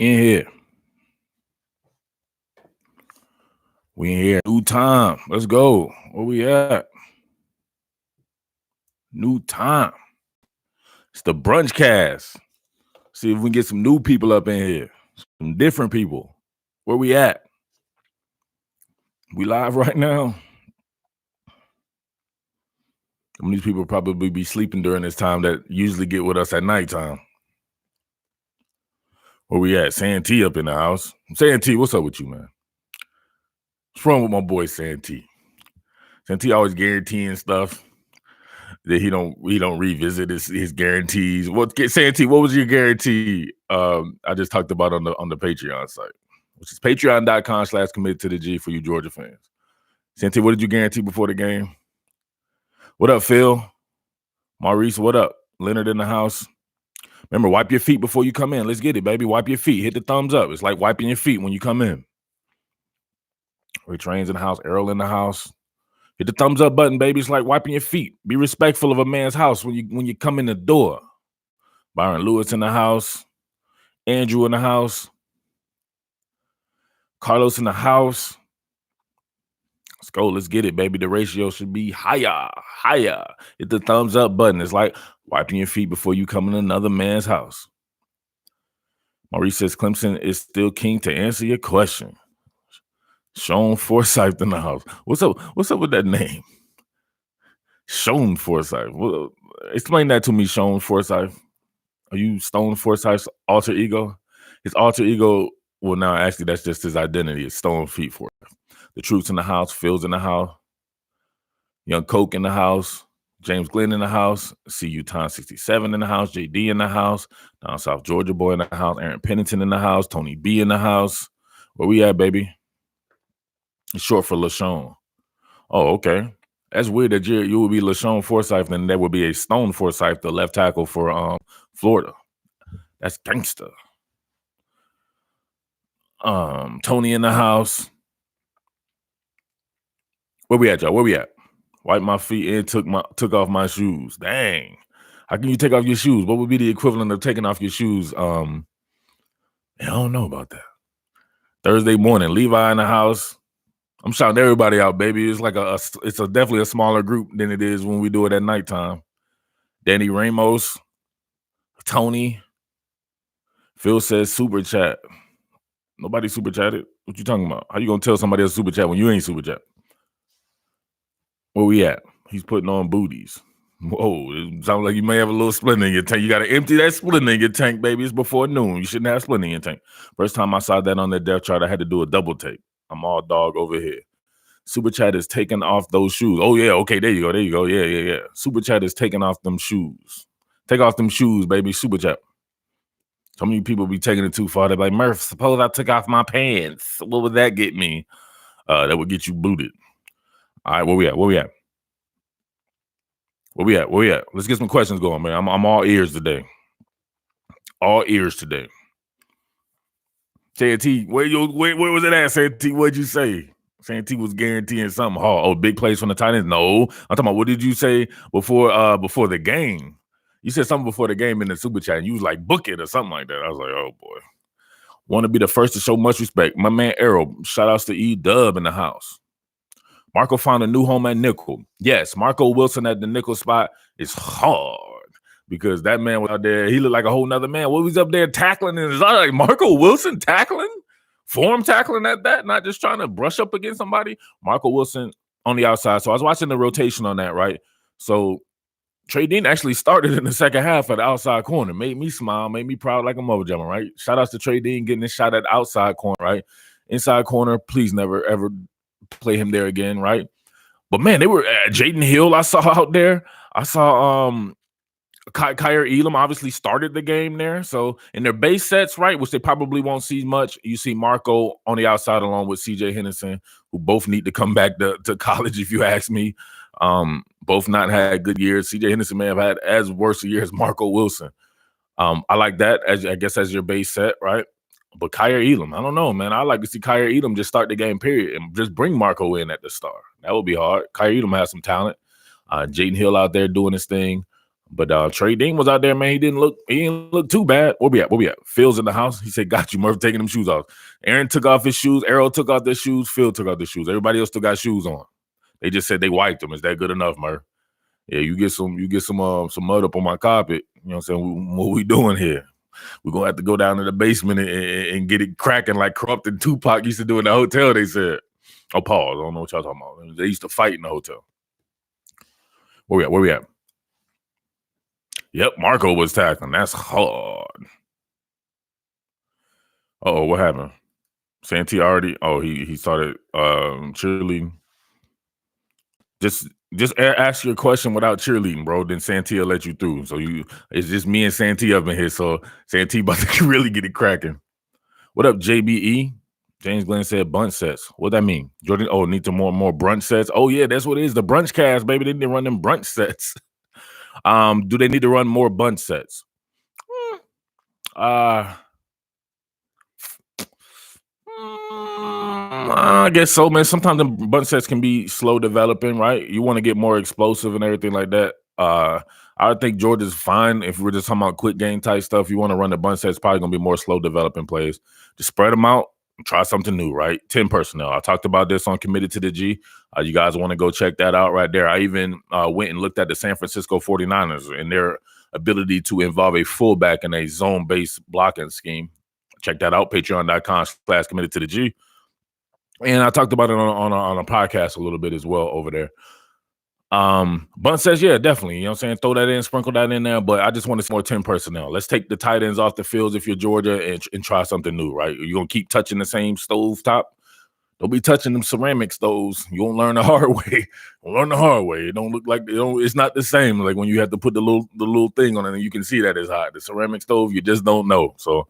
In here. We in here. New time. Let's go. Where we at? New time. It's the BrunchCast. See if we can get some new people up in here. Some different people. Where we at? We live right now. Some of these people probably be sleeping during this time that usually get with us at nighttime. Where we at? Santee up in the house. Santee, what's up with you, man? What's wrong with my boy Santee? Santee always guaranteeing stuff that he don't revisit his guarantees. Santee, what was your guarantee? I just talked about on the Patreon site, which is patreon.com/committed to the G for you Georgia fans. Santee, what did you guarantee before the game? What up, Phil? Maurice, what up? Leonard in the house. Remember, wipe your feet before you come in. Let's get it, baby. Wipe your feet. Hit the thumbs up. It's like wiping your feet when you come in. Ray Train's in the house. Errol in the house. Hit the thumbs up button, baby. It's like wiping your feet. Be respectful of a man's house when you come in the door. Byron Lewis in the house. Andrew in the house. Carlos in the house. Let's go. Let's get it, baby. The ratio should be higher. Hit the thumbs up button. It's like wiping your feet before you come in another man's house. Maurice says Clemson is still king to answer your question. Sean Forsyth in the house. What's up with that name? Sean Forsyth. Well, explain that to me, Sean Forsyth. Are you Stone Forsyth's alter ego? His alter ego, well, now actually that's just his identity. It's Stone Feet Forsyth. The Truth's in the house. Phil's in the house. Young Coke in the house. James Glenn in the house. CU Time 67 in the house. JD in the house. Down South Georgia boy in the house. Aaron Pennington in the house. Tony B in the house. Where we at, baby? It's short for LaShawn. Oh, okay. That's weird that you would be LaShawn Forsyth and there would be a Stone Forsyth, the left tackle for Florida. That's gangster. Tony in the house. Where we at, y'all? Where we at? Wiped my feet and took off my shoes. Dang. How can you take off your shoes? What would be the equivalent of taking off your shoes? I don't know about that. Thursday morning, Levi in the house. I'm shouting everybody out, baby. It's like it's definitely a smaller group than it is when we do it at nighttime. Danny Ramos, Tony. Phil says super chat. Nobody super chatted. What you talking about? How you gonna tell somebody else super chat when you ain't super chat? Where we at? He's putting on booties. Whoa, it sounds like you may have a little splinter in your tank. You got to empty that splinter in your tank, baby. It's before noon. You shouldn't have splinter in your tank. First time I saw that on the depth chart, I had to do a double take. I'm all dog over here. Super chat is taking off those shoes. Oh, yeah. Okay, there you go. Yeah. Super chat is taking off them shoes. Take off them shoes, baby. Super chat. So many people be taking it too far. They're like, Murph, suppose I took off my pants. What would that get me? That would get you booted. All right, where we at? Let's get some questions going, man. I'm all ears today. Santee, where was it at, Santee? What'd you say? Santee was guaranteeing something. Oh, big plays from the Titans? No. I'm talking about what did you say before the game? You said something before the game in the super chat, and you was like, book it or something like that. I was like, oh, boy. Want to be the first to show much respect. My man, Errol, shout-outs to E-Dub in the house. Marco found a new home at nickel. Yes, Marco Wilson at the nickel spot is hard because that man was out there. He looked like a whole nother man. What was up there tackling? And it's like Marco Wilson tackling? Form tackling at that? Not just trying to brush up against somebody? Marco Wilson on the outside. So I was watching the rotation on that, right? So Trey Dean actually started in the second half at the outside corner. Made me smile, made me proud like a mother jammer, right? Shout outs to Trey Dean getting his shot at the outside corner, right? Inside corner, please never, ever play him there again, right? But man, they were Jaden Hill. I saw out there. I saw Kyer Elam obviously started the game there. So in their base sets, right, which they probably won't see much, you see Marco on the outside along with CJ Henderson, who both need to come back to college, if you ask me. Both not had good years. CJ Henderson may have had as worse a year as Marco Wilson. I like that as your base set, right? But Kyer Elam, I don't know, man. I like to see Kyer Elam just start the game, period, and just bring Marco in at the start. That would be hard. Kyer Elam has some talent. Jaden Hill out there doing his thing. But Trey Dean was out there, man. He didn't look too bad. Where we at? Phil's in the house. He said, "Got you, Murph, taking them shoes off." Aaron took off his shoes. Arrow took off their shoes. Phil took off their shoes. Everybody else still got shoes on. They just said they wiped them. Is that good enough, Murph? Yeah, you get some mud up on my carpet. You know what I'm saying? What we doing here? We're gonna have to go down to the basement and get it cracking like Corrupted Tupac used to do in the hotel, they said. Oh, pause. I don't know what y'all talking about. They used to fight in the hotel. Where we at? Yep, Marco was tackling. That's hard. Oh, what happened? Santee already. Oh, he started cheerleading. Just ask your question without cheerleading, bro. Then Santee will let you through. So it's just me and Santee up in here. So Santee about to really get it cracking. What up, JBE? James Glenn said bunch sets. What that mean? Jordan, need to more brunch sets. Oh, yeah, that's what it is. The BrunchCast, baby. They need to run them brunch sets. Do they need to run more bunch sets? I guess so, man. Sometimes the bunch sets can be slow developing, right? You want to get more explosive and everything like that. I think Georgia's fine if we're just talking about quick game type stuff. You want to run the bunch sets, probably going to be more slow developing plays. Just spread them out. Try something new, right? 10 personnel. I talked about this on Committed to the G. You guys want to go check that out right there. I even went and looked at the San Francisco 49ers and their ability to involve a fullback in a zone-based blocking scheme. Check that out, patreon.com/committed to the G. And I talked about it on a podcast a little bit as well over there. Bunt says, yeah, definitely. You know what I'm saying? Throw that in, sprinkle that in there. But I just want to see more 10 personnel. Let's take the tight ends off the fields if you're Georgia and try something new, right? You're going to keep touching the same stove top. Don't be touching them ceramic stoves. You won't learn the hard way. It don't look like it's not the same. Like when you have to put the little thing on it and you can see that it's hot. The ceramic stove, you just don't know. So,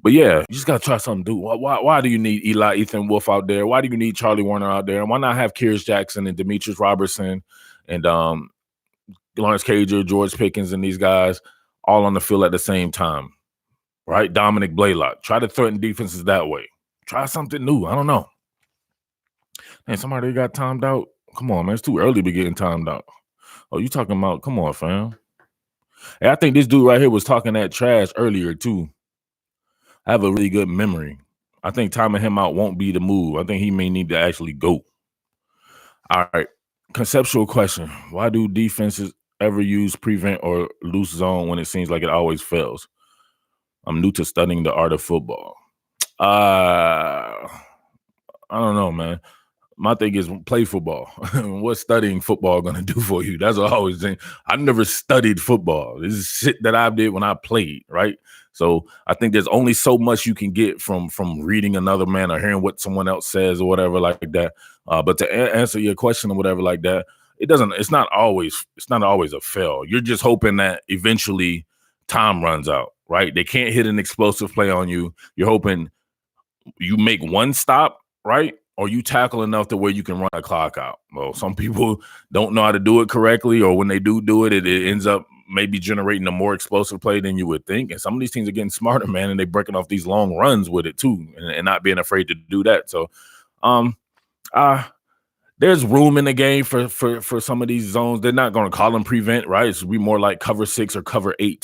but yeah, you just gotta try something new. Why do you need Ethan Wolf out there? Why do you need Charlie Warner out there? And why not have Kyrus Jackson and Demetrius Robertson and Lawrence Cager, George Pickens, and these guys all on the field at the same time, right? Dominic Blaylock. Try to threaten defenses that way. Try something new. I don't know. Man, somebody got timed out. Come on, man. It's too early to be getting timed out. Oh, you talking about? Come on, fam. Hey, I think this dude right here was talking that trash earlier too. I have a really good memory. I think timing him out won't be the move. I think he may need to actually go. All right. Conceptual question. Why do defenses ever use prevent or loose zone when it seems like it always fails? I'm new to studying the art of football. I don't know, man. My thing is play football. What's studying football going to do for you? That's what I always think. I've never studied football. This is shit that I did when I played, right? So I think there's only so much you can get from reading another man or hearing what someone else says or whatever like that. But to answer your question or whatever like that, it's not always a fail. You're just hoping that eventually time runs out, right? They can't hit an explosive play on you. You're hoping you make one stop, right? Or you tackle enough to where you can run a clock out. Well, some people don't know how to do it correctly, or when they do it, it ends up maybe generating a more explosive play than you would think. And some of these teams are getting smarter, man, and they're breaking off these long runs with it too, and not being afraid to do that. So there's room in the game for some of these zones. They're not going to call them prevent, right? It's be more like cover 6 or cover 8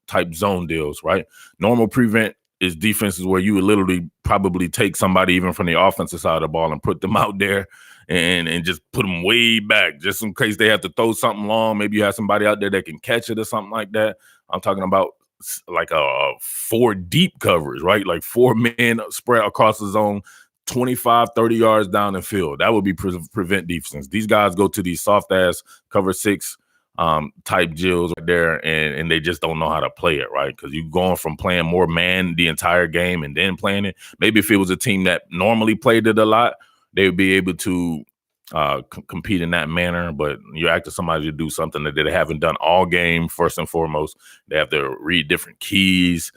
type zone deals, right? Normal prevent is defenses where you would literally probably take somebody even from the offensive side of the ball and put them out there and just put them way back just in case they have to throw something long. Maybe you have somebody out there that can catch it or something like that. I'm talking about like 4 deep coverage, right? Like 4 men spread across the zone, 25, 30 yards down the field. That would be prevent defense. These guys go to these soft-ass cover 6 type drills right there, and they just don't know how to play it, right? Because you're going from playing more man the entire game and then playing it. Maybe if it was a team that normally played it a lot, they would be able to compete in that manner. But you're asking somebody to do something that they haven't done all game. First and foremost, they have to read different keys.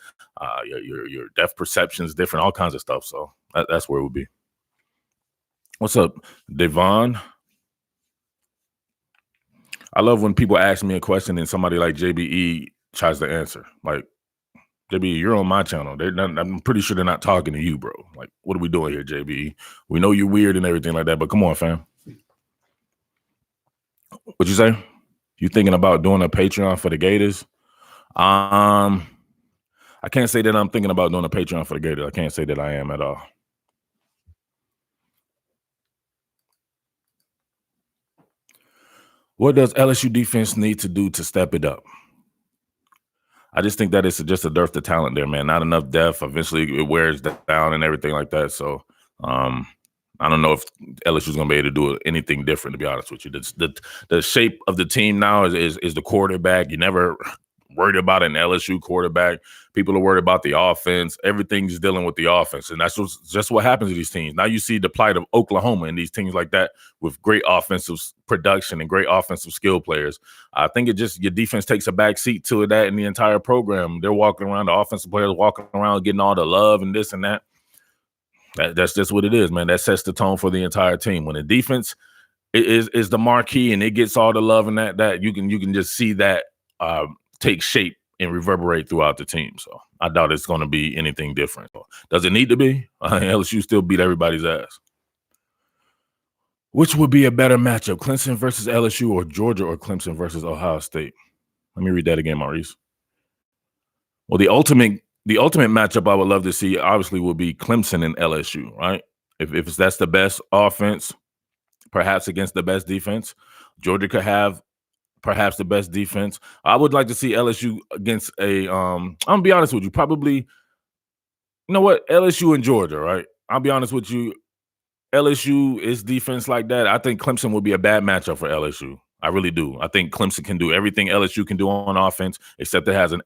Your depth perception is different, all kinds of stuff. So that's where it would be. What's up, Devon? I love when people ask me a question and somebody like JBE tries to answer. Like, JBE, you're on my channel. I'm pretty sure they're not talking to you, bro. Like, what are we doing here, JBE? We know you're weird and everything like that, but come on, fam. What'd you say? You thinking about doing a Patreon for the Gators? I can't say that I'm thinking about doing a Patreon for the Gators. I can't say that I am at all. What does LSU defense need to do to step it up? I just think that it's just a dearth of talent there, man. Not enough depth. Eventually, it wears down and everything like that. So, I don't know if LSU is going to be able to do anything different. To be honest with you, the shape of the team now is the quarterback. You never worried about an LSU quarterback. People are worried about the offense. Everything's dealing with the offense, and that's just what happens to these teams. Now you see the plight of Oklahoma and these teams like that with great offensive production and great offensive skill players. I think it just your defense takes a back seat to that in the entire program. They're walking around, the offensive players walking around getting all the love and this and that. That's just what it is, man. That sets the tone for the entire team. When the defense is the marquee and it gets all the love and that you can just see that take shape and reverberate throughout the team. So I doubt it's going to be anything different. Does it need to be? LSU still beat everybody's ass. Which would be a better matchup, Clemson versus LSU or Georgia or Clemson versus Ohio State? Let me read that again, Maurice. Well, the ultimate matchup I would love to see obviously would be Clemson and LSU, right? If that's the best offense, perhaps against the best defense. Georgia could have perhaps the best defense. I would like to see LSU against I'm gonna be honest with you, probably, you know what, LSU and Georgia, right? I'll be honest with you, LSU is defense like that. I think Clemson would be a bad matchup for LSU. I really do. I think Clemson can do everything LSU can do on offense, except it has an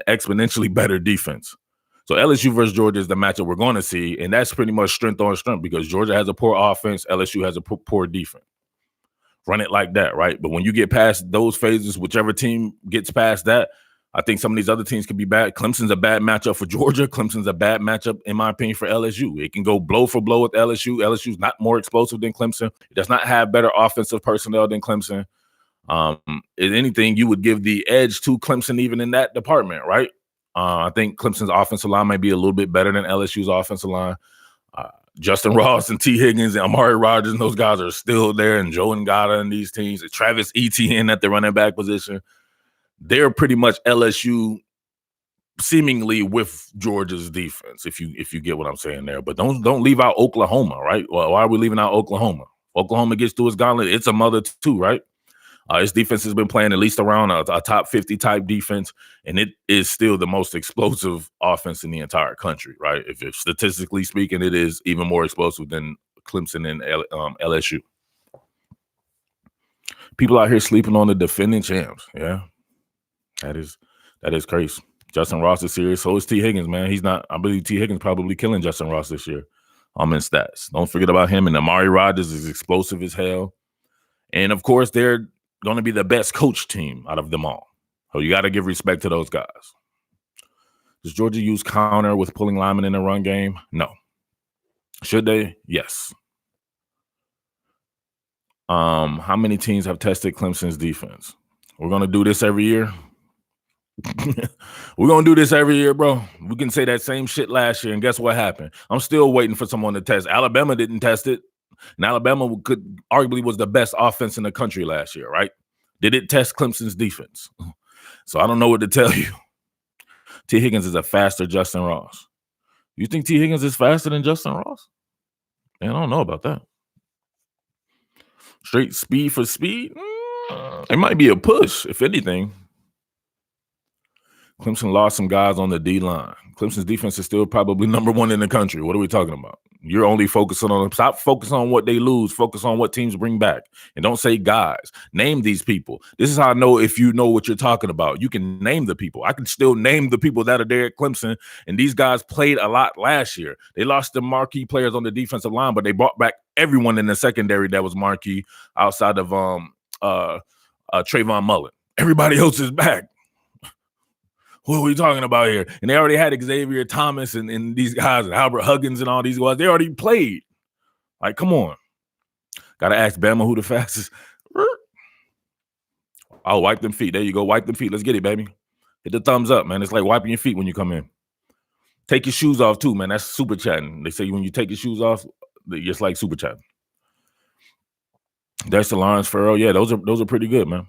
exponentially better defense. So LSU versus Georgia is the matchup we're going to see, and that's pretty much strength on strength because Georgia has a poor offense, LSU has a poor defense. Run it like that, right? But when you get past those phases, whichever team gets past that, I think some of these other teams could be bad. Clemson's a bad matchup for Georgia. Clemson's a bad matchup, in my opinion, for LSU. It can go blow for blow with LSU. LSU's not more explosive than Clemson. It does not have better offensive personnel than Clemson. If anything, you would give the edge to Clemson even in that department, right? I think Clemson's offensive line might be a little bit better than LSU's offensive line. Justin Ross and T. Higgins and Amari Rodgers and those guys are still there, and Joe Ngata and these teams, and Travis Etienne at the running back position. They're pretty much LSU seemingly with Georgia's defense, if you get what I'm saying there. But don't leave out Oklahoma, right? Well, why are we leaving out Oklahoma? Oklahoma gets through its gauntlet. It's a mother too, right? Its defense has been playing at least around a top 50 type defense, and it is still the most explosive offense in the entire country, right? If statistically speaking, it is even more explosive than Clemson and LSU. People out here sleeping on the defending champs. Yeah, that is crazy. Justin Ross is serious. So is T. Higgins, man. He's not. I believe T. Higgins probably killing Justin Ross this year. In stats. Don't forget about him. And Amari Rodgers is explosive as hell. And of course, they're going to be the best coach team out of them all. So you got to give respect to those guys. Does Georgia use counter with pulling linemen in the run game? No. Should they? Yes. How many teams have tested Clemson's defense? We're going to do this every year. We're going to do this every year, bro. We can say that same shit last year, and guess what happened? I'm still waiting for someone to test. Alabama didn't test it. And Alabama arguably was the best offense in the country last year, right? Did it test Clemson's defense? So I don't know what to tell you. T. Higgins is a faster Justin Ross. You think T. Higgins is faster than Justin Ross? Man, I don't know about that. Straight speed for speed? It might be a push, if anything. Clemson lost some guys on the D-line. Clemson's defense is still probably number one in the country. What are we talking about? You're only focusing on them. Stop focusing on what they lose. Focus on what teams bring back. And don't say guys. Name these people. This is how I know if you know what you're talking about. You can name the people. I can still name the people that are there at Clemson. And these guys played a lot last year. They lost the marquee players on the defensive line, but they brought back everyone in the secondary that was marquee outside of Trayvon Mullen. Everybody else is back. What are we talking about here? And they already had Xavier Thomas and these guys and Albert Huggins and all these guys. They already played. Like, come on. Got to ask Bama who the fastest. I'll wipe them feet. There you go. Wipe them feet. Let's get it, baby. Hit the thumbs up, man. It's like wiping your feet when you come in. Take your shoes off, too, man. That's super chatting. They say when you take your shoes off, it's like super chatting. That's the Lawrence Farrell. Yeah, those are pretty good, man.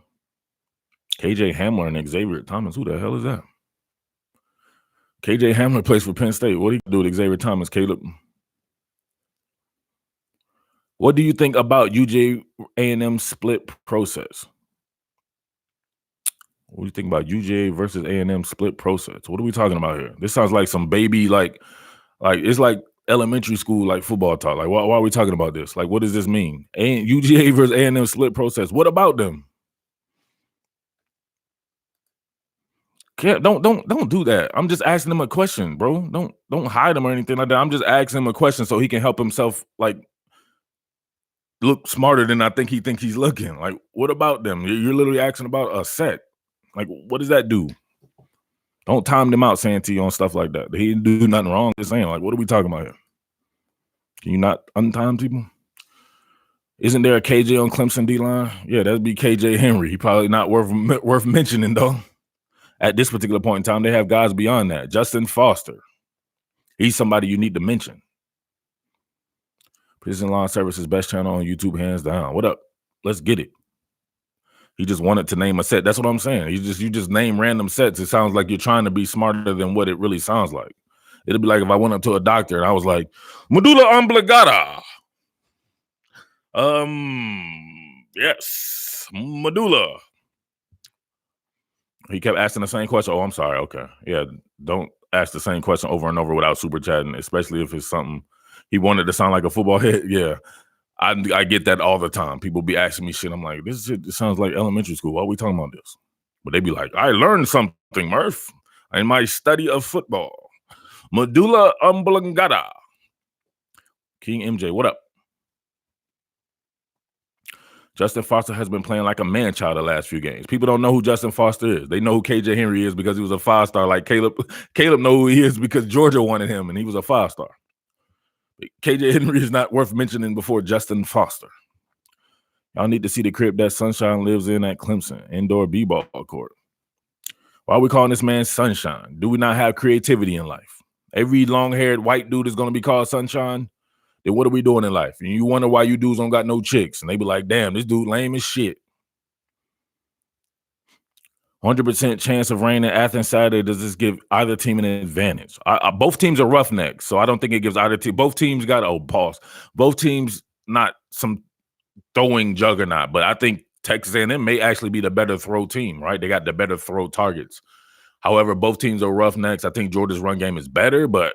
KJ Hamler and Xavier Thomas. Who the hell is that? KJ Hamler plays for Penn State. What do you do with Xavier Thomas, Caleb? What do you think about UGA A&M split process? What do you think about UGA versus A&M split process? What are we talking about here? This sounds like some baby, like it's like elementary school, like football talk. Like, why are we talking about this? Like, what does this mean? UGA versus A&M split process. What about them? Don't do that. I'm just asking him a question, bro. Don't hide him or anything like that. I'm just asking him a question so he can help himself, like, look smarter than I think he's looking. Like, what about them? You're literally asking about a set. Like, what does that do? Don't time them out, Santee, on stuff like that. He didn't do nothing wrong. Just saying, like, what are we talking about here? Can you not untime people? Isn't there a KJ on Clemson D-line? Yeah, that'd be KJ Henry. He probably not worth mentioning, though. At this particular point in time, they have guys beyond that. Justin Foster. He's somebody you need to mention. Prison Line Services best channel on YouTube, hands down. What up? Let's get it. He just wanted to name a set. That's what I'm saying. You just name random sets. It sounds like you're trying to be smarter than what it really sounds like. It'd be like if I went up to a doctor and I was like, medulla oblongata. Yes, medulla. He kept asking the same question. Oh, I'm sorry. Okay. Yeah, don't ask the same question over and over without super chatting, especially if it's something he wanted to sound like a football head. Yeah, I get that all the time. People be asking me shit. I'm like, this shit sounds like elementary school. Why are we talking about this? But they be like, I learned something, Murph, in my study of football. Medulla oblongata. King MJ, what up? Justin Foster has been playing like a man-child the last few games. People don't know who Justin Foster is. They know who KJ Henry is because he was a five-star. Like Caleb know who he is because Georgia wanted him, and he was a five-star. KJ Henry is not worth mentioning before Justin Foster. Y'all need to see the crib that Sunshine lives in at Clemson, indoor b-ball court. Why are we calling this man Sunshine? Do we not have creativity in life? Every long-haired white dude is going to be called Sunshine. Then what are we doing in life? And you wonder why you dudes don't got no chicks. And they be like, damn, this dude lame as shit. 100% chance of rain at Athens Saturday. Does this give either team an advantage? Both teams are roughnecks, so I don't think it gives either team. Both teams got, pause. Both teams not some throwing juggernaut, but I think Texas A&M may actually be the better throw team, right? They got the better throw targets. However, both teams are roughnecks. I think Georgia's run game is better, but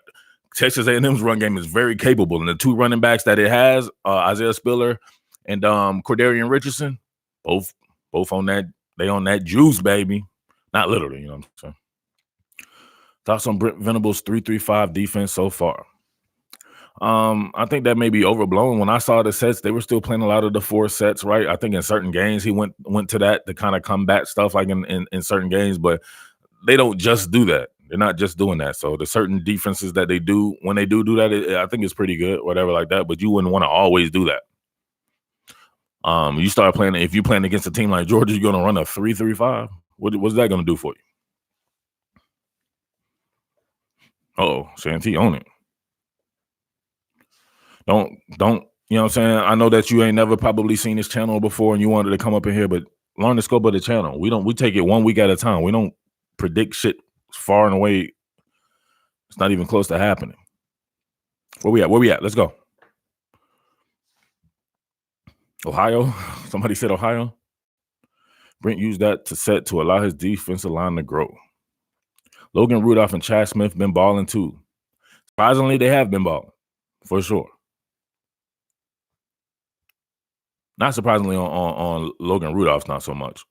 Texas A&M's run game is very capable. And the two running backs that it has, Isaiah Spiller and Cordarian Richardson, both on that. They on that juice, baby. Not literally, you know what I'm saying? Thoughts on Brent Venables' 3-3-5 defense so far? I think that may be overblown. When I saw the sets, they were still playing a lot of the 4 sets, right? I think in certain games he went to that to kind of combat stuff like in certain games, but they don't just do that. They're not just doing that. So the certain defenses that they do, when they do that, I think it's pretty good, whatever like that. But you wouldn't want to always do that. You start playing, if you're playing against a team like Georgia, you're going to run a 3-3-5. What's that going to do for you? Oh, Santee, own it. Don't, you know what I'm saying? I know that you ain't never probably seen this channel before and you wanted to come up in here, but learn the scope of the channel. We take it 1 week at a time. We don't predict shit far and away. It's not even close to happening. Where we at? Let's go. Ohio? Somebody said Ohio? Brent used that to set to allow his defensive line to grow. Logan Rudolph and Chad Smith been balling too. Surprisingly, they have been balling, for sure. Not surprisingly on Logan Rudolph's not so much.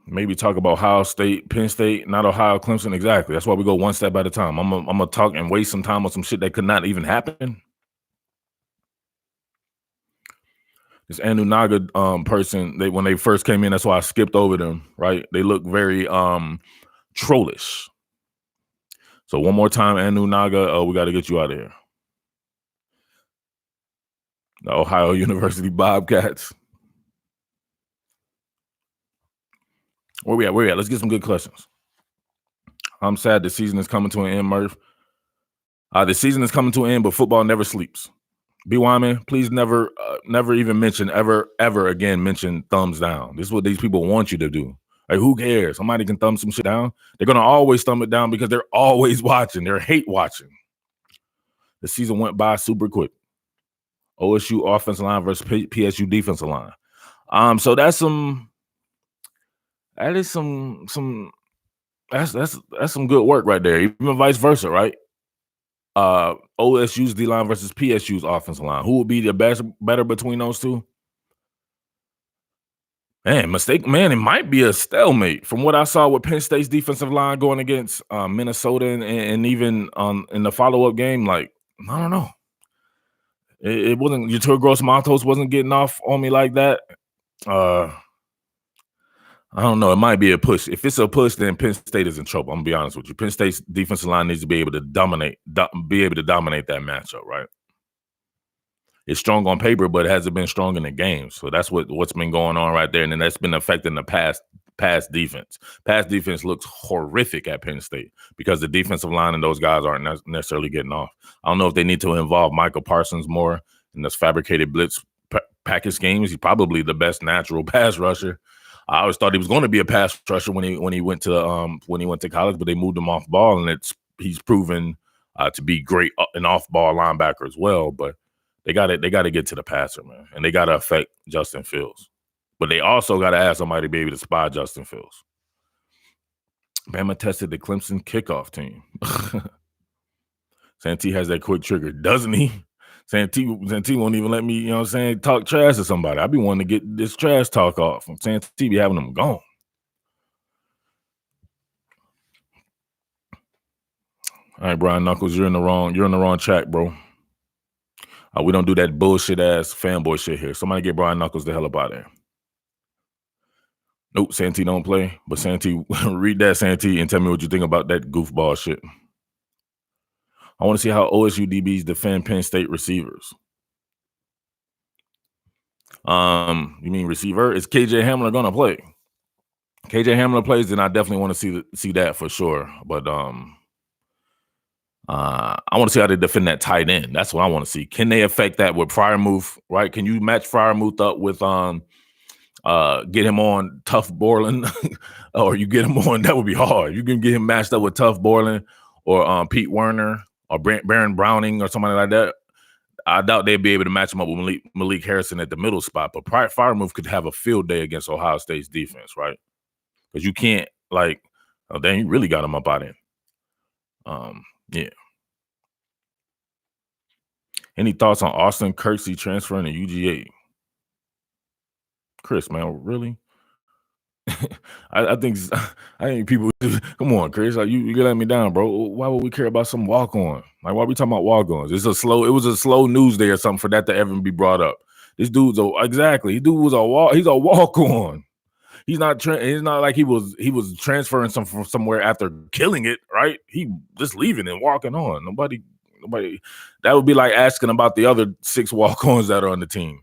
Maybe talk about Ohio State, Penn State, not Ohio, Clemson. Exactly. That's why we go one step at a time. I'm gonna talk and waste some time on some shit that could not even happen. This Anunaga person, when they first came in, that's why I skipped over them, right? They look very trollish. So one more time, Anunaga, we got to get you out of here. The Ohio University Bobcats. Where we at? Let's get some good questions. I'm sad the season is coming to an end, Murph. The season is coming to an end, but football never sleeps. B. Wyman, please never even mention ever again mention thumbs down. This is what these people want you to do. Like, who cares? Somebody can thumb some shit down. They're gonna always thumb it down because they're always watching. They're hate watching. The season went by super quick. OSU offensive line versus PSU defensive line. So that's some good work right there. Even vice versa, right? OSU's D line versus PSU's offensive line. Who would be the better between those two? Man, it might be a stalemate from what I saw with Penn State's defensive line going against Minnesota and even in the follow-up game. Like, I don't know. It wasn't, Yetur Gross-Matos wasn't getting off on me like that. I don't know. It might be a push. If it's a push, then Penn State is in trouble. I'm gonna be honest with you. Penn State's defensive line needs to be able to dominate that matchup, right? It's strong on paper, but it hasn't been strong in the game. So that's what's been going on right there. And then that's been affecting the pass defense. Pass defense looks horrific at Penn State because the defensive line and those guys aren't necessarily getting off. I don't know if they need to involve Michael Parsons more in this fabricated blitz package schemes. He's probably the best natural pass rusher. I always thought he was going to be a pass rusher when he went to college, but they moved him off ball, and he's proven to be great an off ball linebacker as well. But they got to get to the passer, man, and they got to affect Justin Fields. But they also got to ask somebody to be able to spy Justin Fields. Bama tested the Clemson kickoff team. Santee has that quick trigger, doesn't he? Santee won't even let me, talk trash to somebody. I be wanting to get this trash talk off. Santee be having them gone. All right, Brian Knuckles, you're in the wrong track, bro. We don't do that bullshit ass fanboy shit here. Somebody get Brian Knuckles the hell up out of there. Nope, Santee don't play. But Santee, read that, Santee, and tell me what you think about that goofball shit. I want to see how OSU DBs defend Penn State receivers. You mean receiver? Is KJ Hamler gonna play? KJ Hamler plays, then I definitely want to see that for sure. But I want to see how they defend that tight end. That's what I want to see. Can they affect that with Freiermuth? Right? Can you match Freiermuth up with get him on Tough Borland, or you get him on? That would be hard. You can get him matched up with Tough Borland or Pete Werner or Baron Browning or somebody like that. I doubt they'd be able to match him up with Malik Harrison at the middle spot. But Freiermuth could have a field day against Ohio State's defense, right? Because you can't then you really got him up out in. Yeah. Any thoughts on Austin Kirksey transferring to UGA? Chris, man, really? I think people. Come on, Chris. Like you let me down, bro. Why would we care about some walk on? Like, why are we talking about walk ons? It was a slow news day or something for that to ever be brought up. This dude's exactly. This dude was he's a walk on. He's not like he was transferring from somewhere after killing it, right? He just leaving and walking on. Nobody. That would be like asking about the other 6 walk-ons that are on the team.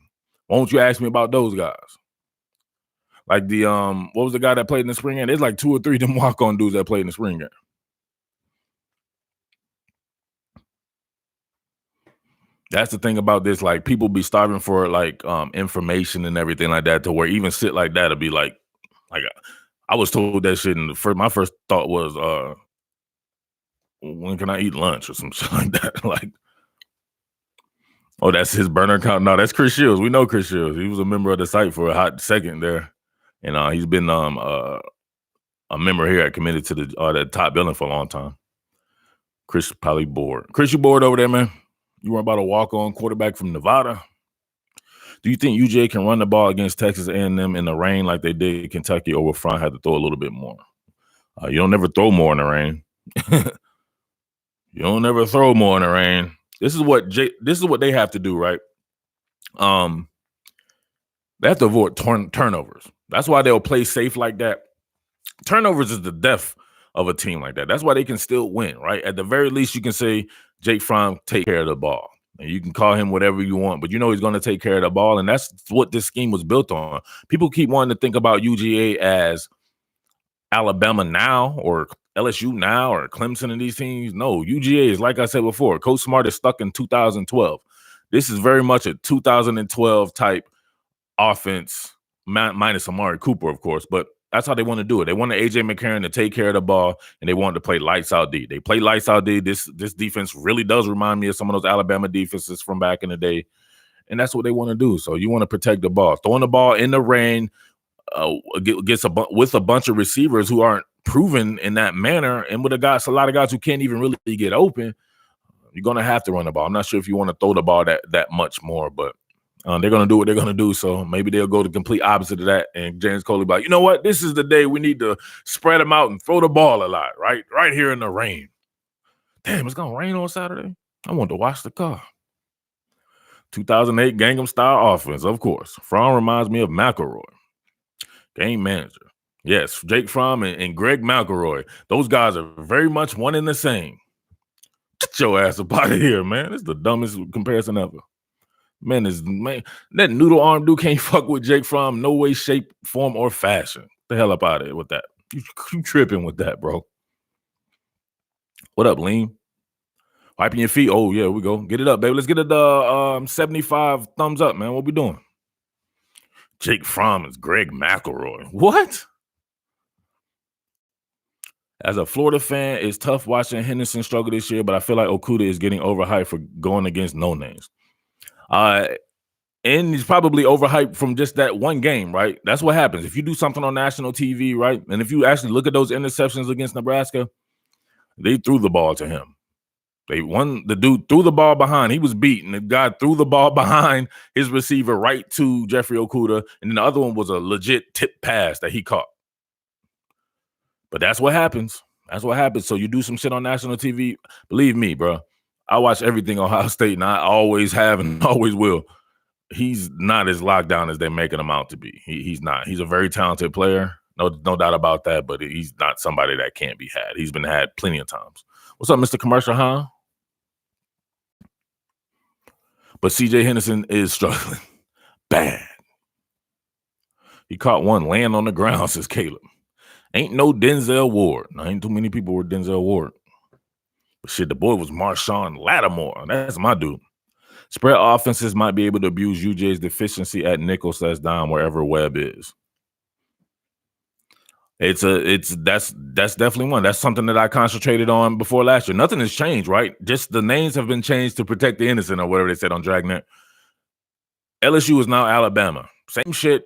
Why don't you ask me about those guys? Like the what was the guy that played in the spring game? There's like 2 or 3 of them walk-on dudes that played in the spring game. That's the thing about this. Like, people be starving for like information and everything like that, to where even shit like that'll be like I was told that shit, and my first thought was when can I eat lunch or some shit like that? Like, oh, that's his burner account. No, that's Chris Shields. We know Chris Shields. He was a member of the site for a hot second there, and he's been a member here, committed to the top billing for a long time. Chris probably bored. Chris, you bored over there, man? You were about a walk-on quarterback from Nevada. Do you think UGA can run the ball against Texas A&M in the rain like they did Kentucky, or will Fromm have to throw a little bit more? You don't never throw more in the rain. You don't never throw more in the rain. This is what they have to do, right? They have to avoid turnovers. That's why they'll play safe like that. Turnovers is the death of a team like that. That's why they can still win, right? At the very least, you can say Jake Fromm take care of the ball. And you can call him whatever you want, but you know he's going to take care of the ball, and that's what this scheme was built on. People keep wanting to think about UGA as Alabama now or LSU now or Clemson and these teams. No, UGA is, like I said before, Coach Smart is stuck in 2012. This is very much a 2012 type offense, minus Amari Cooper, of course, but that's how they want to do it. They want AJ McCarron to take care of the ball, and they want to play lights out D. They play lights out D. This defense really does remind me of some of those Alabama defenses from back in the day, and that's what they want to do. So you want to protect the ball. Throwing the ball in the rain with a bunch of receivers who aren't proven in that manner, and with a lot of guys who can't even really get open, you're going to have to run the ball. I'm not sure if you want to throw the ball that much more, but they're going to do what they're going to do. So maybe they'll go the complete opposite of that. And James Coley be like, you know what? This is the day we need to spread them out and throw the ball a lot, right? Right here in the rain. Damn, it's going to rain on Saturday. I want to wash the car. 2008 Gangnam Style offense, of course. Fromm reminds me of McElroy. Game manager. Yes, Jake Fromm and Greg McElroy. Those guys are very much one and the same. Get your ass up out of here, man. It's the dumbest comparison ever. Man, that noodle arm dude can't fuck with Jake Fromm no way, shape, form, or fashion. The hell up out of here with that. You tripping with that, bro. What up, Lean? Wiping your feet. Oh, yeah, we go. Get it up, baby. Let's get it 75 thumbs up, man. What we doing? Jake Fromm is Greg McElroy. What? As a Florida fan, it's tough watching Henderson struggle this year, but I feel like Okudah is getting overhyped for going against no names. And he's probably overhyped from just that one game, right? That's what happens. If you do something on national TV, right? And if you actually look at those interceptions against Nebraska, they threw the ball to him. The dude threw the ball behind. He was beaten. The guy threw the ball behind his receiver right to Jeffrey Okudah. And then the other one was a legit tip pass that he caught. But that's what happens. That's what happens. So you do some shit on national TV. Believe me, bro. I watch everything Ohio State, and I always have and always will. He's not as locked down as they're making him out to be. He's not. He's a very talented player. No doubt about that, but he's not somebody that can't be had. He's been had plenty of times. What's up, Mr. Commercial, huh? But C.J. Henderson is struggling bad. He caught one laying on the ground, says Caleb. Ain't no Denzel Ward. No, ain't too many people with Denzel Ward. But shit, the boy was Marshawn Lattimore. That's my dude. Spread offenses might be able to abuse UGA's deficiency at nickel/dime wherever Webb is. That's definitely one. That's something that I concentrated on before last year. Nothing has changed, right? Just the names have been changed to protect the innocent or whatever they said on Dragnet. LSU is now Alabama. Same shit.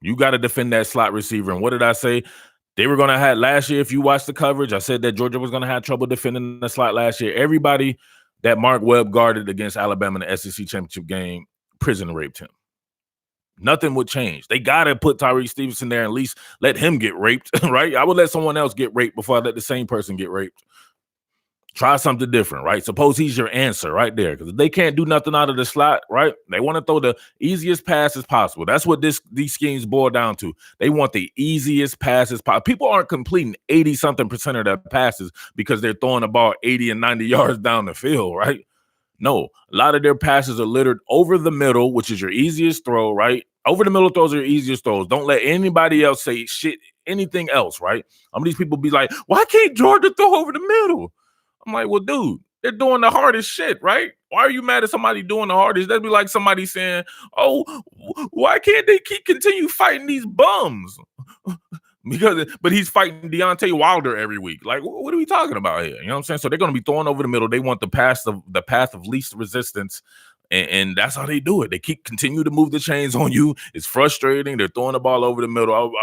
You got to defend that slot receiver. And what did I say? They were going to have last year. If you watch the coverage, I said that Georgia was going to have trouble defending the slot last year. Everybody that Mark Webb guarded against Alabama in the SEC championship game prison raped him. Nothing would change. They got to put Tyreek Stevenson there and at least let him get raped, right? I would let someone else get raped before I let the same person get raped. Try something different, right? Suppose he's your answer right there, because if they can't do nothing out of the slot, right? They want to throw the easiest passes possible. That's what these schemes boil down to. They want the easiest passes possible. People aren't completing 80-something% of their passes because they're throwing the ball 80 and 90 yards down the field, right? No, a lot of their passes are littered over the middle, which is your easiest throw, right? Over the middle throws are your easiest throws. Don't let anybody else say shit, anything else, right? Some of these people be like, why can't Georgia throw over the middle? I'm like, well, dude, they're doing the hardest shit, right? Why are you mad at somebody doing the hardest? That'd be like somebody saying, oh, why can't they continue fighting these bums? But he's fighting Deontay Wilder every week. Like, what are we talking about here? You know what I'm saying? So they're going to be throwing over the middle. They want the path of least resistance, and that's how they do it. They continue to move the chains on you. It's frustrating. They're throwing the ball over the middle.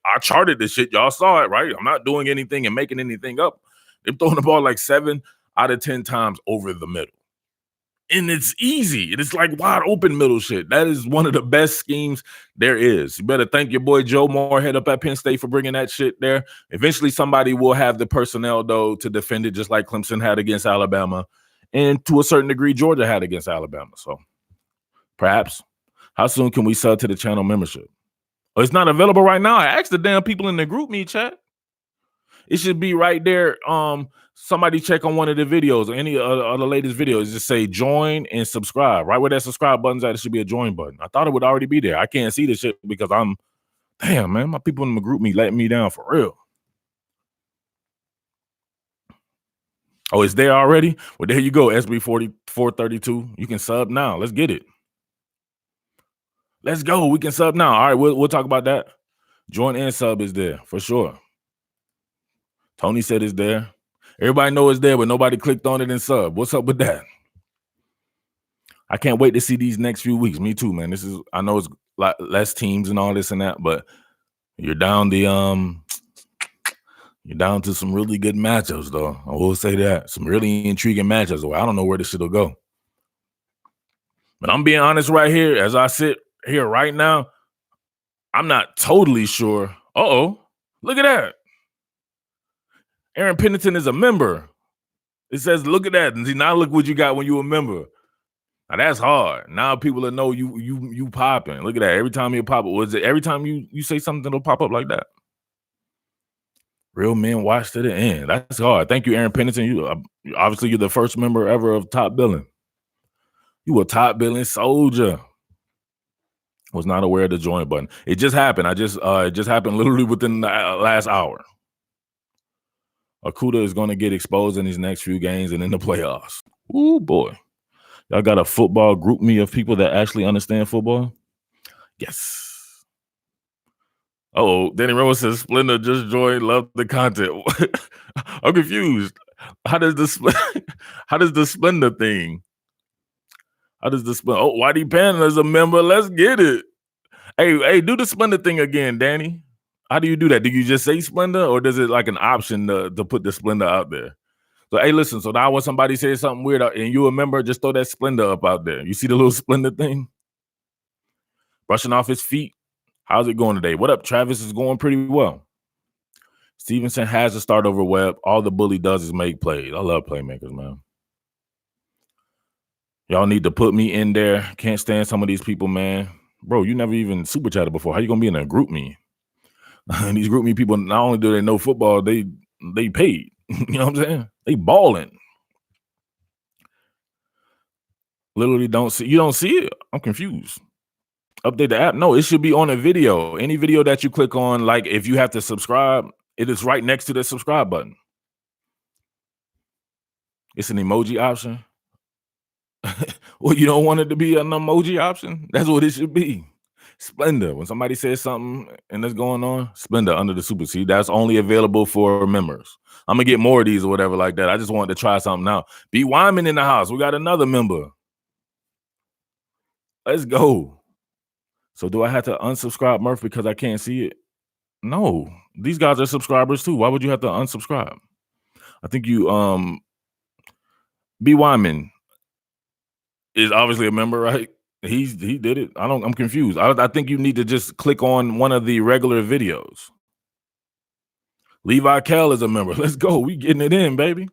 I charted this shit. Y'all saw it, right? I'm not doing anything and making anything up. They're throwing the ball like 7 out of 10 times over the middle. And it's easy. It's like wide open middle shit. That is one of the best schemes there is. You better thank your boy Joe Moorhead up at Penn State for bringing that shit there. Eventually, somebody will have the personnel, though, to defend it, just like Clemson had against Alabama. And to a certain degree, Georgia had against Alabama. So perhaps, how soon can we sell to the channel membership? Oh, it's not available right now. I asked the damn people in the group me chat. It should be right there. Somebody check on one of the videos or any of the latest videos. Just say join and subscribe. Right where that subscribe button's at, it should be a join button. I thought it would already be there. I can't see this shit because damn, man, my people in the group me letting me down for real. Oh, it's there already? Well, there you go, SB 4432. You can sub now. Let's get it. Let's go. We can sub now. All right, we'll talk about that. Join and sub is there for sure. Tony said it's there. Everybody know it's there, but nobody clicked on it and sub. What's up with that? I can't wait to see these next few weeks. Me too, man. I know it's less teams and all this and that, but you're down to some really good matchups, though. I will say that. Some really intriguing matchups. I don't know where this shit'll go. But I'm being honest right here. As I sit here right now, I'm not totally sure. Uh-oh. Look at that. Aaron Pennington is a member. It says, look at that. And see, now look what you got when you a member. Now that's hard. Now people will know you popping. Look at that. Every time you pop up, was it every time you say something, it'll pop up like that? Real men watch to the end. That's hard. Thank you, Aaron Pennington. You obviously you're the first member ever of Top Billing. You a Top Billing soldier. Was not aware of the join button. It just happened. It just happened literally within the last hour. Okuda is going to get exposed in these next few games and in the playoffs. Ooh, boy. Y'all got a football group me of people that actually understand football? Yes. Oh, Danny Rose says, Splendor just joined, love the content. I'm confused. How does the Splendor thing? Oh, Whitey Panda is a member. Let's get it. Hey, do the Splendor thing again, Danny. How do you do that? Do you just say Splendor, or does it like an option to put the Splendor out there? So, hey, listen, so now when somebody says something weird and you remember, just throw that Splendor up out there. You see the little Splendor thing? Brushing off his feet. How's it going today? What up, Travis? Is going pretty well. Stevenson has a start over Webb. All the bully does is make plays. I love playmakers, man. Y'all need to put me in there. Can't stand some of these people, man. Bro, you never even super chatted before. How you gonna be in a group me? And these group me people, not only do they know football, they paid. You know what I'm saying? They balling. Literally you don't see it. I'm confused. Update the app. No, it should be on a video. Any video that you click on, like if you have to subscribe, it is right next to the subscribe button. It's an emoji option. Well, you don't want it to be an emoji option? That's what it should be. Splendor. When somebody says something and that's going on, Splendor under the super seat. That's only available for members. I'm gonna get more of these or whatever like that. I just wanted to try something out. B. Wyman in the house. We got another member. Let's go. So do I have to unsubscribe Murph because I can't see it? No. These guys are subscribers too. Why would you have to unsubscribe? I think you B. Wyman is obviously a member, right? He did it. I'm confused. I think you need to just click on one of the regular videos. Levi Kell is a member. Let's go. We getting it in, baby.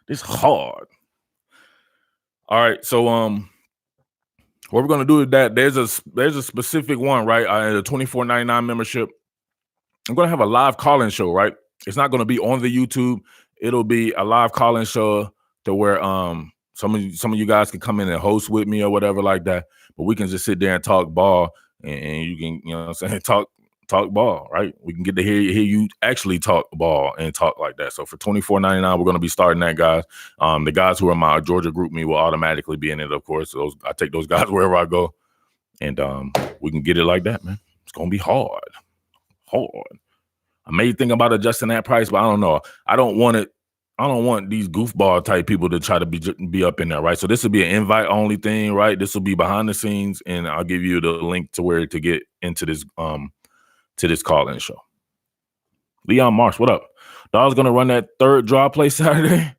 It's hard. All right. So what we're gonna do is that there's a specific one, right? A $24.99 membership. I'm gonna have a live call-in show, right? It's not gonna be on the YouTube. It'll be a live call-in show to where some of you guys can come in and host with me or whatever like that. But we can just sit there and talk ball, and you can, you know what I'm saying, talk ball, right? We can get to hear you actually talk ball and talk like that. So for $24.99, we're going to be starting that, guys. The guys who are my Georgia group me will automatically be in it, of course. So I take those guys wherever I go, and we can get it like that, man. It's going to be hard. I may think about adjusting that price, but I don't know. I don't want these goofball type people to try to be up in there, right? So this will be an invite only thing, right? This will be behind the scenes, and I'll give you the link to where to get into this call-in show. Leon Marsh, what up? Dog's gonna run that third draw play Saturday.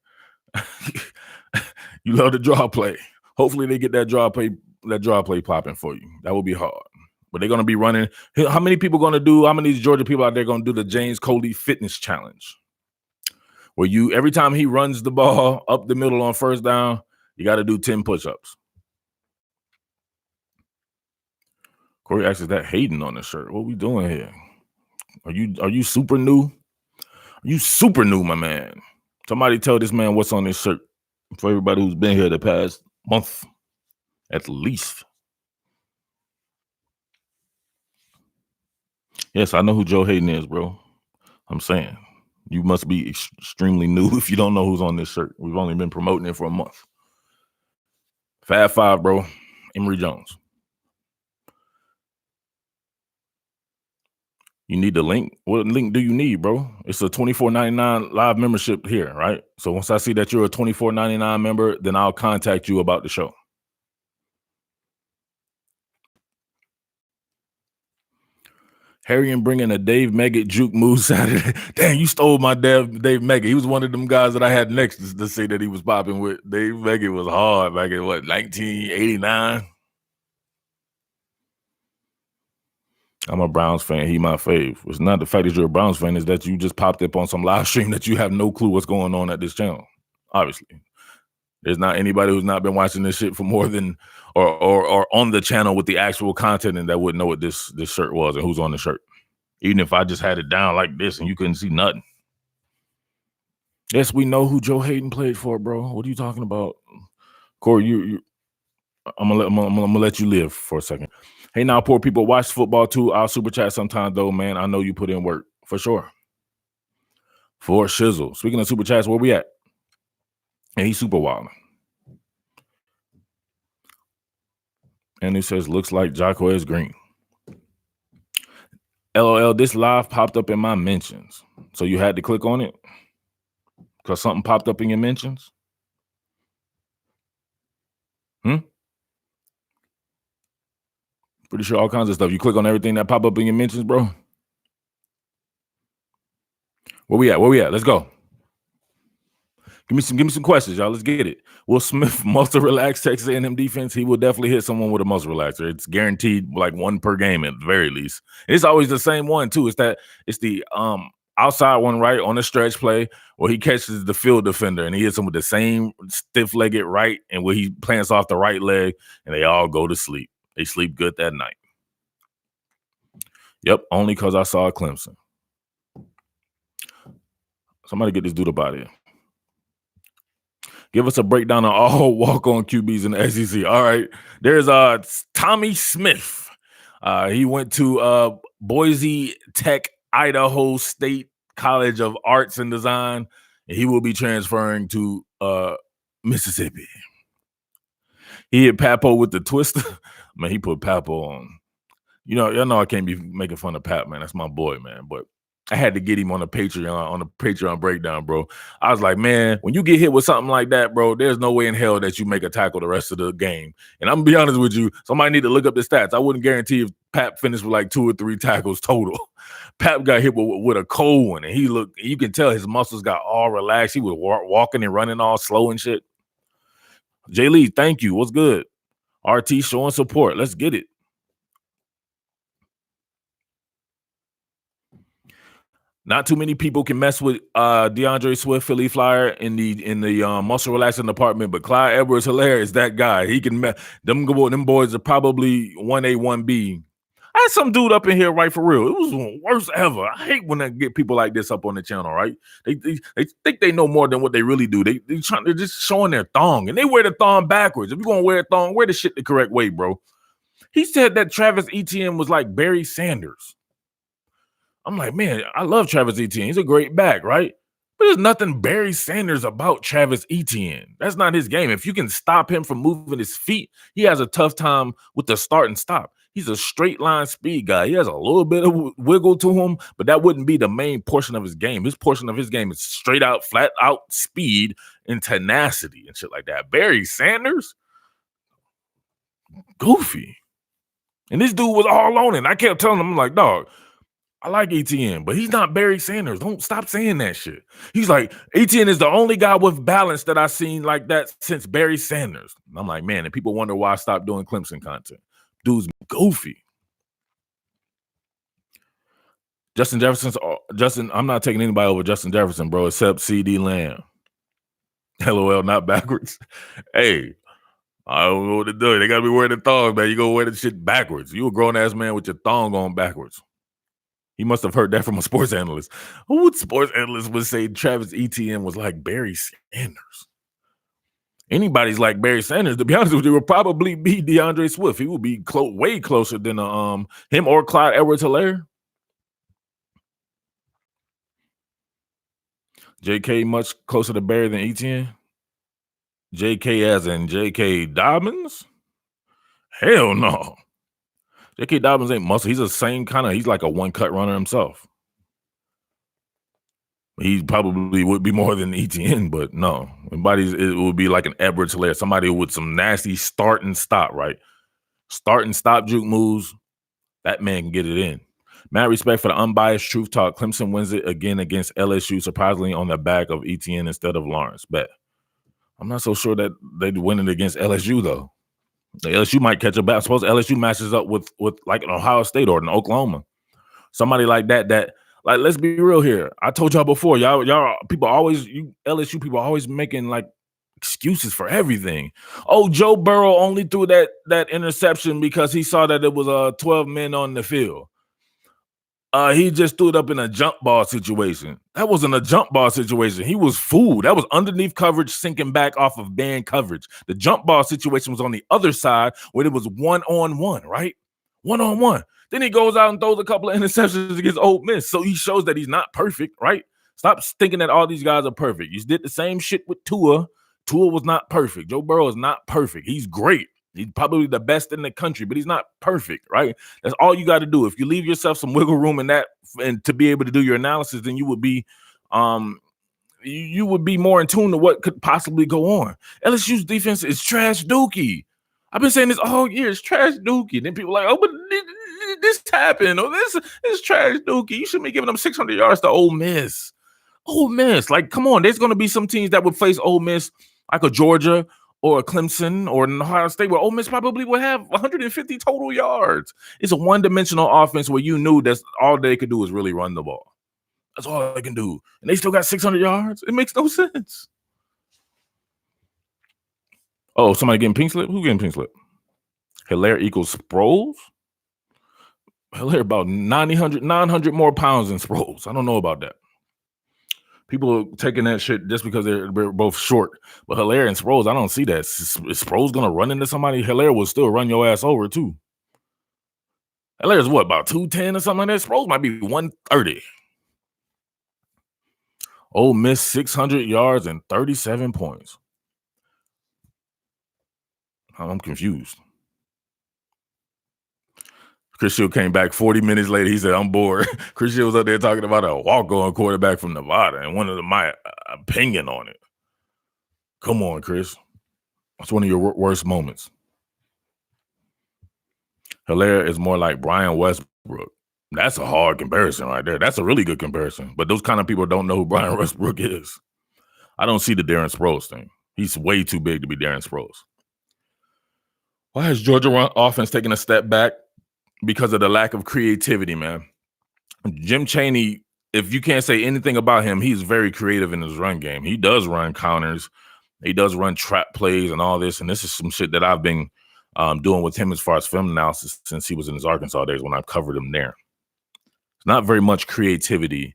You love the draw play. Hopefully they get that draw play popping for you. That will be hard. But they're gonna be running. How many of these Georgia people out there gonna do the James Coley Fitness Challenge? Where every time he runs the ball up the middle on first down, you got to do 10 push-ups. Corey asks, is that Hayden on the shirt? What are we doing here? Are you super new? Are you super new, my man? Somebody tell this man what's on this shirt for everybody who's been here the past month, at least. Yes, I know who Joe Hayden is, bro. I'm saying. You must be extremely new if you don't know who's on this shirt. We've only been promoting it for a month. Fab Five, bro. Emory Jones. You need the link. What link do you need, bro? It's a $24.99 live membership here, right? So once I see that you're a $24.99 member, then I'll contact you about the show. Harry and bringing a Dave Meggett juke move Saturday. Dang, you stole my Dave Meggett. He was one of them guys that I had next to say that he was popping with. Dave Meggett was hard back in, 1989? I'm a Browns fan. He my fave. It's not the fact that you're a Browns fan. It's that you just popped up on some live stream that you have no clue what's going on at this channel. Obviously. There's not anybody who's not been watching this shit for more than or on the channel with the actual content and that wouldn't know what this shirt was and who's on the shirt. Even if I just had it down like this and you couldn't see nothing. Yes, we know who Joe Hayden played for, bro. What are you talking about? Corey, I'm gonna let you live for a second. Hey, now, poor people, watch football too. I'll super chat sometime though, man. I know you put in work for sure. For shizzle. Speaking of super chats, where we at? And he's super wild. And he says, looks like Jacquez Green. LOL, this live popped up in my mentions. So you had to click on it? Because something popped up in your mentions? Pretty sure all kinds of stuff. You click on everything that pop up in your mentions, bro? Where we at? Let's go. Give me some questions, y'all. Let's get it. Will Smith muscle relax Texas A&M defense? He will definitely hit someone with a muscle relaxer. It's guaranteed, like one per game at the very least. It's always the same one too. It's the outside one, right, on the stretch play where he catches the field defender and he hits him with the same stiff-legged right and where he plants off the right leg and they all go to sleep. They sleep good that night. Yep, only because I saw Clemson. Somebody get this dude up out of here. Give us a breakdown on all walk-on QBs in the SEC. All right. There's Tommy Smith. He went to Boise Tech, Idaho State College of Arts and Design, and he will be transferring to Mississippi. He hit Papo with the twister. Man, he put Papo on. Y'all know I can't be making fun of Pap, man. That's my boy, man. But I had to get him on the Patreon breakdown, bro. I was like, man, when you get hit with something like that, bro, there's no way in hell that you make a tackle the rest of the game. And I'm gonna be honest with you, somebody need to look up the stats. I wouldn't guarantee if Pap finished with like 2 or 3 tackles total. Pap got hit with a cold one, and you can tell his muscles got all relaxed. He was walking and running all slow and shit. Jay Lee, thank you. What's good? RT showing support. Let's get it. Not too many people can mess with DeAndre Swift, Philly Flyer in the muscle relaxing department, but Clyde Edwards-Helaire is that guy. He can them boys are probably 1A, 1B. I had some dude up in here, right, for real. It was the worst ever. I hate when I get people like this up on the channel, right? They think they know more than what they really do. They're just showing their thong, and they wear the thong backwards. If you're gonna wear a thong, wear the shit the correct way, bro. He said that Travis Etienne was like Barry Sanders. I'm like, man, I love Travis Etienne. He's a great back, right? But there's nothing Barry Sanders about Travis Etienne. That's not his game. If you can stop him from moving his feet, he has a tough time with the start and stop. He's a straight line speed guy. He has a little bit of wiggle to him, but that wouldn't be the main portion of his game. His portion of his game is straight out, flat out speed and tenacity and shit like that. Barry Sanders? Goofy. And this dude was all on it. I kept telling him, I'm like, dog, I like Etienne, but he's not Barry Sanders. Don't stop saying that shit. He's like, Etienne is the only guy with balance that I've seen like that since Barry Sanders. And I'm like, man, and people wonder why I stopped doing Clemson content. Dude's goofy. Justin, I'm not taking anybody over Justin Jefferson, bro, except CD Lamb. LOL, not backwards. Hey, I don't know what to do. They got to be wearing the thong, man. You go wear the shit backwards. You a grown-ass man with your thong on backwards. He must have heard that from a sports analyst. Who would sports analyst would say Travis Etienne was like Barry Sanders? Anybody's like Barry Sanders, to be honest with you, would probably be DeAndre Swift. He would be way closer than him or Clyde Edwards-Helaire. JK much closer to Barry than ETN? JK as in JK Dobbins? Hell no. JK Dobbins ain't muscle. He's the same kind of, he's like a one-cut runner himself. He probably would be more than ETN, but no. It would be like an Edwards Hilaire, somebody with some nasty start and stop, right? Start and stop juke moves. That man can get it in. Mad respect for the unbiased truth talk. Clemson wins it again against LSU, surprisingly on the back of ETN instead of Lawrence. Bet. I'm not so sure that they'd win it against LSU, though. The LSU might catch a bat. I suppose LSU matches up with like an Ohio State or an Oklahoma. Somebody like that, like, let's be real here. I told y'all before, y'all LSU people always making like excuses for everything. Oh, Joe Burrow only threw that interception because he saw that it was 12 men on the field. He just threw it up in a jump ball situation. That wasn't a jump ball situation. He was fooled. That was underneath coverage, sinking back off of band coverage. The jump ball situation was on the other side where it was one-on-one, right? One-on-one. Then he goes out and throws a couple of interceptions against Ole Miss. So he shows that he's not perfect, right? Stop thinking that all these guys are perfect. You did the same shit with Tua. Tua was not perfect. Joe Burrow is not perfect. He's great. He's probably the best in the country, but he's not perfect, right? That's all you got to do. If you leave yourself some wiggle room in that and to be able to do your analysis, then you would be more in tune to what could possibly go on. LSU's defense is trash dookie. I've been saying this all year. It's trash dookie. Then people are like, oh, but this happened. Oh, this is trash dookie. You shouldn't be giving them 600 yards to Ole Miss. Ole Miss, like, come on. There's going to be some teams that would face Ole Miss like a Georgia or a Clemson or an Ohio State where Ole Miss probably would have 150 total yards. It's a one-dimensional offense where you knew that's all they could do is really run the ball. That's all they can do. And they still got 600 yards? It makes no sense. Oh, somebody getting pink slip? Who getting pink slip? Hilaire equals Sproles? Hilaire about 900 more pounds than Sproles. I don't know about that. People are taking that shit just because they're both short. But Hilaire and Sproles, I don't see that. Is Sproles going to run into somebody? Hilaire will still run your ass over, too. Hilaire's what, about 210 or something like that? Sproles might be 130. Ole Miss 600 yards and 37 points. I'm confused. Chris Shield came back 40 minutes later. He said, I'm bored. Chris Shield was up there talking about a walk-on quarterback from Nevada and one of my opinion on it. Come on, Chris. That's one of your worst moments. Hilaire is more like Brian Westbrook. That's a hard comparison right there. That's a really good comparison. But those kind of people don't know who Brian Westbrook is. I don't see the Darren Sproles thing. He's way too big to be Darren Sproles. Why is Georgia offense taking a step back? Because of the lack of creativity, man. Jim Chaney, if you can't say anything about him, he's very creative in his run game. He does run counters. He does run trap plays and all this. And this is some shit that I've been doing with him as far as film analysis since he was in his Arkansas days when I covered him there. It's not very much creativity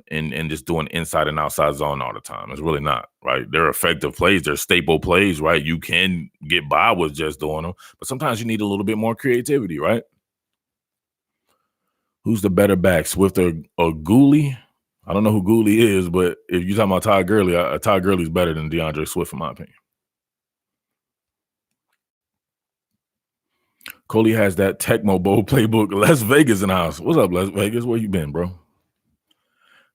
in just doing inside and outside zone all the time. It's really not, right? They're effective plays. They're staple plays, right? You can get by with just doing them, but sometimes you need a little bit more creativity, right? Who's the better back, Swift or Gooley? I don't know who Gooley is, but if you're talking about Todd Gurley, Todd Gurley's better than DeAndre Swift, in my opinion. Coley has that Tecmo Bowl playbook. Las Vegas in the house. What's up, Las Vegas? Where you been, bro?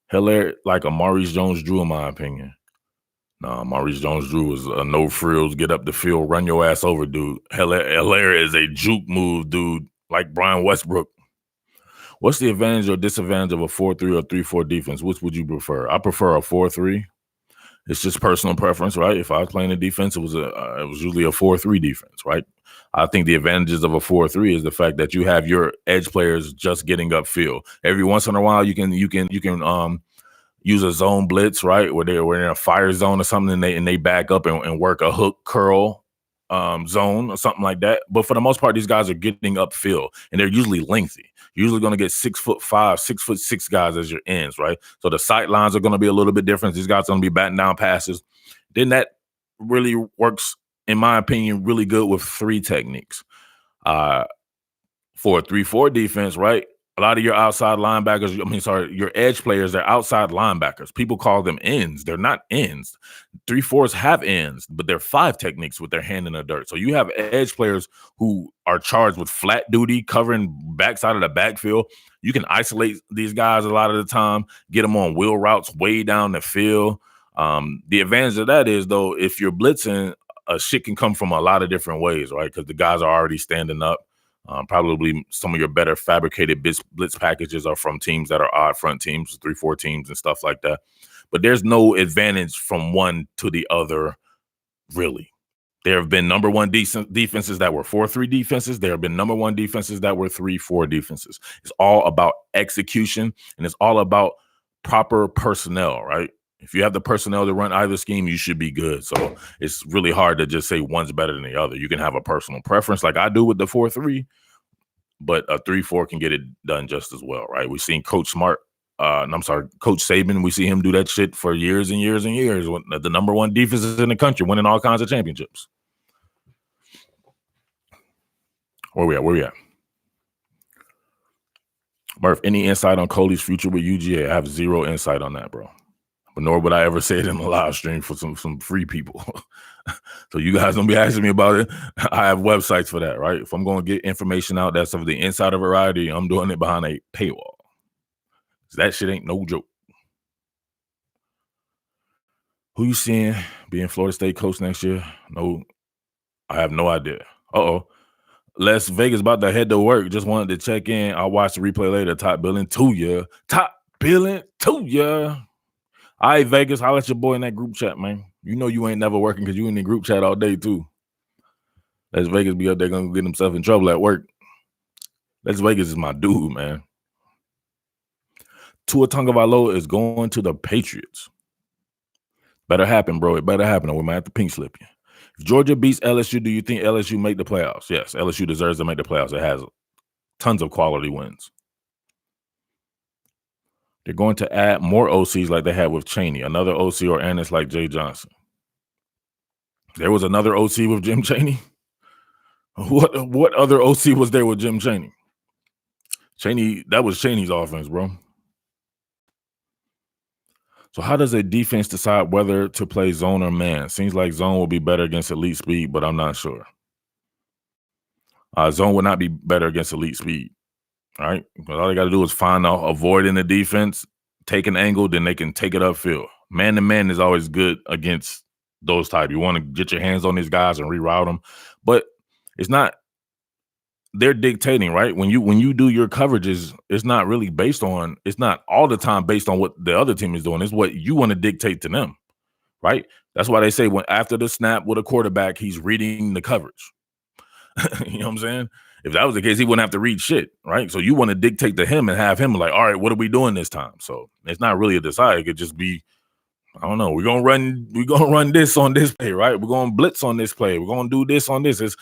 Hilaire like a Maurice Jones-Drew, in my opinion. Nah, Maurice Jones-Drew was a no frills, get up the field, run your ass over, dude. Hilaire is a juke move, dude, like Brian Westbrook. What's the advantage or disadvantage of a 4-3 or 3-4 defense? Which would you prefer? I prefer a 4-3. It's just personal preference, right? If I was playing a defense, it was usually a 4-3 defense, right? I think the advantages of a 4-3 is the fact that you have your edge players just getting upfield. Every once in a while, you can use a zone blitz, right? Where they're in a fire zone or something, and they back up and work a hook curl zone or something like that. But for the most part, these guys are getting upfield, and they're usually lengthy. You're usually going to get 6'5", 6'6" guys as your ends, right? So the sight lines are going to be a little bit different. These guys are going to be batting down passes. Then that really works, in my opinion, really good with 3 techniques. For a 3-4 defense, right? A lot of your outside linebackers, your edge players, they're outside linebackers. People call them ends. They're not ends. 3-4s have ends, but they're 5 techniques with their hand in the dirt. So you have edge players who are charged with flat duty, covering backside of the backfield. You can isolate these guys a lot of the time, get them on wheel routes way down the field. The advantage of that is, though, if you're blitzing, shit can come from a lot of different ways, right? Because the guys are already standing up. Probably some of your better fabricated blitz packages are from teams that are odd front teams, 3-4 teams and stuff like that. But there's no advantage from one to the other, really. There have been number one defenses that were 4-3 defenses. There have been number one defenses that were 3-4 defenses. It's all about execution, and it's all about proper personnel, right? If you have the personnel to run either scheme, you should be good. So it's really hard to just say one's better than the other. You can have a personal preference like I do with the 4-3, but a 3-4 can get it done just as well, right? We've seen Coach Saban. We see him do that shit for years and years and years. When the number one defenses in the country, winning all kinds of championships. Where we at? Murph, any insight on Coley's future with UGA? I have zero insight on that, bro. But nor would I ever say it in a live stream for some free people. So you guys don't be asking me about it. I have websites for that, right? If I'm going to get information out that's of the insider variety, I'm doing it behind a paywall. That shit ain't no joke. Who you seeing being Florida State coach next year? No, I have no idea. Las Vegas about to head to work. Just wanted to check in. I'll watch the replay later. Top billing to ya. All right, Vegas, holla at your boy in that group chat, man. You know you ain't never working because you in the group chat all day, too. Las Vegas be up there going to get himself in trouble at work. Las Vegas is my dude, man. Tua Tagovailoa is going to the Patriots. Better happen, bro. It better happen, or we might have to pink slip you. If Georgia beats LSU, do you think LSU make the playoffs? Yes, LSU deserves to make the playoffs. It has tons of quality wins. They're going to add more OCs like they had with Chaney, another OC or analyst like Jay Johnson. There was another OC with Jim Chaney? What other OC was there with Jim Chaney? That was Chaney's offense, bro. So how does a defense decide whether to play zone or man? Seems like zone will be better against elite speed, but I'm not sure. Zone would not be better against elite speed. All right, because all they got to do is find out, avoid in the defense, take an angle, then they can take it upfield. Man to man is always good against those type. You want to get your hands on these guys and reroute them, but it's not. They're dictating, right? When you do your coverages, it's not really based on. It's not all the time based on what the other team is doing. It's what you want to dictate to them, right? That's why they say when after the snap with a quarterback, he's reading the coverage. You know what I'm saying? If that was the case, he wouldn't have to read shit, right? So you want to dictate to him and have him like, all right, what are we doing this time? So it's not really a decide. It could just be, I don't know. We're gonna run this on this play, right? We're gonna blitz on this play. We're gonna do this on this. It's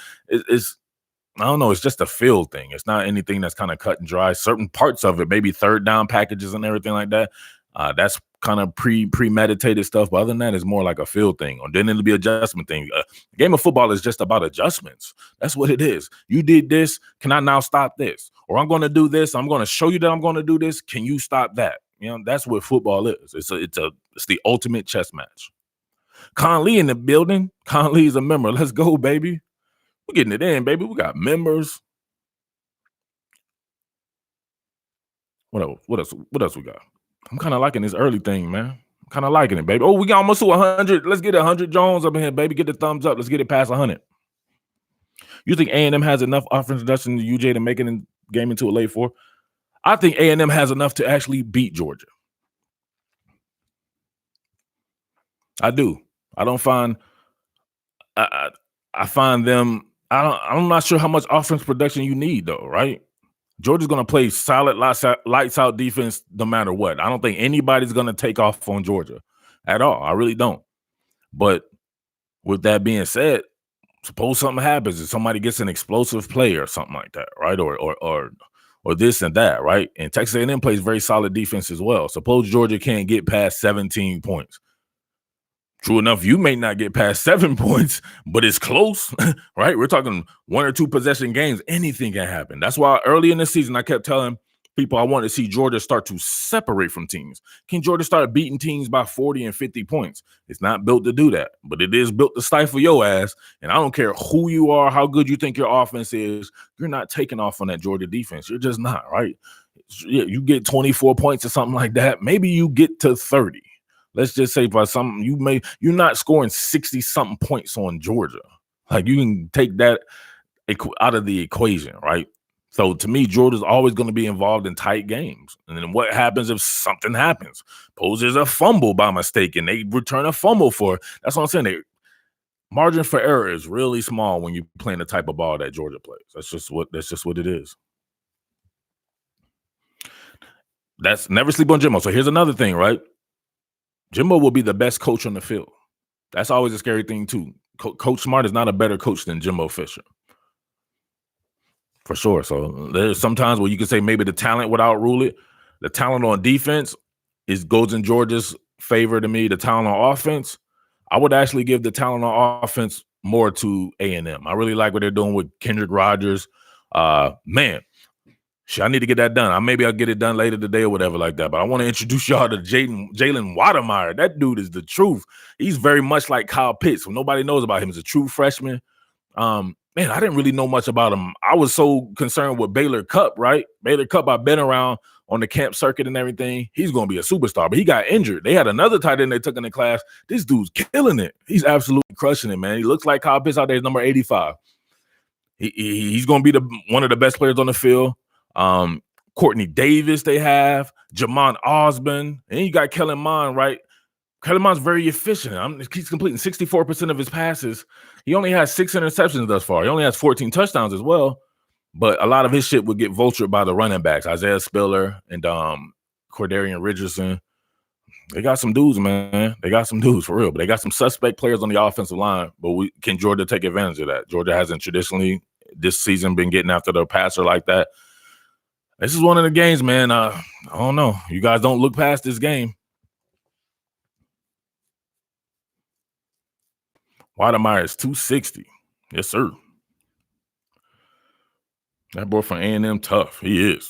I don't know. It's just a feel thing. It's not anything that's kind of cut and dry. Certain parts of it, maybe third down packages and everything like that. That's kind of premeditated stuff. But other than that, it's more like a feel thing. Or then it'll be adjustment thing. Game of football is just about adjustments. That's what it is. You did this. Can I now stop this? Or I'm going to do this. I'm going to show you that I'm going to do this. Can you stop that? You know, that's what football is. It's the ultimate chess match. Con Lee in the building. Con Lee is a member. Let's go, baby. We're getting it in, baby. We got members. What else we got? I'm kind of liking this early thing, man. I'm kind of liking it, baby. Oh, we got almost to 100. Let's get 100 Jones up in here, baby. Get the thumbs up. Let's get it past 100. You think A&M has enough offense production to UJ to make it in game into a late four? I think A&M has enough to actually beat Georgia. I do. I don't find. I find them. I'm not sure how much offense production you need, though, right? Georgia's going to play solid, lights out defense no matter what. I don't think anybody's going to take off on Georgia at all. I really don't. But with that being said, suppose something happens and somebody gets an explosive play or something like that, right? Or this and that, right? And Texas A&M plays very solid defense as well. Suppose Georgia can't get past 17 points. True enough, you may not get past 7 points, but it's close, right? We're talking 1 or 2 possession games. Anything can happen. That's why early in the season, I kept telling people, I want to see Georgia start to separate from teams. Can Georgia start beating teams by 40 and 50 points? It's not built to do that, but it is built to stifle your ass. And I don't care who you are, how good you think your offense is, you're not taking off on that Georgia defense. You're just not, right? You get 24 points or something like that. Maybe you get to 30. Let's just say by something you're not scoring 60 something points on Georgia. Like you can take that out of the equation, right? So to me, Georgia's always going to be involved in tight games. And then what happens if something happens? Suppose there's a fumble by mistake and they return a fumble for. That's what I'm saying. The margin for error is really small when you're playing the type of ball that Georgia plays. That's just what it is. That's never sleep on Jimbo. So here's another thing, right? Jimbo will be the best coach on the field. That's always a scary thing too. Coach Smart is not a better coach than Jimbo Fisher. For sure. So there's sometimes where you can say maybe the talent would outrule it. The talent on defense goes in Georgia's favor to me. The talent on offense, I would actually give the talent on offense more to A&M. I really like what they're doing with Kendrick Rogers. Man, I need to get that done. Maybe I'll get it done later today or whatever like that. But I want to introduce y'all to Jalen Watermeyer. That dude is the truth. He's very much like Kyle Pitts. So nobody knows about him. He's a true freshman. Man, I didn't really know much about him. I was so concerned with Baylor Cup, right? Baylor Cup, I've been around on the camp circuit and everything. He's going to be a superstar, but he got injured. They had another tight end they took in the class. This dude's killing it. He's absolutely crushing it, man. He looks like Kyle Pitts out there. He's number 85. He's going to be one of the best players on the field. Courtney Davis they have. Jamon Osborne. And you got Kellen Mond, right? Kellen Mond's very efficient. He's completing 64% of his passes. He only has 6 interceptions thus far. He only has 14 touchdowns as well. But a lot of his shit would get vultured by the running backs, Isaiah Spiller and Cordarian Richardson. They got some dudes, man. They got some dudes for real. But they got some suspect players on the offensive line. But can Georgia take advantage of that? Georgia hasn't traditionally this season been getting after the passer like that. This is one of the games, man. I don't know. You guys don't look past this game. Watermeyer is 260. Yes, sir. That boy from A&M tough. He is.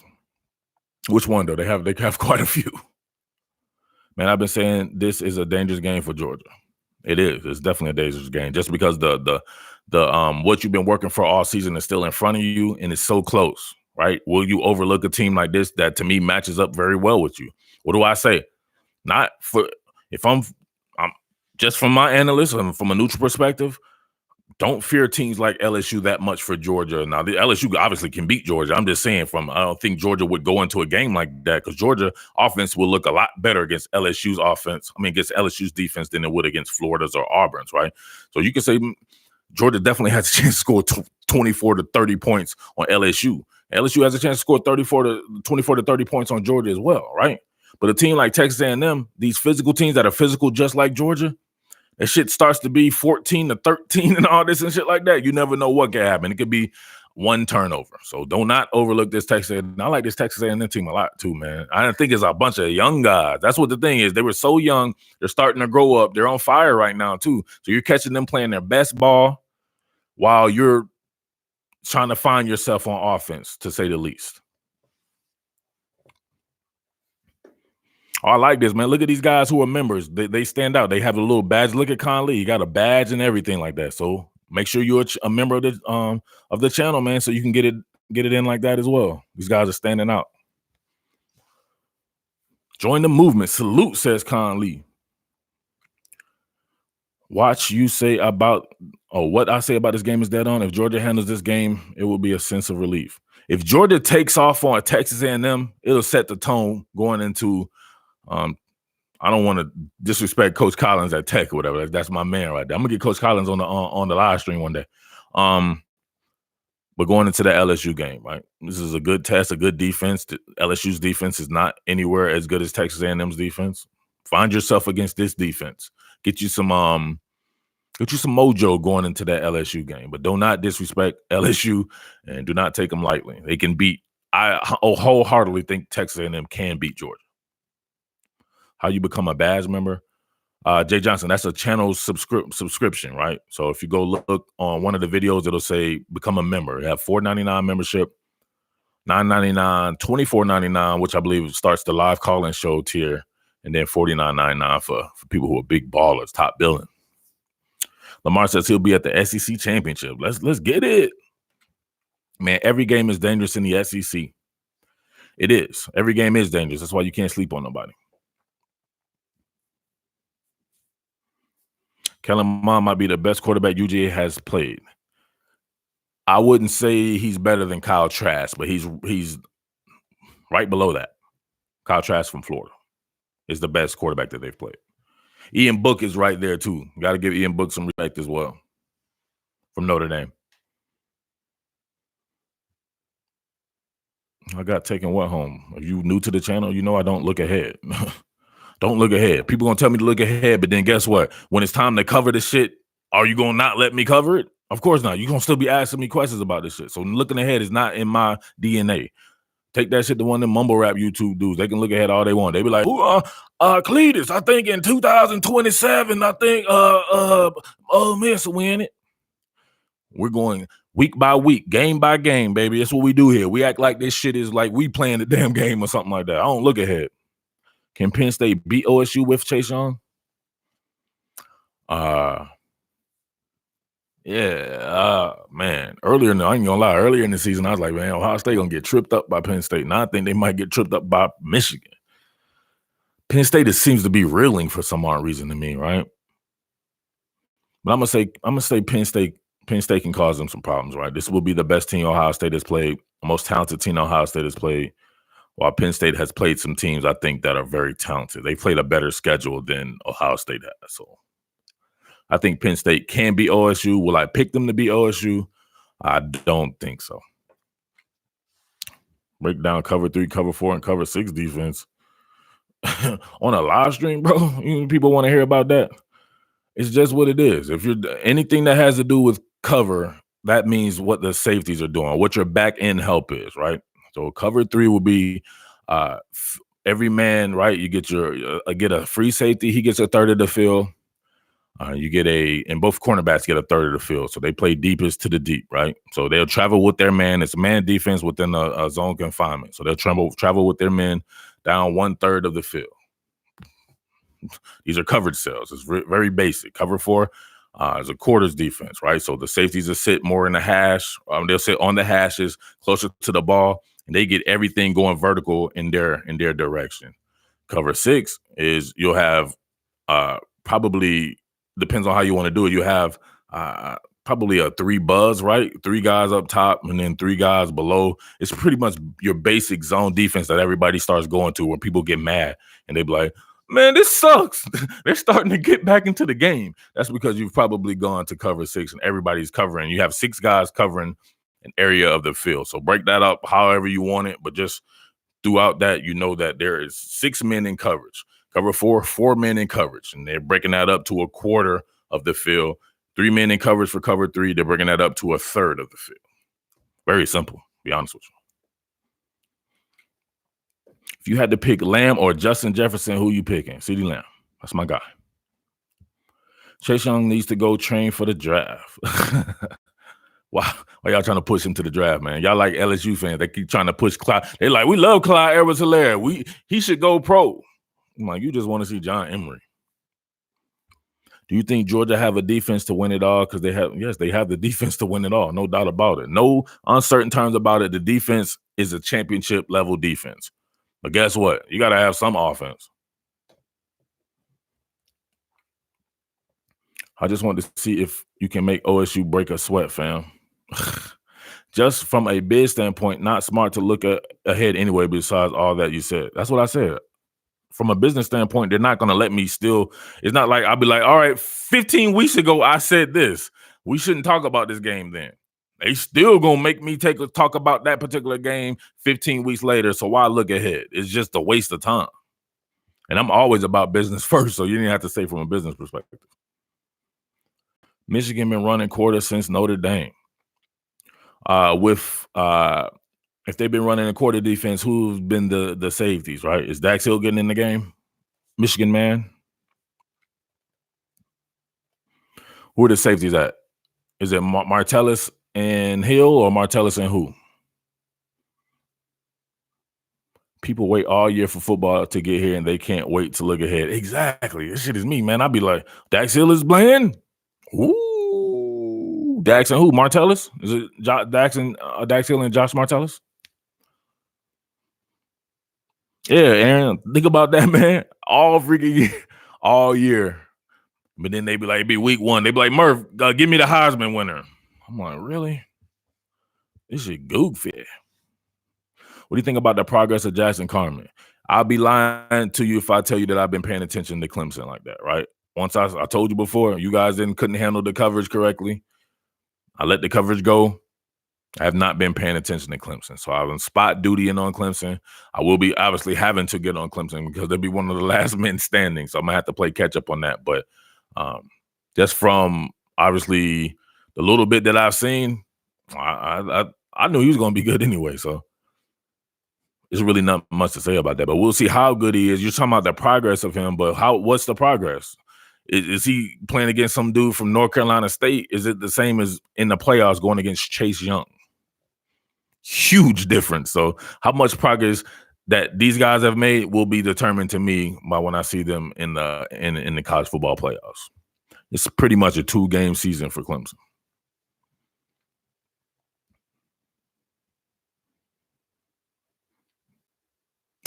Which one, though? They have quite a few. Man, I've been saying this is a dangerous game for Georgia. It is. It's definitely a dangerous game just because the what you've been working for all season is still in front of you and it's so close, right? Will you overlook a team like this that to me matches up very well with you? What do I say? Not for if I'm just from my analyst and from a neutral perspective, don't fear teams like LSU that much for Georgia. Now, the LSU obviously can beat Georgia. I'm just saying I don't think Georgia would go into a game like that because Georgia offense will look a lot better against LSU's offense. Against LSU's defense than it would against Florida's or Auburn's, right? So you can say Georgia definitely has a chance to score 24 to 30 points on LSU. LSU has a chance to score 24 to 30 points on Georgia as well, right? But a team like Texas A&M, these physical teams that are physical just like Georgia, that shit starts to be 14 to 13 and all this and shit like that. You never know what can happen. It could be one turnover. So do not overlook this Texas A&M. I like this Texas A&M team a lot too, man. I think it's a bunch of young guys. That's what the thing is. They were so young. They're starting to grow up. They're on fire right now too. So you're catching them playing their best ball while you're trying to find yourself on offense, to say the least. Oh, I like this, man. Look at these guys who are members. They stand out. They have a little badge. Look at Conley. He got a badge and everything like that. So make sure you're a member of the channel, man, so you can get it in like that as well. These guys are standing out. Join the movement. Salute, says Conley. Watch you say about what I say about this game is dead on. If Georgia handles this game, it will be a sense of relief. If Georgia takes off on Texas A&M, it'll set the tone going into I don't want to disrespect Coach Collins at Tech or whatever. That's my man right there. I'm gonna get Coach Collins on the live stream one day. But going into the LSU game, right? This is a good test, a good defense. LSU's defense is not anywhere as good as Texas A&M's defense. Find yourself against this defense. Get you some mojo going into that LSU game. But do not disrespect LSU and do not take them lightly. They can beat. I wholeheartedly think Texas A&M can beat Georgia. How you become a badge member? Jay Johnson, that's a channel subscription, right? So if you go look on one of the videos, it'll say become a member. You have $4.99 membership. $9.99, $24.99, which I believe starts the live call-in show tier, and then $49.99 for people who are big ballers, top billing. Lamar says he'll be at the SEC championship. Let's get it. Man, every game is dangerous in the SEC. It is. Every game is dangerous. That's why you can't sleep on nobody. Kellen Mond might be the best quarterback UGA has played. I wouldn't say he's better than Kyle Trask, but he's right below that. Kyle Trask from Florida is the best quarterback that they've played. Ian Book is right there too. Got to give Ian Book some respect as well from Notre Dame. I got taken what home? Are you new to the channel? You know I don't look ahead. Don't look ahead. People gonna tell me to look ahead, but then guess what? When it's time to cover the shit, are you gonna not let me cover it? Of course not. You're gonna still be asking me questions about this shit. So looking ahead is not in my DNA. Take that shit to one of them mumble rap YouTube dudes. They can look ahead all they want. They be like, Cletus, I think in 2027, I think Miss will win it. We're going week by week, game by game, baby. That's what we do here. We act like this shit is like we playing the damn game or something like that. I don't look ahead. Can Penn State beat OSU with Chase Young? Man. I ain't gonna lie. Earlier in the season, I was like, man, Ohio State gonna get tripped up by Penn State. Now I think they might get tripped up by Michigan. Penn State seems to be reeling for some odd reason to me, right? But I'm gonna say Penn State can cause them some problems, right? This will be the best team Ohio State has played, the most talented team Ohio State has played. While Penn State has played some teams, I think, that are very talented. They played a better schedule than Ohio State has. So I think Penn State can beat OSU. Will I pick them to beat OSU? I don't think so. Break down cover 3, cover 4, and cover 6 defense on a live stream, bro. People want to hear about that. It's just what it is. If you're anything that has to do with cover, that means what the safeties are doing, what your back end help is, right? So cover 3 will be every man, right? You get get a free safety. He gets a third of the field. You get and both cornerbacks get a third of the field. So they play deepest to the deep, right? So they'll travel with their man. It's a man defense within a zone confinement. So they'll travel with their men down 1/3 of the field. These are coverage cells. It's very basic. Cover 4 is a quarters defense, right? So the safeties will sit more in the hash. They'll sit on the hashes closer to the ball, and they get everything going vertical in their direction. Cover 6 is you'll have probably, depends on how you want to do it. You have probably a 3 buzz, right? 3 guys up top and then 3 guys below. It's pretty much your basic zone defense that everybody starts going to when people get mad and they be like, man, this sucks. They're starting to get back into the game. That's because you've probably gone to cover 6 and everybody's covering. You have 6 guys covering an area of the field. So break that up however you want it, but just throughout that, you know that there is 6 men in coverage. Cover 4, 4 men in coverage, and they're breaking that up to a quarter of the field. 3 men in coverage for cover 3, they're breaking that up to a third of the field. Very simple, to be honest with you. If you had to pick Lamb or Justin Jefferson, who you picking? CeeDee Lamb. That's my guy. Chase Young needs to go train for the draft. Why y'all trying to push him to the draft, man? Y'all like LSU fans. They keep trying to push Clyde. They like, we love Clyde Edwards-Helaire. He should go pro. I'm like, you just want to see John Emery. Do you think Georgia have a defense to win it all? Because they have the defense to win it all. No doubt about it. No uncertain terms about it. The defense is a championship level defense. But guess what? You got to have some offense. I just want to see if you can make OSU break a sweat, fam. Just from a bid standpoint, not smart to look ahead anyway, besides all that you said. That's what I said. From a business standpoint, they're not going to let me still. It's not like I'll be like, all right, 15 weeks ago, I said this. We shouldn't talk about this game then. They still going to make me talk about that particular game 15 weeks later. So why look ahead? It's just a waste of time. And I'm always about business first. So you didn't have to say from a business perspective. Michigan been running quarter since Notre Dame. If they've been running a quarter defense, who's been the safeties, right? Is Dax Hill getting in the game? Michigan man. Who are the safeties at? Is it Martellus and Hill or Martellus and who? People wait all year for football to get here, and they can't wait to look ahead. Exactly. This shit is me, man. I'd be like, Dax Hill is playing. Ooh, Dax and who? Martellus? Is it Dax Hill and Josh Martellus? Yeah, Aaron. Think about that, man. All freaking year, all year. But then they be like, it'd be week 1. They be like, Murph, give me the Heisman winner. I'm like, really? This shit goofy. What do you think about the progress of Jackson Carman? I'll be lying to you if I tell you that I've been paying attention to Clemson like that, right? Once I told you before, you guys couldn't handle the coverage correctly. I let the coverage go. I have not been paying attention to Clemson. So I'm spot duty on Clemson. I will be obviously having to get on Clemson because they'll be one of the last men standing. So I'm going to have to play catch up on that. But just from obviously the little bit that I've seen, I knew he was going to be good anyway. So there's really not much to say about that. But we'll see how good he is. You're talking about the progress of him, but what's the progress? Is he playing against some dude from North Carolina State? Is it the same as in the playoffs going against Chase Young? Huge difference. So how much progress that these guys have made will be determined to me by when I see them in the college football playoffs. It's pretty much a 2-game season for Clemson.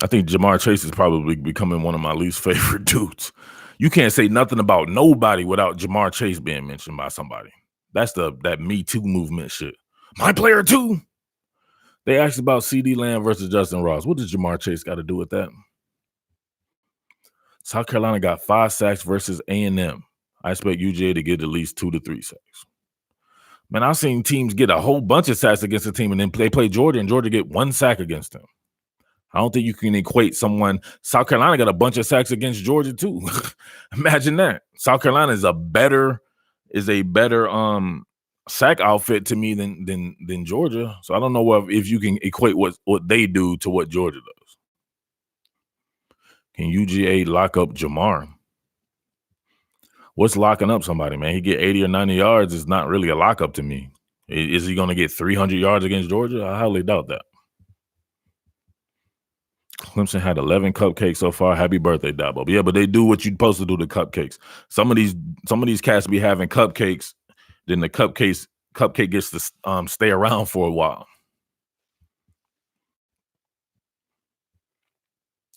I think Jamar Chase is probably becoming one of my least favorite dudes. You can't say nothing about nobody without Jamar Chase being mentioned by somebody. That's that Me Too movement shit. My player too. They asked about CD Lamb versus Justin Ross. What does Jamar Chase got to do with that? South Carolina got 5 sacks versus A&M. I expect UGA to get at least 2 to 3 sacks. Man, I've seen teams get a whole bunch of sacks against a team, and then they play Georgia, and Georgia get 1 sack against them. I don't think you can equate someone. South Carolina got a bunch of sacks against Georgia too. Imagine that. South Carolina is a better sack outfit to me than Georgia. So I don't know if you can equate what they do to what Georgia does. Can UGA lock up Jamar? What's locking up somebody, man? He get 80 or 90 yards is not really a lockup to me. Is he going to get 300 yards against Georgia? I highly doubt that. Clemson had 11 cupcakes so far. Happy birthday, Dabo. Yeah, but they do what you're supposed to do to cupcakes. Some of these cats be having cupcakes, then the cupcake gets to stay around for a while.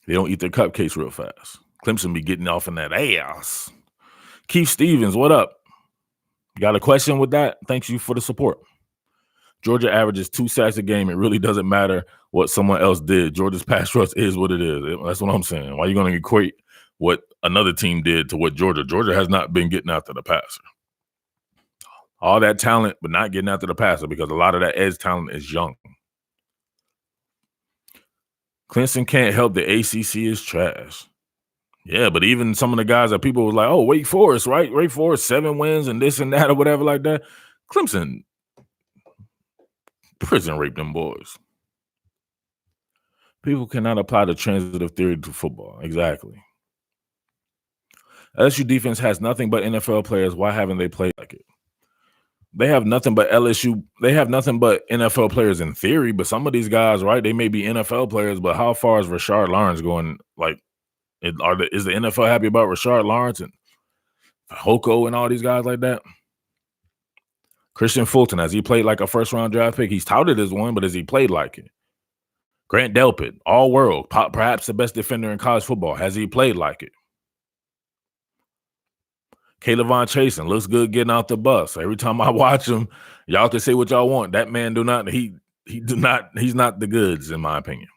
They don't eat their cupcakes real fast. Clemson be getting off in that ass. Keith Stevens, what up? Got a question with that? Thanks you for the support. Georgia averages 2 sacks a game. It really doesn't matter what someone else did. Georgia's pass rush is what it is. That's what I'm saying. Why are you going to equate what another team did to what Georgia? Georgia has not been getting after the passer. All that talent, but not getting after the passer because a lot of that edge talent is young. Clemson can't help the ACC is trash. Yeah, but even some of the guys that people was like, oh, Wake Forest, right? Wake Forest, 7 wins and this and that or whatever like that. Clemson prison raped them boys. People cannot apply the transitive theory to football. Exactly. LSU defense has nothing but NFL players. Why haven't they played like it? They have nothing but LSU. They have nothing but NFL players in theory, but some of these guys, right, they may be NFL players, but how far is Rashard Lawrence going? Like, is the NFL happy about Rashard Lawrence and Hoko and all these guys like that? Christian Fulton, has he played like a first-round draft pick? He's touted as one, but has he played like it? Grant Delpit, all-world, perhaps the best defender in college football. Has he played like it? Caleb Von Chasen looks good getting out the bus. Every time I watch him, y'all can say what y'all want. That man he's not the goods, in my opinion.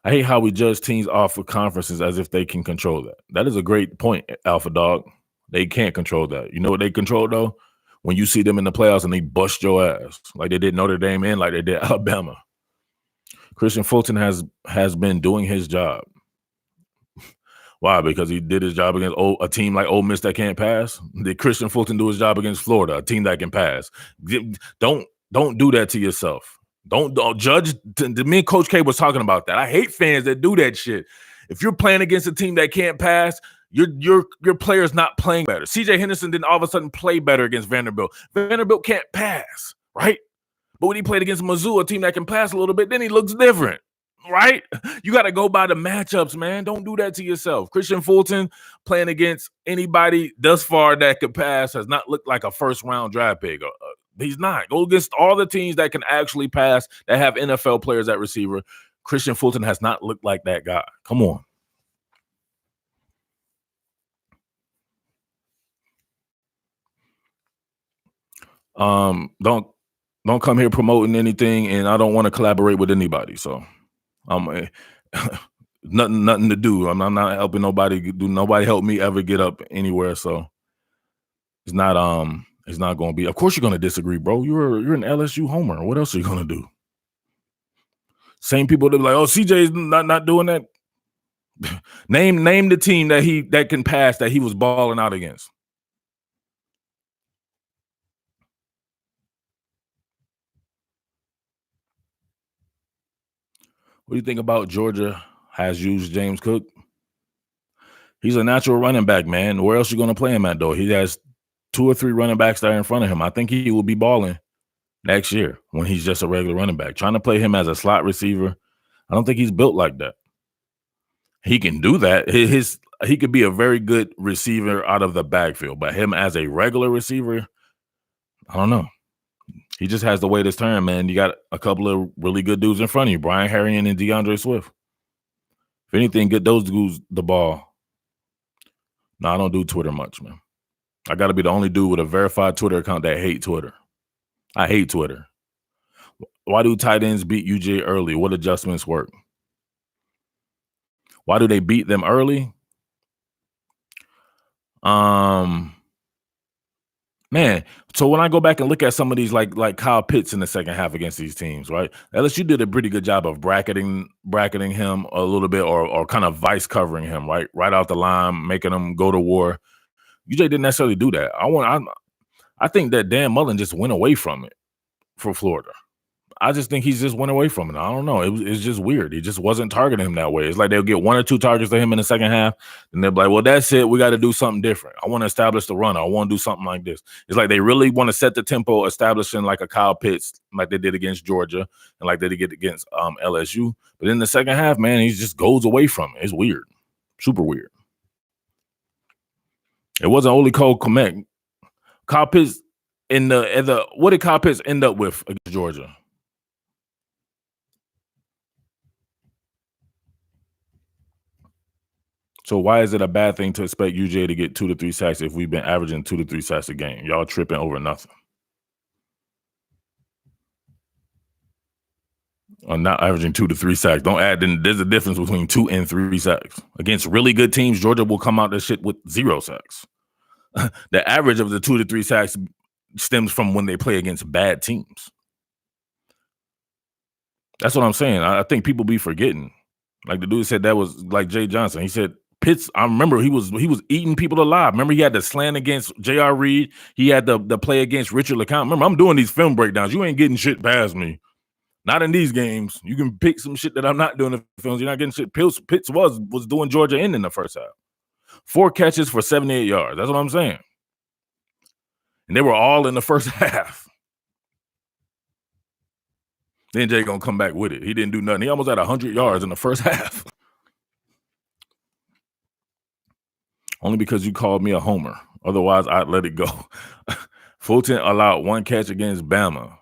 I hate how we judge teams off of conferences as if they can control that. That is a great point, Alpha Dog. They can't control that. You know what they control, though? When you see them in the playoffs and they bust your ass, like they did Notre Dame and like they did Alabama. Christian Fulton has been doing his job. Why? Because he did his job against a team like Ole Miss that can't pass. Did Christian Fulton do his job against Florida, a team that can pass? Don't do that to yourself. Don't judge. Me and Coach K was talking about that. I hate fans that do that shit. If you're playing against a team that can't pass, your player's not playing better. CJ Henderson didn't all of a sudden play better against Vanderbilt. Vanderbilt can't pass, right? But when he played against Mizzou, a team that can pass a little bit, then he looks different, right? You got to go by the matchups, man. Don't do that to yourself. Christian Fulton playing against anybody thus far that could pass has not looked like a first-round draft pick. He's not. Go against all the teams that can actually pass, that have NFL players at receiver. Christian Fulton has not looked like that guy. Come on. Don't come here promoting anything, and I don't want to collaborate with anybody. So nothing to do. I'm not helping nobody do. Nobody helped me ever get up anywhere. So it's not going to be. Of course you're going to disagree, bro. You're an LSU homer. What else are you going to do? Same people that be like, oh, CJ's not doing that. name the team that can pass that he was balling out against. What do you think about Georgia has used James Cook? He's a natural running back, man. Where else are you going to play him at, though? He has 2 or 3 running backs there in front of him. I think he will be balling next year when he's just a regular running back. Trying to play him as a slot receiver, I don't think he's built like that. He can do that. He could be a very good receiver out of the backfield, but him as a regular receiver, I don't know. He just has the way this turn, man. You got a couple of really good dudes in front of you, Brian Harrion and DeAndre Swift. If anything, get those dudes the ball. No, I don't do Twitter much, man. I got to be the only dude with a verified Twitter account that hate Twitter. I hate Twitter. Why do tight ends beat UGA early? What adjustments work? Why do they beat them early? Man, so when I go back and look at some of these, like Kyle Pitts in the second half against these teams, right? LSU did a pretty good job of bracketing him a little bit, or kind of vice covering him, right out the line, making him go to war. UJ didn't necessarily do that. I think that Dan Mullen just went away from it for Florida. I just think he's just went away from it. I don't know. It's just weird. He just wasn't targeting him that way. It's like they'll get 1 or 2 targets to him in the second half, and they'll be like, well, that's it. We got to do something different. I want to establish the run. I want to do something like this. It's like they really want to set the tempo, establishing like a Kyle Pitts, like they did against Georgia and like they did against LSU. But in the second half, man, he just goes away from it. It's weird. Super weird. It wasn't only Cole Kmet. Kyle Pitts what did Kyle Pitts end up with against Georgia? So why is it a bad thing to expect UGA to get 2 to 3 sacks if we've been averaging 2 to 3 sacks a game? Y'all tripping over nothing. I'm not averaging 2 to 3 sacks. Don't add. Then there's a difference between 2 and 3 sacks. Against really good teams, Georgia will come out this shit with 0 sacks. The average of the 2 to 3 sacks stems from when they play against bad teams. That's what I'm saying. I think people be forgetting. Like the dude said that was like Jay Johnson. He said Pitts, I remember he was eating people alive. Remember he had the slant against J.R. Reed. He had the play against Richard LeCounte. Remember, I'm doing these film breakdowns. You ain't getting shit past me. Not in these games. You can pick some shit that I'm not doing in the films. You're not getting shit. Pitts was doing Georgia in the first half. 4 catches for 78 yards. That's what I'm saying. And they were all in the first half. Then Jay gonna come back with it. He didn't do nothing. He almost had 100 yards in the first half. Only because you called me a homer. Otherwise, I'd let it go. Fulton allowed 1 catch against Bama.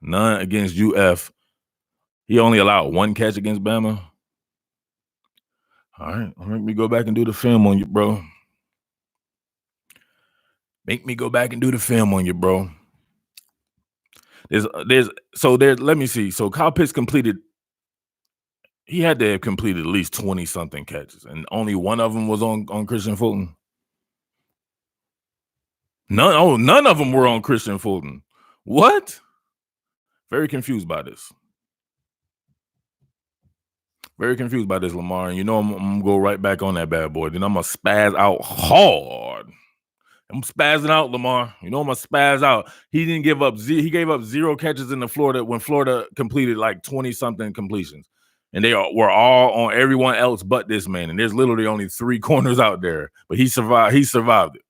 None against UF. He only allowed 1 catch against Bama. All right. Make me go back and do the film on you, bro. Make me go back and do the film on you, bro. Let me see. So Kyle Pitts he had to have completed at least 20-something catches, and only 1 of them was on Christian Fulton. None of them were on Christian Fulton. What? Very confused by this. Very confused by this, Lamar. And you know I'm going to go right back on that bad boy. Then I'm going to spaz out hard. I'm spazzing out, Lamar. You know I'm going to spaz out. He didn't give up. He gave up 0 catches in when Florida completed like 20-something completions. And they were all on everyone else but this man. And there's literally only 3 corners out there. But he survived. He survived it.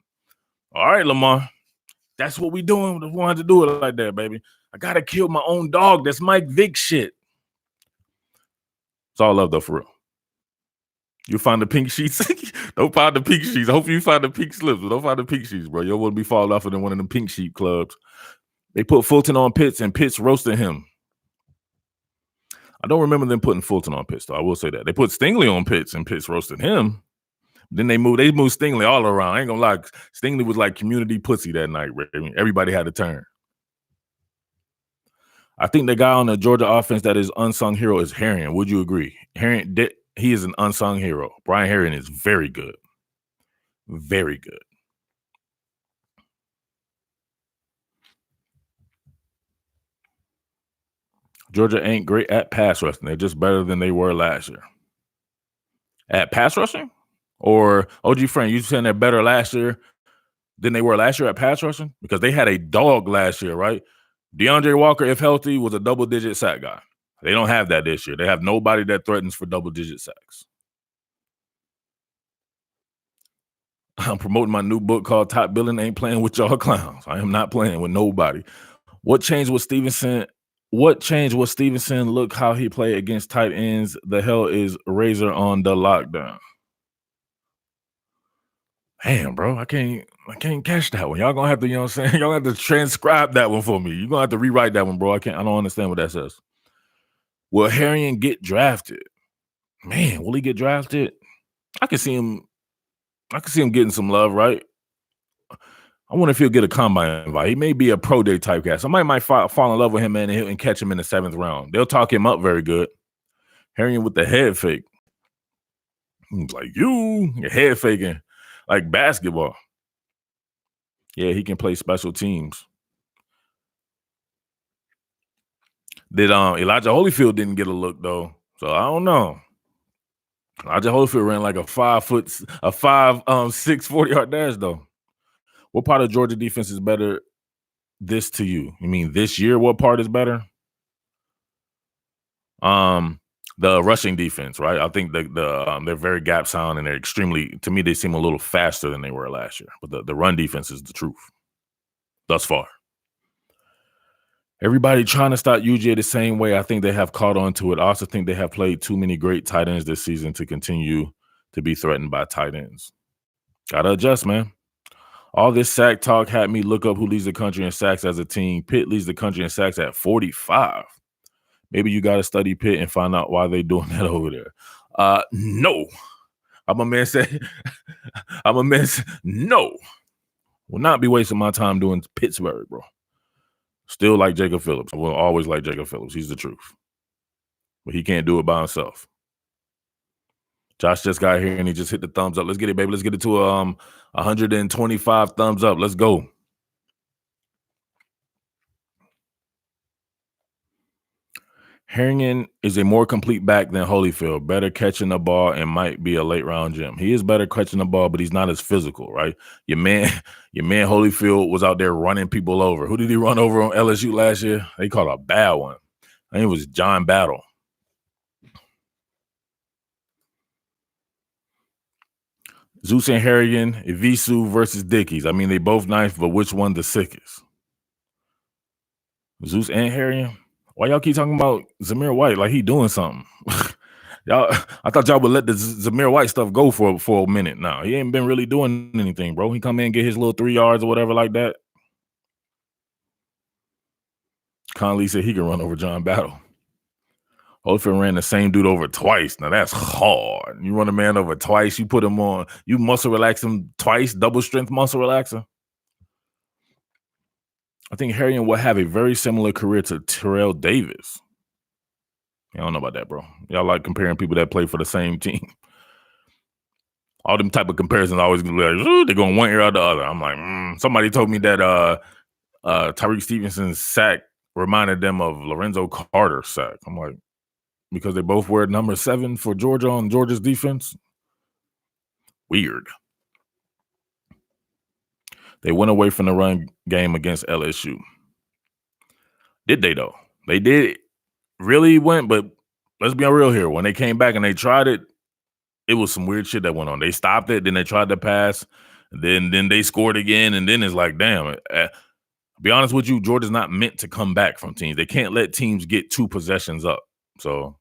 All right, Lamar. That's what we doing. We wanted to do it like that, baby. I gotta kill my own dog. That's Mike Vick shit. It's all love though, for real. You find the pink sheets. Don't find the pink sheets. I hope you find the pink slips, but don't find the pink sheets, bro. You don't want to be falling off in one of them pink sheet clubs. They put Fulton on Pitts and Pitts roasted him. I don't remember them putting Fulton on Pitts, though. I will say that. They put Stingley on Pitts and Pitts roasted him. Then they moved Stingley all around. I ain't gonna lie. Stingley was like community pussy that night. I mean, everybody had a turn. I think the guy on the Georgia offense that is unsung hero is Herring. Would you agree? Herring, he is an unsung hero. Brian Herring is very good. Very good. Georgia ain't great at pass rushing. They're just better than they were last year. At pass rushing? Or OG Frank, you saying they're better last year than they were last year at pass rushing? Because they had a dog last year, right? DeAndre Walker, if healthy, was a double-digit sack guy. They don't have that this year. They have nobody that threatens for double-digit sacks. I'm promoting my new book called Top Billing Ain't Playing With Y'all Clowns. I am not playing with nobody. What changed with Stevenson? Look how he played against tight ends. The hell is Razor on the lockdown? Damn, bro, I can't catch that one. Y'all gonna have to, you know what I'm saying? Y'all have to transcribe that one for me. You're gonna have to rewrite that one, bro. I don't understand what that says. Will Herring get drafted? Man, will he get drafted? I can see him getting some love, right? I wonder if he'll get a combine invite. He may be a pro day type guy. Somebody might fall in love with him, man, and catch him in the 7th round. They'll talk him up very good. Herring with the head fake. He's like, you're head faking like basketball. Yeah, he can play special teams. Elijah Holyfield didn't get a look though, so I don't know. Elijah Holyfield ran like a 6 40-yard dash though. What part of Georgia defense is better this to you? You mean this year? What part is better? The rushing defense, right? I think they're very gap sound and they're extremely, to me, they seem a little faster than they were last year. But the run defense is the truth thus far. Everybody trying to stop UGA the same way. I think they have caught on to it. I also think they have played too many great tight ends this season to continue to be threatened by tight ends. Gotta adjust, man. All this sack talk had me look up who leads the country in sacks as a team. Pitt leads the country in sacks at 45. Maybe you got to study Pitt and find out why they're doing that over there. No. I'm a man say, no. Will not be wasting my time doing Pittsburgh, bro. Still like Jacob Phillips. I will always like Jacob Phillips. He's the truth. But he can't do it by himself. Josh just got here and he just hit the thumbs up. Let's get it, baby. Let's get it to 125 thumbs up. Let's go. Herring is a more complete back than Holyfield. Better catching the ball and might be a late round gem. He is better catching the ball, but he's not as physical, right? Your man Holyfield was out there running people over. Who did he run over on LSU last year? They called a bad one. I think it was John Battle. Zeus and Harrigan, Evisu versus Dickies. I mean, they both nice, but which one the sickest? Zeus and Harrigan? Why y'all keep talking about Zamir White like he doing something? I thought y'all would let the Zamir White stuff go for a minute now. He ain't been really doing anything, bro. He come in and get his little 3 yards or whatever like that. Conley said he can run over John Battle. Holyfield ran the same dude over twice. Now that's hard. You run a man over twice, you put him on, you muscle relax him twice, double strength muscle relaxer. I think Harrigan will have a very similar career to Terrell Davis. I don't know about that, bro. Y'all like comparing people that play for the same team. All them type of comparisons always be like, they're going one ear out the other. I'm like, somebody told me that Tyreek Stevenson's sack reminded them of Lorenzo Carter's sack. I'm like, because they both wear number 7 for Georgia on Georgia's defense? Weird. They went away from the run game against LSU. Did they, though? They did really went, but let's be real here. When they came back and they tried it, it was some weird shit that went on. They stopped it, then they tried to pass, then they scored again, and then it's like, damn. be honest with you, Georgia's not meant to come back from teams. They can't let teams get 2 possessions up. So,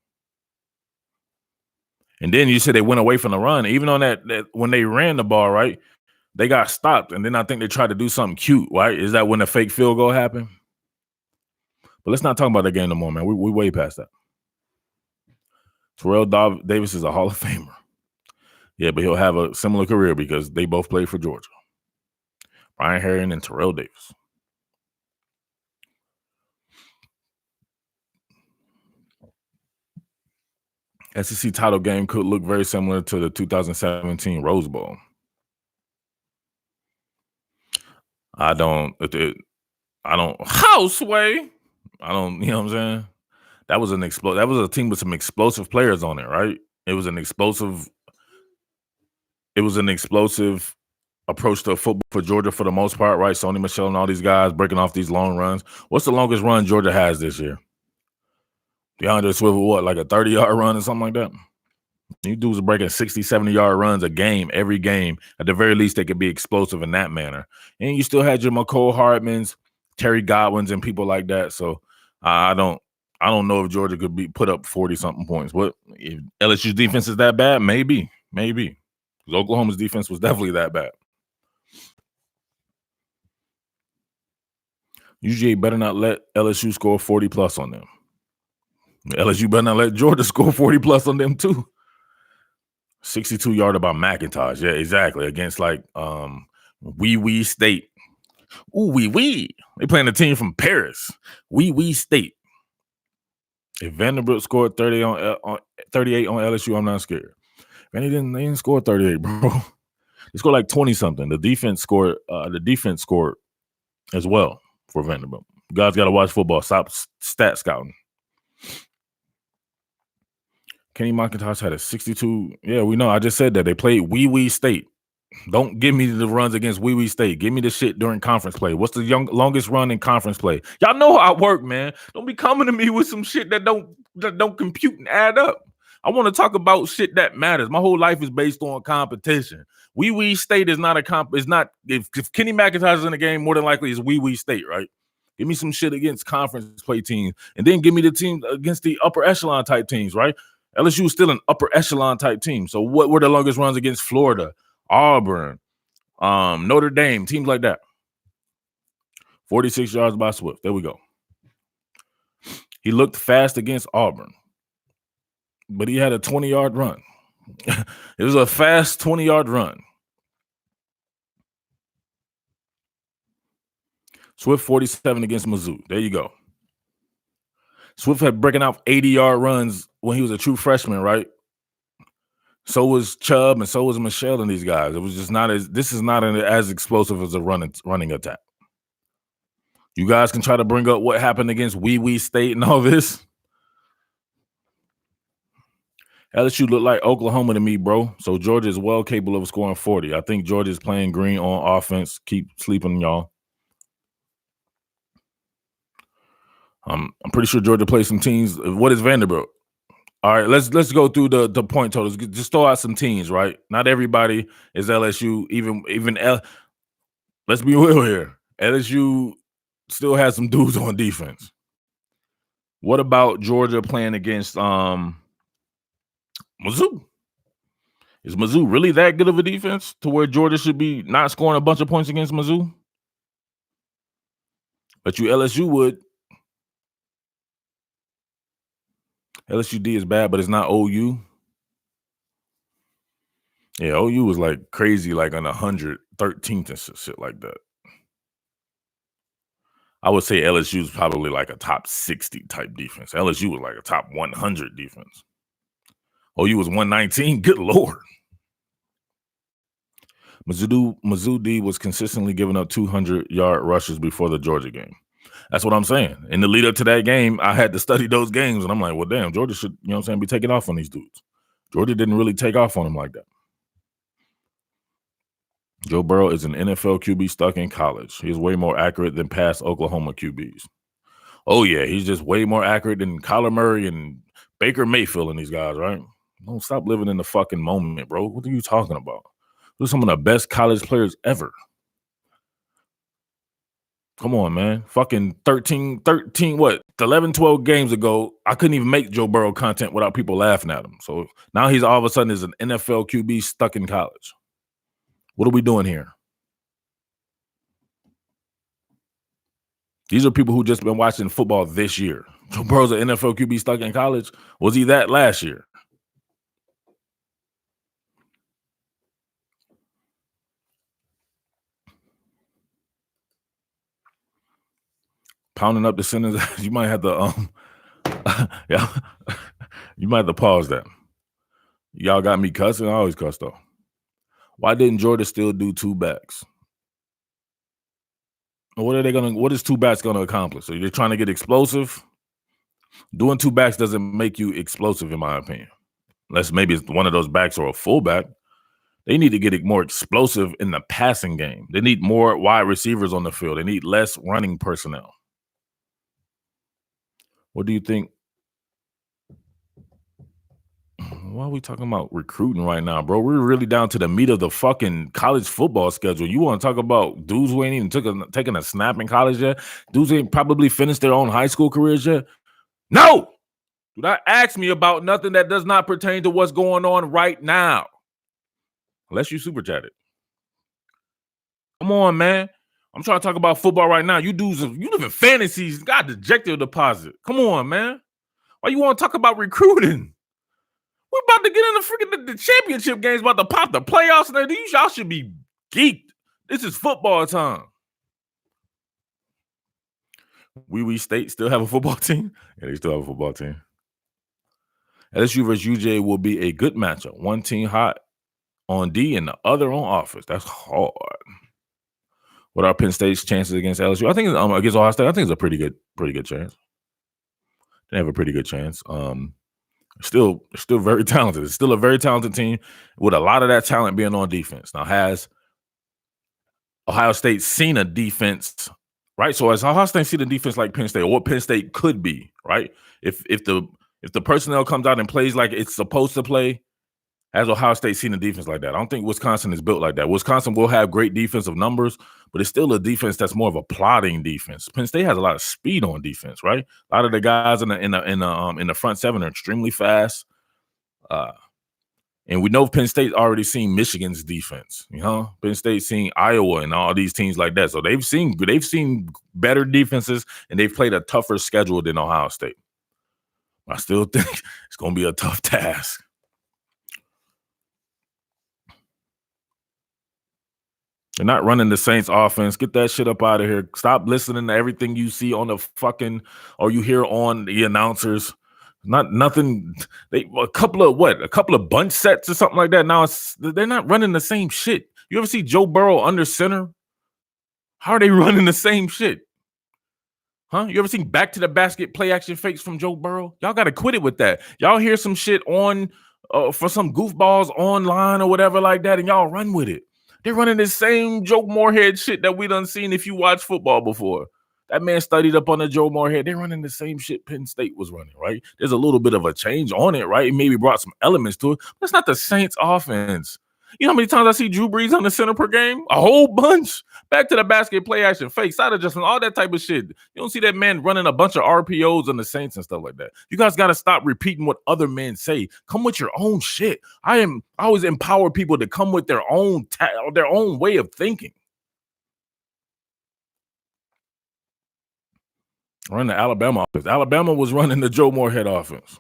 and then you said they went away from the run. Even on that when they ran the ball, right, they got stopped. And then I think they tried to do something cute, right? Is that when the fake field goal happened? But let's not talk about that game no more, man. We way past that. Terrell Davis is a Hall of Famer. Yeah, but he'll have a similar career because they both played for Georgia. Brian Herring and Terrell Davis. SEC title game could look very similar to the 2017 Rose Bowl. I don't Houseway. I don't, you know what I'm saying? That was a team with some explosive players on it, right? It was an explosive approach to football for Georgia for the most part, right? Sony Michel and all these guys breaking off these long runs. What's the longest run Georgia has this year? DeAndre Swift, what, like a 30-yard run or something like that? You dudes are breaking 60, 70-yard runs a game, every game. At the very least, they could be explosive in that manner. And you still had your McCole Hardmans, Terry Godwins, and people like that. So I don't know if Georgia could put up 40-something points. But if LSU's defense is that bad, maybe. Because Oklahoma's defense was definitely that bad. UGA better not let LSU score 40+ on them. LSU better not let Georgia score 40+ on them too. 62-yarder by McIntosh. Yeah, exactly. Against like Wee State. Ooh, wee. They playing a team from Paris. Wee State. If Vanderbilt scored 38 on LSU, I'm not scared. And they didn't score 38, bro. They scored like 20-something. The defense scored as well for Vanderbilt. You guys got to watch football. Stop stat scouting. Kenny McIntosh had a 62. Yeah, we know. I just said that. They played Wee State. Don't give me the runs against Wee State. Give me the shit during conference play. What's the longest run in conference play? Y'all know how I work, man. Don't be coming to me with some shit that don't compute and add up. I want to talk about shit that matters. My whole life is based on competition. Wee State is not if Kenny McIntosh is in the game, more than likely it's Wee State, right? Give me some shit against conference play teams, and then give me the team against the upper echelon type teams, right? LSU is still an upper echelon type team. So what were the longest runs against Florida, Auburn, Notre Dame, teams like that? 46 yards by Swift. There we go. He looked fast against Auburn, but he had a 20-yard run. It was a fast 20-yard run. Swift 47 against Mizzou. There you go. Swift had breaking out 80-yard runs when he was a true freshman, right? So was Chubb and so was Michelle and these guys. It was just this is not as explosive as a running attack. You guys can try to bring up what happened against Wee State and all this. LSU looked like Oklahoma to me, bro. So Georgia is well capable of scoring 40. I think Georgia is playing green on offense. Keep sleeping, y'all. I'm pretty sure Georgia plays some teams. What is Vanderbilt? All right, let's go through the point totals. Just throw out some teams, right? Not everybody is LSU. Let's be real here. LSU still has some dudes on defense. What about Georgia playing against Mizzou? Is Mizzou really that good of a defense to where Georgia should be not scoring a bunch of points against Mizzou? But LSU would. LSUD is bad, but it's not OU. Yeah, OU was like crazy, like on 113th and shit like that. I would say LSU is probably like a top 60 type defense. LSU was like a top 100 defense. OU was 119. Good Lord. Mizzou D was consistently giving up 200-yard rushes before the Georgia game. That's what I'm saying. In the lead up to that game, I had to study those games, and I'm like, well, damn, Georgia should, you know what I'm saying, be taking off on these dudes. Georgia didn't really take off on them like that. Joe Burrow is an NFL QB stuck in college. He's way more accurate than past Oklahoma QBs. Oh, yeah, he's just way more accurate than Kyler Murray and Baker Mayfield and these guys, right? Don't stop living in the fucking moment, bro. What are you talking about? Those are some of the best college players ever. Come on, man. Fucking 11, 12 games ago, I couldn't even make Joe Burrow content without people laughing at him. So now he's all of a sudden is an NFL QB stuck in college. What are we doing here? These are people who just been watching football this year. Joe Burrow's an NFL QB stuck in college. Was he that last year? Pounding up the sentence. You might have to yeah. You might have to pause that. Y'all got me cussing. I always cuss though. Why didn't Georgia still do two backs? What is two backs gonna accomplish? So you're trying to get explosive? Doing two backs doesn't make you explosive, in my opinion. Unless maybe it's one of those backs or a fullback. They need to get it more explosive in the passing game. They need more wide receivers on the field. They need less running personnel. What do you think? Why are we talking about recruiting right now, bro? We're really down to the meat of the fucking college football schedule. You want to talk about dudes who ain't even taking a snap in college yet? Dudes ain't probably finished their own high school careers yet? No! Do not ask me about nothing that does not pertain to what's going on right now. Unless you super chatted. Come on, man. I'm trying to talk about football right now. You dudes, you live in fantasies. Got ejected deposit. Come on, man. Why you want to talk about recruiting? We're about to get in the freaking the championship games, about to pop the playoffs, and y'all should be geeked. This is football time. Wee State still have a football team? Yeah, they still have a football team. LSU versus UGA will be a good matchup. One team hot on D and the other on offense. That's hard. What are Penn State's chances against LSU? I think against Ohio State, I think it's a pretty good chance. They have a pretty good chance. Still very talented. It's still a very talented team with a lot of that talent being on defense. Now, has Ohio State seen a defense, right? So has Ohio State seen a defense like Penn State, or what Penn State could be, right? If the personnel comes out and plays like it's supposed to play, has Ohio State seen a defense like that? I don't think Wisconsin is built like that. Wisconsin will have great defensive numbers, but it's still a defense that's more of a plotting defense. Penn State has a lot of speed on defense, right? A lot of the guys in the front seven are extremely fast. And we know Penn State already seen Michigan's defense. Penn State seen Iowa and all these teams like that. So they've seen better defenses, and they've played a tougher schedule than Ohio State. I still think it's going to be a tough task. They're not running the Saints offense. Get that shit up out of here. Stop listening to everything you see on the fucking, or you hear on the announcers. Nothing. A couple of bunch sets or something like that. Now they're not running the same shit. You ever see Joe Burrow under center? How are they running the same shit? Huh? You ever seen back to the basket play action fakes from Joe Burrow? Y'all got to quit it with that. Y'all hear some shit on for some goofballs online or whatever like that, and y'all run with it. They're running the same Joe Moorhead shit that we done seen if you watch football before. That man studied up on the Joe Moorhead. They're running the same shit Penn State was running, right? There's a little bit of a change on it, right? It maybe brought some elements to it. But it's not the Saints offense. You know how many times I see Drew Brees on the center per game? A whole bunch. Back to the basket, play action, fake, side adjustment, all that type of shit. You don't see that man running a bunch of RPOs on the Saints and stuff like that. You guys got to stop repeating what other men say. Come with your own shit. I always empower people to come with their own way of thinking. Run the Alabama offense. Alabama was running the Joe Moorhead offense.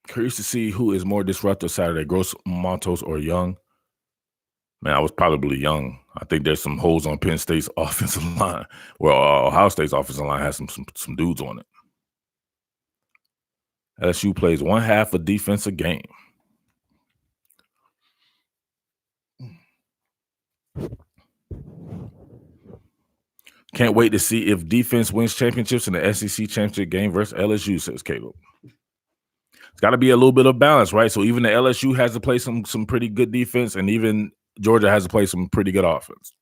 Curious to see who is more disruptive Saturday, Gross Montos or Young. Man, I was probably Young. I think there's some holes on Penn State's offensive line. Well, Ohio State's offensive line has some dudes on it. LSU plays one half a defensive game. Can't wait to see if defense wins championships in the SEC championship game versus LSU, says Caleb. It's got to be a little bit of balance, right? So even the LSU has to play some pretty good defense, and even Georgia has to play some pretty good offense.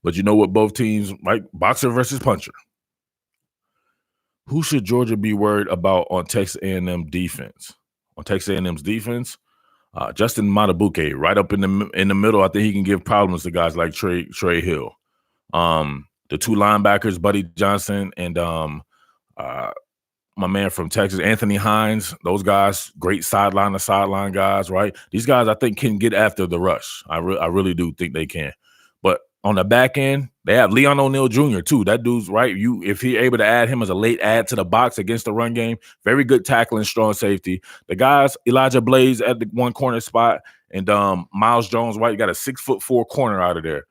But you know what both teams, right? Boxer versus puncher. Who should Georgia be worried about on Texas A&M defense? On Texas A&M's defense, Justin Matabuke, right up in the middle. I think he can give problems to guys like Trey Hill. The two linebackers, Buddy Johnson and my man from Texas, Anthony Hines. Those guys, great sideline to sideline guys, right? These guys, I think, can get after the rush. I really do think they can. But on the back end, they have Leon O'Neal Jr. too. That dude's right. If you're able to add him as a late add to the box against the run game, very good tackling, strong safety. The guys, Elijah Blaze at the one corner spot, and Miles Jones White, you got a 6'4" corner out of there.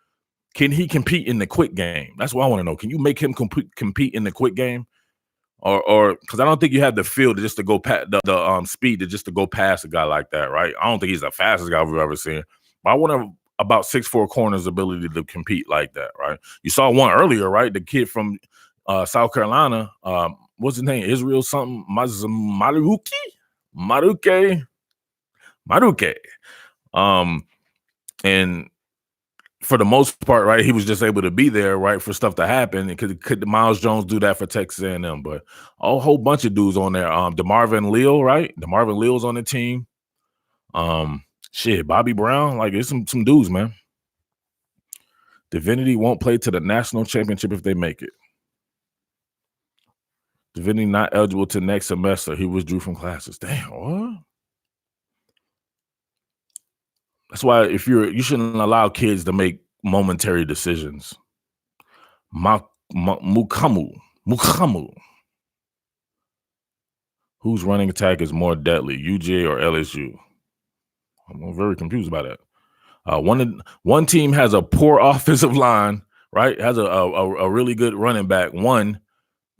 Can he compete in the quick game? That's what I want to know. Can you make him compete in the quick game? Or because I don't think you have the field just to go past the speed to go past a guy like that, right? I don't think he's the fastest guy we've ever seen. But I want about 6'4" corners' ability to compete like that, right? You saw one earlier, right? The kid from South Carolina, what's his name? Israel something? Maduke. And for the most part, right, he was just able to be there, right, for stuff to happen. Could Miles Jones do that for Texas A&M? But a whole bunch of dudes on there. DeMarvin Leal, right? DeMarvin Leal's on the team. Bobby Brown, like there's some dudes, man. Divinity won't play to the national championship if they make it. Divinity not eligible to next semester. He withdrew from classes. Damn, what? That's why you shouldn't allow kids to make momentary decisions. Mukamu. Whose running attack is more deadly, UGA or LSU? I'm very confused by that. One team has a poor offensive line, right? Has a really good running back. One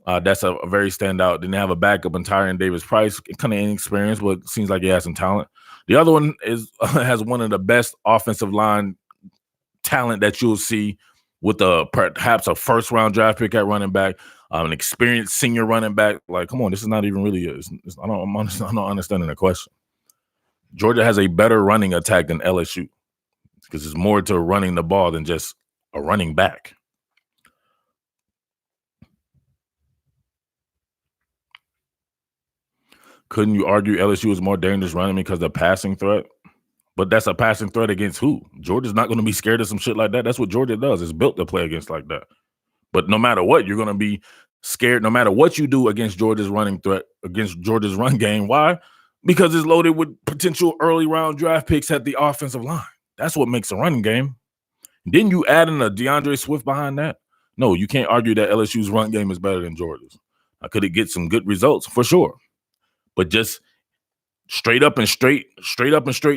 that's a very standout. Then they have a backup in Tyron Davis-Price, kind of inexperienced, but seems like he has some talent. The other one has one of the best offensive line talent that you'll see with perhaps a first-round draft pick at running back, an experienced senior running back. Like, come on, this is not even really. I'm not understanding the question. Georgia has a better running attack than LSU because it's more to running the ball than just a running back. Couldn't you argue LSU is more dangerous running because of the passing threat? But that's a passing threat against who? Georgia's not going to be scared of some shit like that. That's what Georgia does. It's built to play against like that. But no matter what, you're going to be scared no matter what you do against Georgia's running threat, against Georgia's run game. Why? Because it's loaded with potential early round draft picks at the offensive line. That's what makes a running game. Didn't you add in a DeAndre Swift behind that? No, you can't argue that LSU's run game is better than Georgia's. Could it get some good results? For sure. But just straight up and straight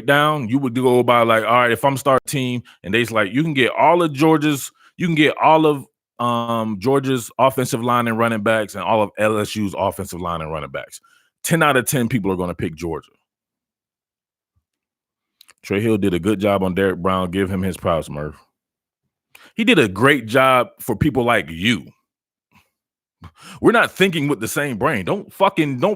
down, you would go by like, all right, if I'm starting team and they's like, you can get all of Georgia's offensive line and running backs and all of LSU's offensive line and running backs. 10 out of 10 people are going to pick Georgia. Trey Hill did a good job on Derek Brown. Give him his props, Murph. He did a great job for people like you. We're not thinking with the same brain. Don't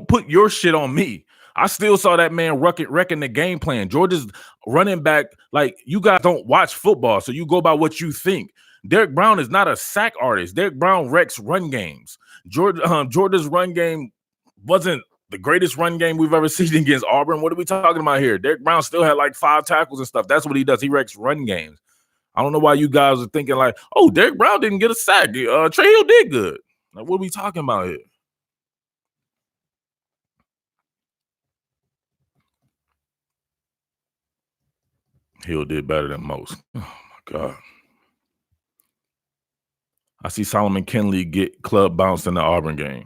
put your shit on me. I still saw that man wrecking the game plan. Georgia's running back, like, you guys don't watch football, so you go by what you think. Derek Brown is not a sack artist. Derek Brown wrecks run games. Georgia's run game wasn't the greatest run game we've ever seen against Auburn. What are we talking about here? Derek Brown still had like 5 tackles and stuff. That's what he does. He wrecks run games. I don't know why you guys are thinking like, oh, Derek Brown didn't get a sack. Trey Hill did good. Like, what are we talking about here? Hill did better than most. Oh, my God. I see Solomon Kinley get club bounced in the Auburn game.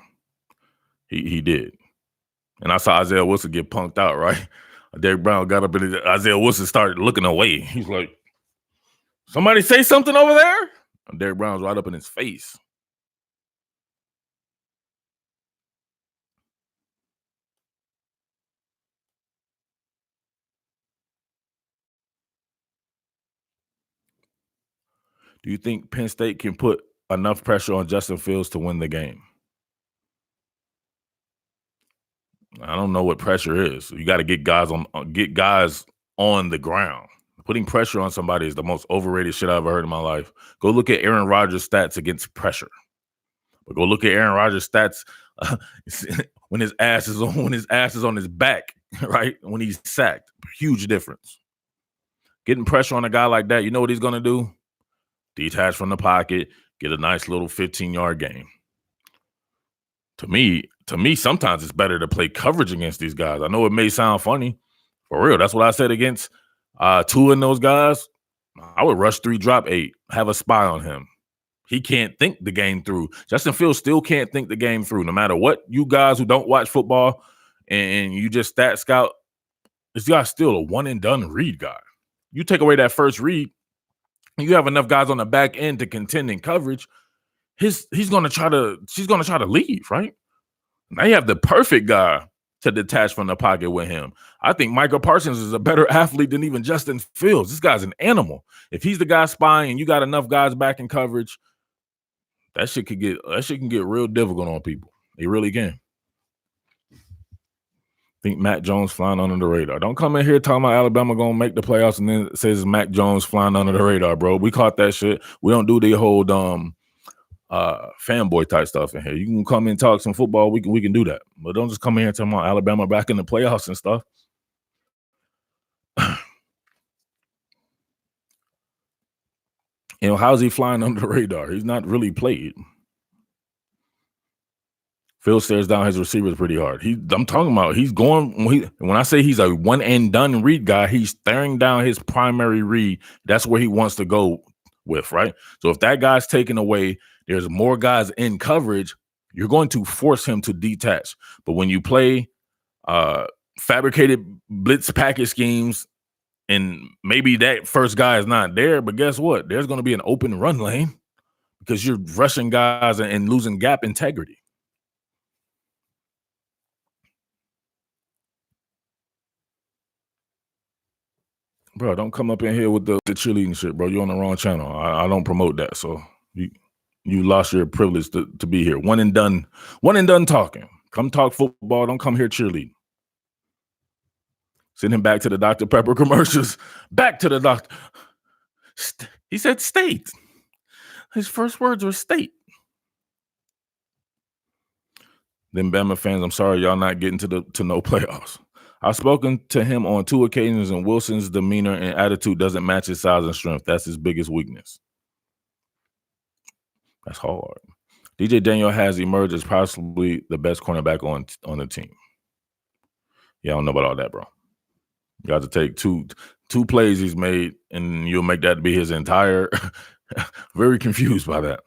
He did. And I saw Isaiah Wilson get punked out, right? Derek Brown got up and Isaiah Wilson started looking away. He's like, somebody say something over there? And Derek Brown's right up in his face. Do you think Penn State can put enough pressure on Justin Fields to win the game? I don't know what pressure is. You got to get guys on the ground. Putting pressure on somebody is the most overrated shit I've ever heard in my life. Go look at Aaron Rodgers' stats against pressure. But go look at Aaron Rodgers' stats when his ass is on his back, right? When he's sacked, huge difference. Getting pressure on a guy like that, you know what he's gonna do? Detach from the pocket, get a nice little 15-yard gain. To me, sometimes it's better to play coverage against these guys. I know it may sound funny. For real, that's what I said against Tua and those guys. I would rush 3, drop 8, have a spy on him. He can't think the game through. Justin Fields still can't think the game through, no matter what you guys who don't watch football and you just stat scout. This guy's still a one-and-done read guy. You take away that first read, and you have enough guys on the back end to contend in coverage. She's gonna try to leave, right? Now you have the perfect guy to detach from the pocket with him. I think Micah Parsons is a better athlete than even Justin Fields. This guy's an animal. If he's the guy spying and you got enough guys back in coverage, that shit can get real difficult on people. It really can. Think Mac Jones flying under the radar. Don't come in here talking about Alabama gonna make the playoffs and then it says Mac Jones flying under the radar, bro. We caught that shit. We don't do the whole fanboy type stuff in here. You can come in and talk some football. We can do that, but don't just come in here talking about Alabama back in the playoffs and stuff. How's he flying under the radar? He's not really played. Phil stares down his receivers pretty hard. I'm talking about he's going when I say he's a one and done read guy, he's staring down his primary read. That's where he wants to go with, right? So if that guy's taken away, there's more guys in coverage, you're going to force him to detach. But when you play fabricated blitz package schemes, and maybe that first guy is not there, but guess what? There's going to be an open run lane because you're rushing guys and losing gap integrity. Bro, don't come up in here with the cheerleading shit, bro. You're on the wrong channel. I don't promote that. So you lost your privilege to be here. One and done talking. Come talk football. Don't come here cheerleading. Send him back to the Dr. Pepper commercials. Back to the doctor. He said state. His first words were state. Then Bama fans, I'm sorry y'all not getting to no playoffs. I've spoken to him on 2 occasions, and Wilson's demeanor and attitude doesn't match his size and strength. That's his biggest weakness. That's hard. DJ Daniel has emerged as possibly the best cornerback on the team. Yeah, I don't know about all that, bro. You got to take two plays he's made, and you'll make that be his entire. Very confused by that.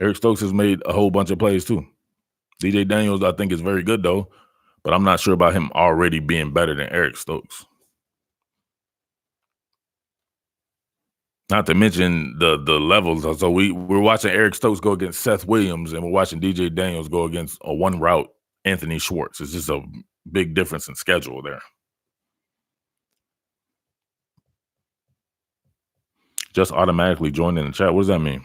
Eric Stokes has made a whole bunch of plays too. DJ Daniels, I think, is very good though, but I'm not sure about him already being better than Eric Stokes. Not to mention the levels. So we're watching Eric Stokes go against Seth Williams, and we're watching DJ Daniels go against a one route Anthony Schwartz. It's just a big difference in schedule there. Just automatically joined in the chat. What does that mean?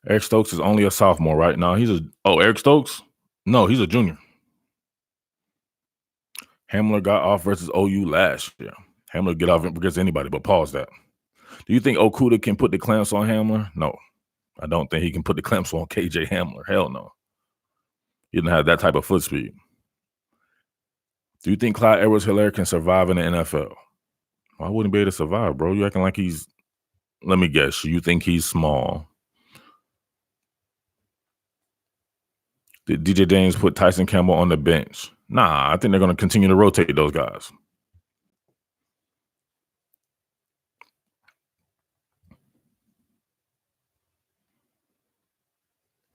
Eric Stokes is only a sophomore, right? No, Eric Stokes? No, he's a junior. Hamler got off versus OU last year. Hamler get off against anybody, but pause that. Do you think Okuda can put the clamps on Hamler? No. I don't think he can put the clamps on KJ Hamler. Hell no. He didn't have that type of foot speed. Do you think Clyde Edwards-Helaire can survive in the NFL? Why wouldn't he be able to survive, bro? You acting like he's – let me guess. You think he's small. Did DJ Daniels put Tyson Campbell on the bench? Nah, I think they're going to continue to rotate those guys.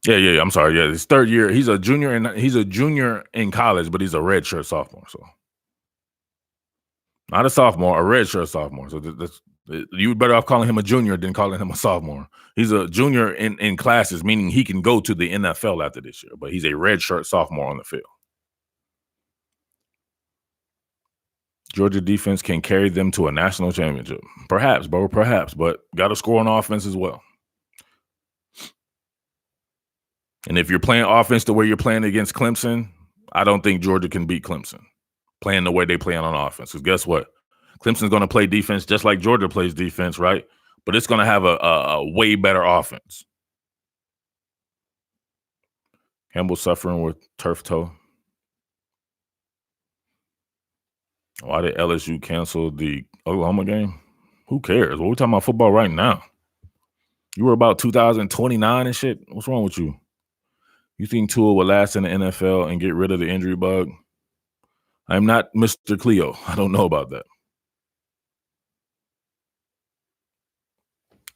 Yeah. I'm sorry. Yeah, his third year. He's a junior in college, but he's a redshirt sophomore. So not a sophomore, a redshirt sophomore. So you better off calling him a junior than calling him a sophomore. He's a junior in classes, meaning he can go to the NFL after this year, but he's a redshirt sophomore on the field. Georgia defense can carry them to a national championship. Perhaps, bro, perhaps, but got to score on offense as well. And if you're playing offense the way you're playing against Clemson, I don't think Georgia can beat Clemson playing the way they play on offense. Because guess what? Clemson's going to play defense just like Georgia plays defense, right? but it's going to have a way better offense. Campbell suffering with turf toe. Why did LSU cancel the Oklahoma game? Who cares? We're talking about football right now. You were about 2029 and shit. What's wrong with you? You think Tua will last in the NFL and get rid of the injury bug? I'm not Mr. Cleo. I don't know about that.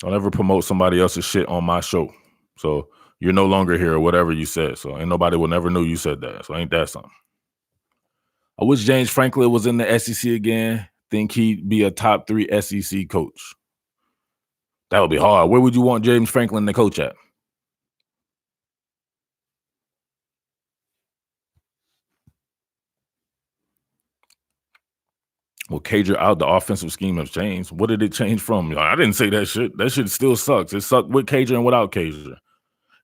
Don't ever promote somebody else's shit on my show. So you're no longer here or whatever you said. So ain't nobody will never know you said that. So ain't that something? I wish James Franklin was in the SEC again. Think he'd be a top 3 SEC coach. That would be hard. Where would you want James Franklin to coach at? Well, Cager out, the offensive scheme has changed. What did it change from? I didn't say that shit. That shit still sucks. It sucked with Cager and without Cager.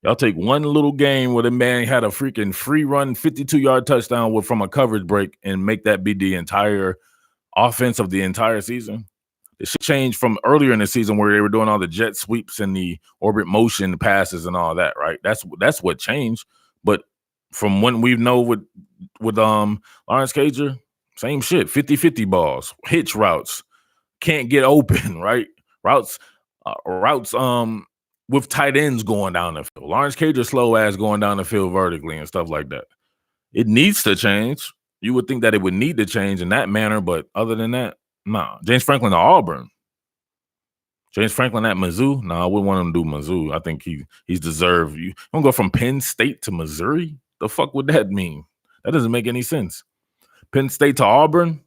Y'all take one little game where the man had a freaking free run, 52-yard touchdown from a coverage break and make that be the entire offense of the entire season. It should change from earlier in the season where they were doing all the jet sweeps and the orbit motion passes and all that, right? That's what changed. But from when we know with Lawrence Cager, same shit, 50-50 balls, hitch routes, can't get open, right? Routes with tight ends going down the field. Lawrence Cager slow ass going down the field vertically and stuff like that. It needs to change. You would think that it would need to change in that manner, but other than that, nah. James Franklin at Auburn. James Franklin at Mizzou? No, I wouldn't want him to do Mizzou. I think he's deserved. You don't go from Penn State to Missouri? The fuck would that mean? That doesn't make any sense. Penn State to Auburn?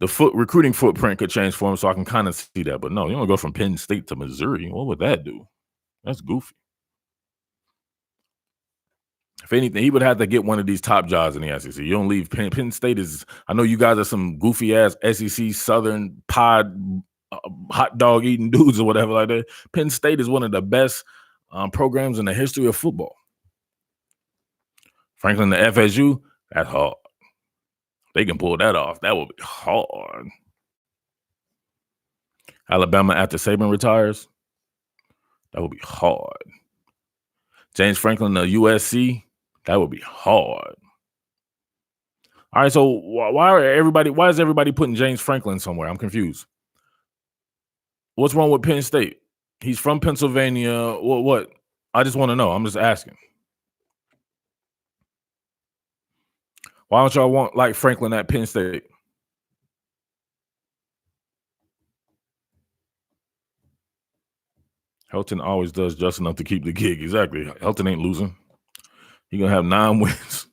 The recruiting footprint could change for him, so I can kind of see that. But no, you don't go from Penn State to Missouri. What would that do? That's goofy. If anything, he would have to get one of these top jobs in the SEC. You don't leave Penn State is. I know you guys are some goofy ass SEC Southern pod hot dog eating dudes or whatever like that. Penn State is one of the best programs in the history of football. Franklin to FSU, that's hard. They can pull that off. That would be hard. Alabama after Saban retires, that would be hard. James Franklin to USC, that would be hard. All right, so why is everybody putting James Franklin somewhere? I'm confused. What's wrong with Penn State? He's from Pennsylvania. What? I just want to know. I'm just asking. Why don't y'all want like Franklin at Penn State? Helton always does just enough to keep the gig. Exactly. Helton ain't losing. He gonna have 9 wins.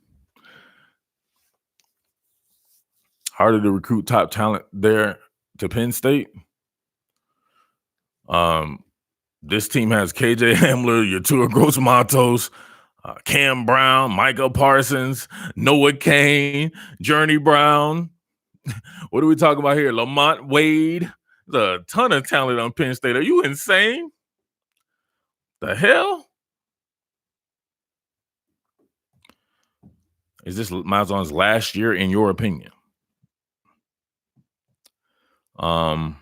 Harder to recruit top talent there to Penn State. This team has KJ Hamler, Yatura Gross-Matos, Cam Brown, Micah Parsons, Noah Kane, Journey Brown. What are we talking about here? Lamont Wade. There's a ton of talent on Penn State. Are you insane? The hell? Is this Malzahn's last year, in your opinion? I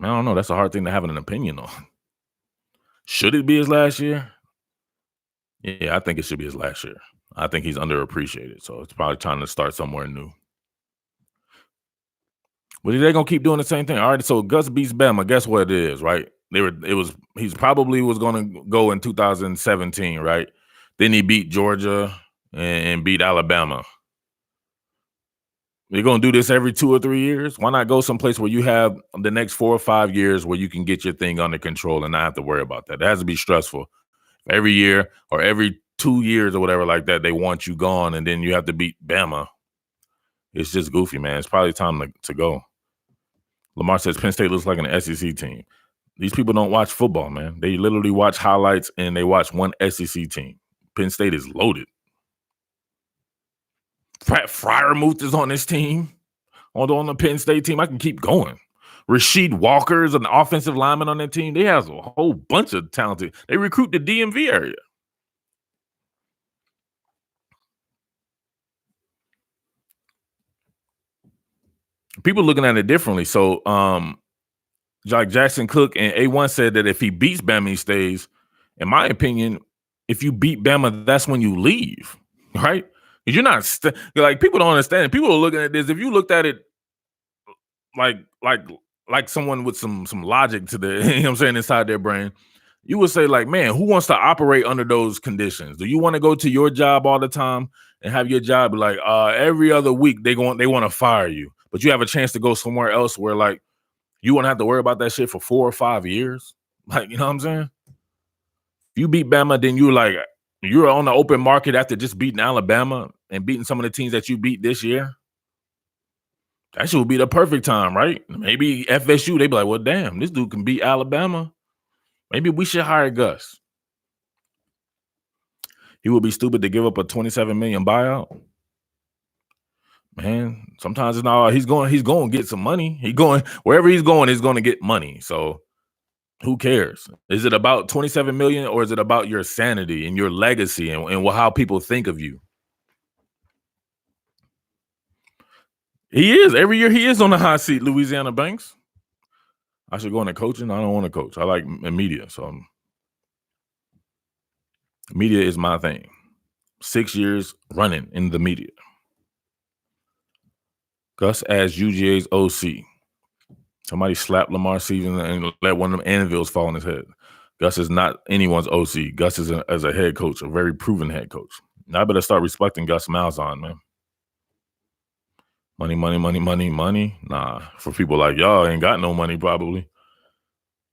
don't know. That's a hard thing to have an opinion on. Should it be his last year? Yeah, I think it should be his last year. I think he's underappreciated, so it's probably time to start somewhere new. But they're gonna keep doing the same thing. All right, so Gus beats Bama. Guess what it is, right? He's probably was gonna go in 2017, right? Then he beat Georgia and beat Alabama. You're going to do this every 2 or 3 years? Why not go someplace where you have the next 4 or 5 years where you can get your thing under control and not have to worry about that? It has to be stressful. Every year or every 2 years or whatever like that, they want you gone, and then you have to beat Bama. It's just goofy, man. It's probably time to go. Lamar says Penn State looks like an SEC team. These people don't watch football, man. They literally watch highlights, and they watch one SEC team. Penn State is loaded. Pat Fryermuth is on this team, on the Penn State team. I can keep going. Rasheed Walker is an offensive lineman on that team. They have a whole bunch of talented. They recruit the DMV area. people looking at it differently. So, like Jackson Cook and A1 said that if he beats Bama, he stays. In my opinion, if you beat Bama, that's when you leave, right? Because you're not like people don't understand. People are looking at this. If you looked at it like like like someone with some logic to the you know what I'm saying inside their brain, you would say like, man, who wants to operate under those conditions? Do you want to go to your job all the time and have your job be like every other week they want to fire you, but you have a chance to go somewhere else where like you won't have to worry about that shit for 4 or 5 years? Like, you know what I'm saying? If you beat Bama, then you're on the open market after just beating Alabama and beating some of the teams that you beat this year. That should be the perfect time, right? Maybe FSU, they be like, well, damn, this dude can beat Alabama. Maybe we should hire Gus. He would be stupid to give up a $27 million buyout. Man, sometimes it's not. He's going to get some money. Wherever he's going to get money. So who cares? Is it about 27 million or is it about your sanity and your legacy and how people think of you? He is. Every year he is on the hot seat, Louisiana Banks. I should go into coaching. I don't want to coach. I like media. So media is my thing. 6 years running in the media. Gus as UGA's OC. Somebody slapped Lamar Stevens and let one of them anvils fall on his head. Gus is not anyone's OC. Gus is as a head coach, a very proven head coach. Now I better start respecting Gus Malzahn, man. Money, money, money, money, money. Nah, for people like y'all ain't got no money probably.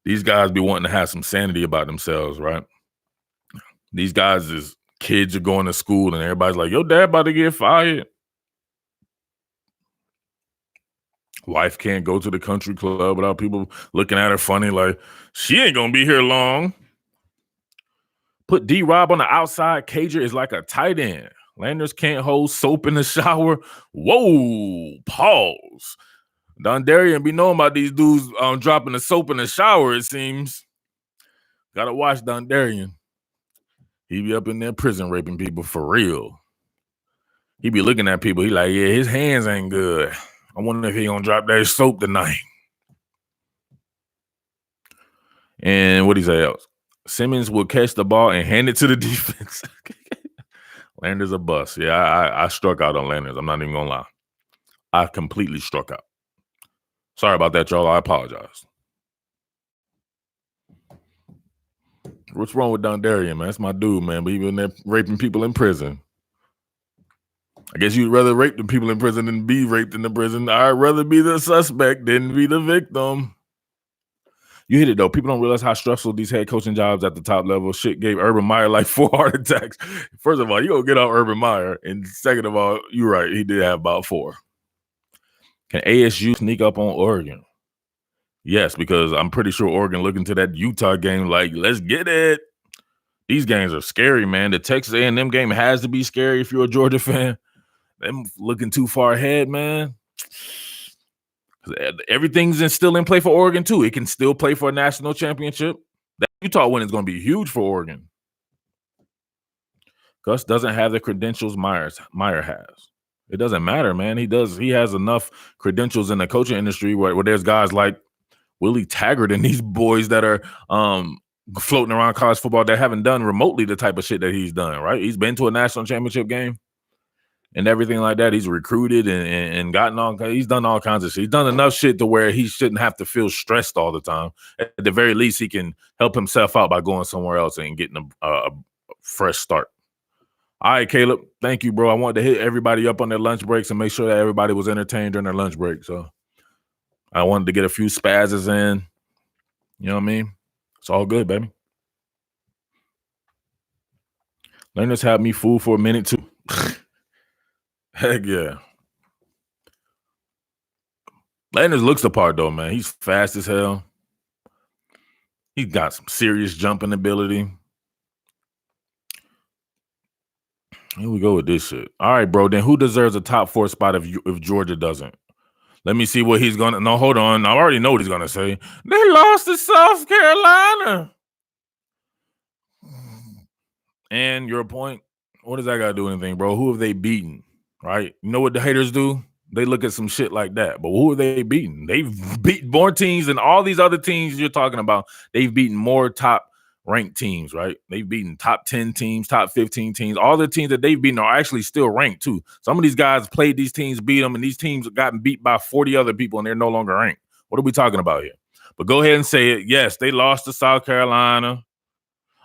These guys be wanting to have some sanity about themselves, right? These guys is kids are going to school and everybody's like, your dad about to get fired. Wife can't go to the country club without people looking at her funny like, she ain't going to be here long. Put D-Rob on the outside. Cager is like a tight end. Landers can't hold soap in the shower. Whoa, pause. Dondarian be knowing about these dudes dropping the soap in the shower, it seems. Gotta watch Dondarian. He be up in there prison raping people for real. He be looking at people. He like, yeah, his hands ain't good. I wonder if he gonna drop that soap tonight. And what he say else? Simmons will catch the ball and hand it to the defense. Landers a bust. Yeah, I struck out on Landers. I'm not even gonna lie. I completely struck out. Sorry about that, y'all. I apologize. What's wrong with Dondarian, man? That's my dude, man. But he been there raping people in prison. I guess you'd rather rape the people in prison than be raped in the prison. I'd rather be the suspect than be the victim. You hit it, though. People don't realize how stressful these head coaching jobs at the top level. Shit gave Urban Meyer like 4 heart attacks. First of all, you gonna get out Urban Meyer. And second of all, you're right. He did have about 4. Can ASU sneak up on Oregon? Yes, because I'm pretty sure Oregon looking to that Utah game like, let's get it. These games are scary, man. The Texas A&M game has to be scary if you're a Georgia fan. Them looking too far ahead, man. Everything's still in play for Oregon, too. It can still play for a national championship. That Utah win is going to be huge for Oregon. Gus doesn't have the credentials Meyer has. It doesn't matter, man. He does. He has enough credentials in the coaching industry where there's guys like Willie Taggart and these boys that are floating around college football that haven't done remotely the type of shit that he's done, right? He's been to a national championship game and everything like that. He's recruited and gotten he's done all kinds of shit. He's done enough shit to where he shouldn't have to feel stressed all the time. At the very least, he can help himself out by going somewhere else and getting a fresh start. All right, Caleb. Thank you, bro. I wanted to hit everybody up on their lunch breaks and make sure that everybody was entertained during their lunch break. So I wanted to get a few spazzes in. You know what I mean? It's all good, baby. Learners had me fooled for a minute, too. Heck yeah. Landers looks the part, though, man. He's fast as hell. He's got some serious jumping ability. Here we go with this shit. All right, bro. Then who deserves a top 4 spot if Georgia doesn't? Let me see what he's going to. No, hold on. I already know what he's going to say. They lost to South Carolina. And your point, what does that got to do with anything, bro? Who have they beaten, right? You know what the haters do? they look at some shit like that. But who are they beating? They've beat more teams than all these other teams you're talking about. They've beaten more top ranked teams, right? They've beaten top 10 teams, top 15 teams. All the teams that they've beaten are actually still ranked too. Some of these guys played these teams, beat them, and these teams have gotten beat by 40 other people and they're no longer ranked. What are we talking about here? But go ahead and say it. Yes, they lost to South Carolina.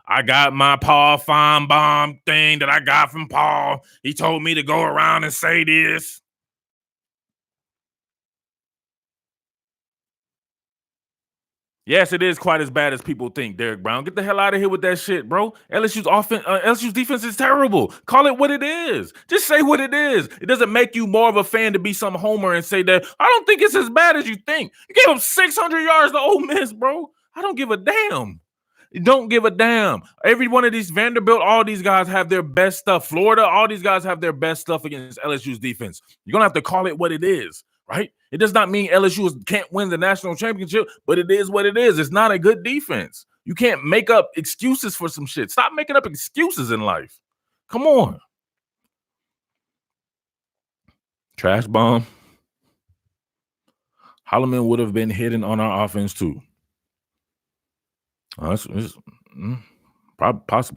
I got my Paul Feinbaum thing that I got from Paul. He told me to go around and say this. Yes, it is quite as bad as people think, Derek Brown. Get the hell out of here with that shit, bro. LSU's defense is terrible. Call it what it is. Just say what it is. It doesn't make you more of a fan to be some homer and say that I don't think it's as bad as you think. You gave up 600 yards to Ole Miss, bro. I don't give a damn. Don't give a damn. Every one of these Vanderbilt, all these guys have their best stuff. Florida, all these guys have their best stuff against LSU's defense. You're going to have to call it what it is, right? It does not mean LSU can't win the national championship, but it is what it is. It's not a good defense. You can't make up excuses for some shit. Stop making up excuses in life. Come on. Trash bomb. Holloman would have been hidden on our offense too. Possibly,